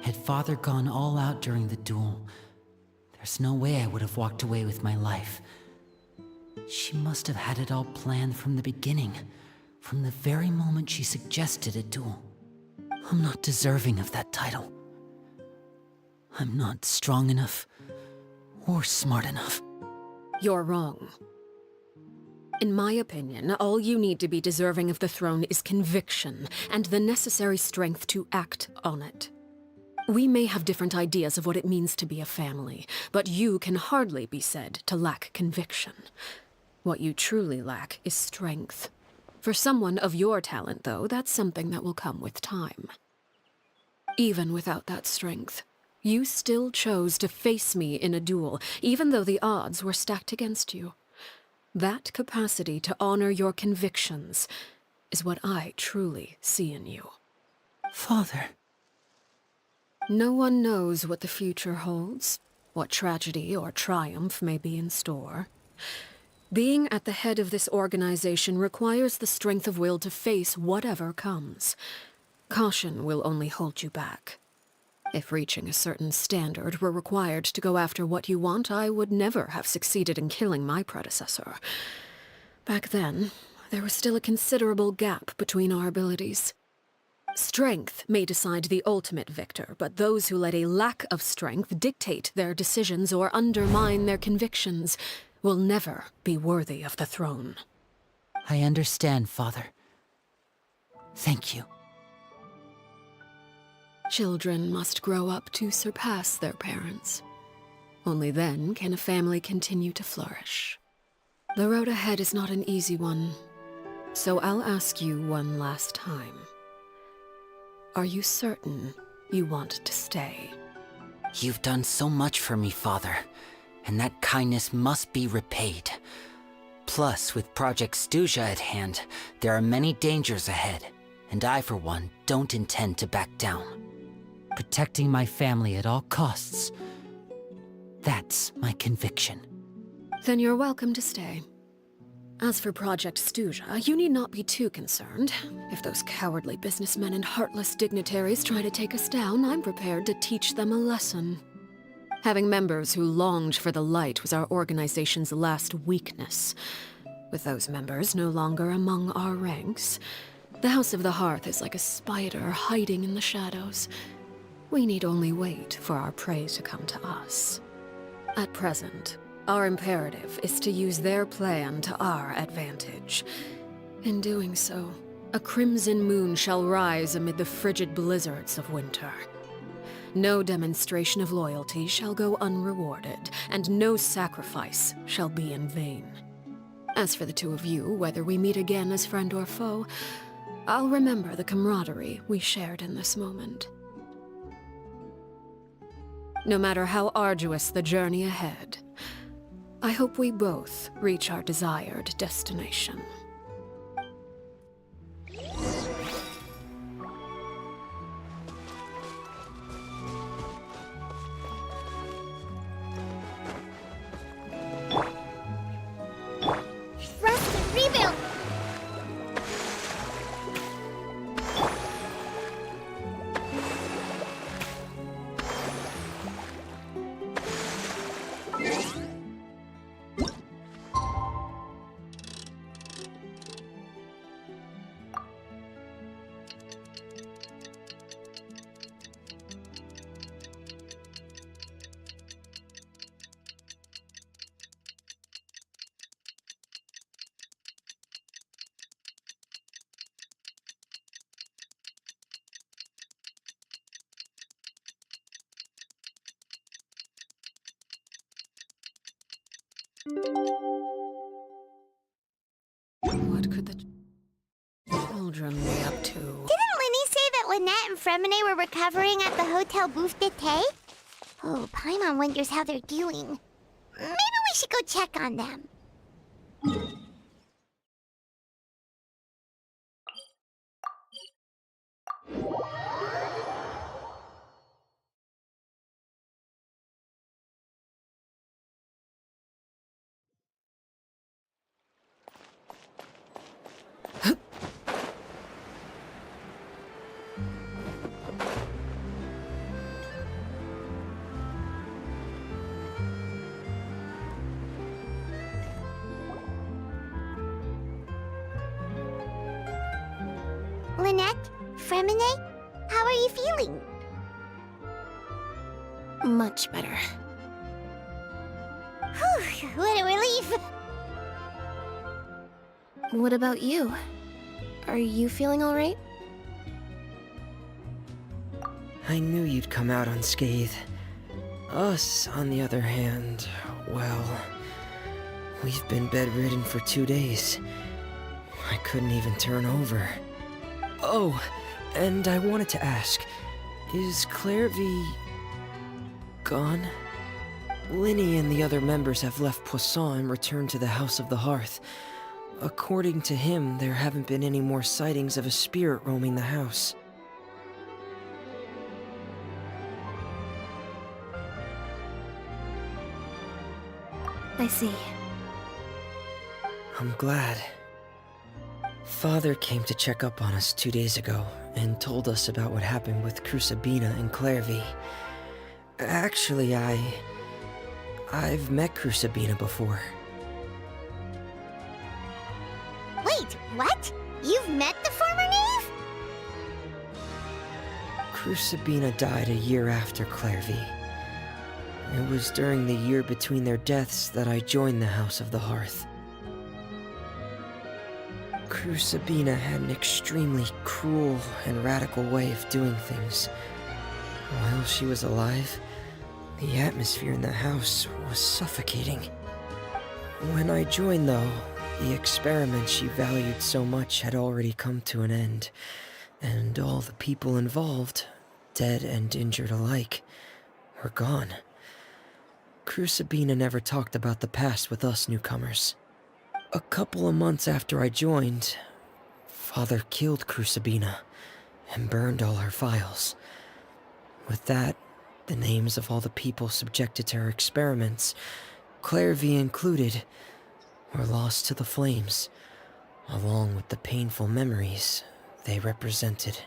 Had Father gone all out during the duel, there's no way I would have walked away with my life. She must have had it all planned from the beginning, from the very moment she suggested a duel. I'm not deserving of that title. I'm not strong enough or smart enough. You're wrong. In my opinion, all you need to be deserving of the throne is conviction and the necessary strength to act on it. We may have different ideas of what it means to be a family, but you can hardly be said to lack conviction. What you truly lack is strength. For someone of your talent, though, that's something that will come with time. Even without that strength, you still chose to face me in a duel, even though the odds were stacked against you. That capacity to honor your convictions is what I truly see in you. Father. No one knows what the future holds, what tragedy or triumph may be in store. Being at the head of this organization requires the strength of will to face whatever comes. Caution will only hold you back. If reaching a certain standard were required to go after what you want, I would never have succeeded in killing my predecessor. Back then, there was still a considerable gap between our abilities. Strength may decide the ultimate victor, but those who let a lack of strength dictate their decisions or undermine their convictions will never be worthy of the throne. I understand, Father. Thank you. Children must grow up to surpass their parents. Only then can a family continue to flourish. The road ahead is not an easy one, so I'll ask you one last time. Are you certain you want to stay? You've done so much for me, Father, and that kindness must be repaid. Plus, with Project Stuja at hand, there are many dangers ahead, and I, for one, don't intend to back down. Protecting my family at all costs. That's my conviction. Then you're welcome to stay. As for Project Stuja, you need not be too concerned. If those cowardly businessmen and heartless dignitaries try to take us down, I'm prepared to teach them a lesson. Having members who longed for the light was our organization's last weakness. With those members no longer among our ranks, the House of the Hearth is like a spider hiding in the shadows. We need only wait for our prey to come to us. At present, our imperative is to use their plan to our advantage. In doing so, a crimson moon shall rise amid the frigid blizzards of winter. No demonstration of loyalty shall go unrewarded, and no sacrifice shall be in vain. As for the two of you, whether we meet again as friend or foe, I'll remember the camaraderie we shared in this moment. No matter how arduous the journey ahead, I hope we both reach our desired destination. Resting What could the children be up to? Didn't Linny say that Lynette and Fremine were recovering at the Hotel Bouffe d'été? Oh, Paimon wonders how they're doing. Maybe we should go check on them. Lynette, Fremine, how are you feeling? Much better. Whew, what a relief! What about you? Are you feeling alright? I knew you'd come out unscathed. Us, on the other hand, well, we've been bedridden for 2 days. I couldn't even turn over. Oh, and I wanted to ask, is Clairvy gone? Linny and the other members have left Poisson and returned to the House of the Hearth. According to him, there haven't been any more sightings of a spirit roaming the house. I see. I'm glad. Father came to check up on us 2 days ago and told us about what happened with Crusabina and Clairvy. Actually, I've met Crusabina before. Wait, what? You've met the former knave? Crusabina died a year after Clairvy. It was during the year between their deaths that I joined the House of the Hearth. Crusabina had an extremely cruel and radical way of doing things. While she was alive, the atmosphere in the house was suffocating. When I joined, though, the experiment she valued so much had already come to an end, and all the people involved, dead and injured alike, were gone. Crusabina never talked about the past with us newcomers. A couple of months after I joined, Father killed Crusabina and burned all her files. With that, the names of all the people subjected to her experiments, Clairvy included, were lost to the flames, along with the painful memories they represented.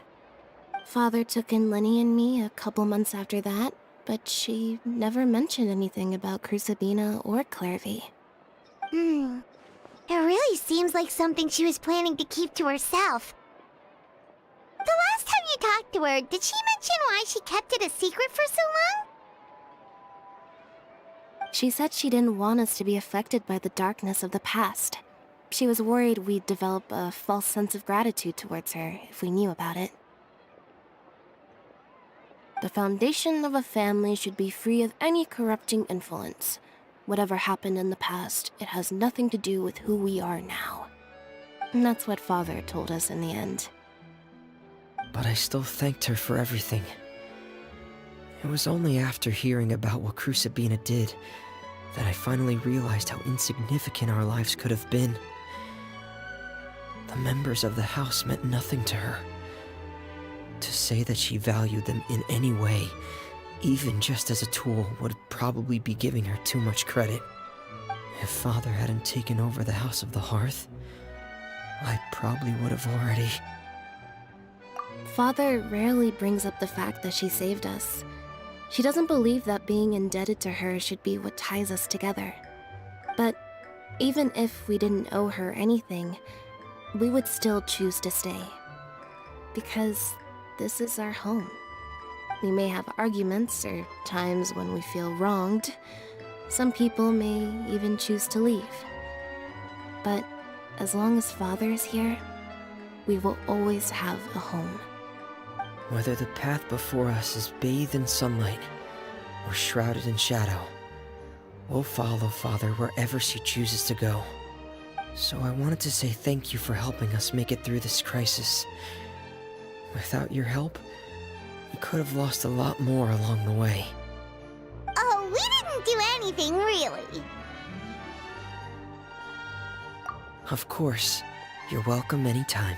Father took in Lenny and me a couple months after that, but she never mentioned anything about Crusabina or Clairvy. It really seems like something she was planning to keep to herself. The last time you talked to her, did she mention why she kept it a secret for so long? She said she didn't want us to be affected by the darkness of the past. She was worried we'd develop a false sense of gratitude towards her if we knew about it. The foundation of a family should be free of any corrupting influence. Whatever happened in the past, it has nothing to do with who we are now. And that's what Father told us in the end. But I still thanked her for everything. It was only after hearing about what Crusabina did that I finally realized how insignificant our lives could have been. The members of the house meant nothing to her. To say that she valued them in any way, even just as a tool, would probably be giving her too much credit. If Father hadn't taken over the House of the Hearth, I probably would have already... Father rarely brings up the fact that she saved us. She doesn't believe that being indebted to her should be what ties us together. But even if we didn't owe her anything, we would still choose to stay. Because this is our home. We may have arguments or times when we feel wronged. Some people may even choose to leave. But as long as Father is here, we will always have a home. Whether the path before us is bathed in sunlight or shrouded in shadow, We'll follow Father wherever she chooses to go. So I wanted to say thank you for helping us make it through this crisis. Without your help, we could have lost a lot more along the way. Oh, we didn't do anything, really. Of course. You're welcome anytime.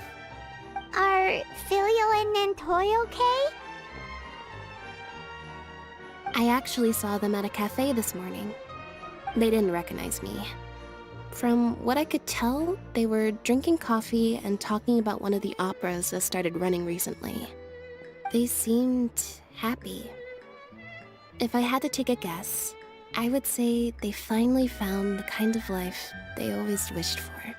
Are Filial and Nantoy okay? I actually saw them at a cafe this morning. They didn't recognize me. From what I could tell, they were drinking coffee and talking about one of the operas that started running recently. They seemed happy. If I had to take a guess, I would say they finally found the kind of life they always wished for.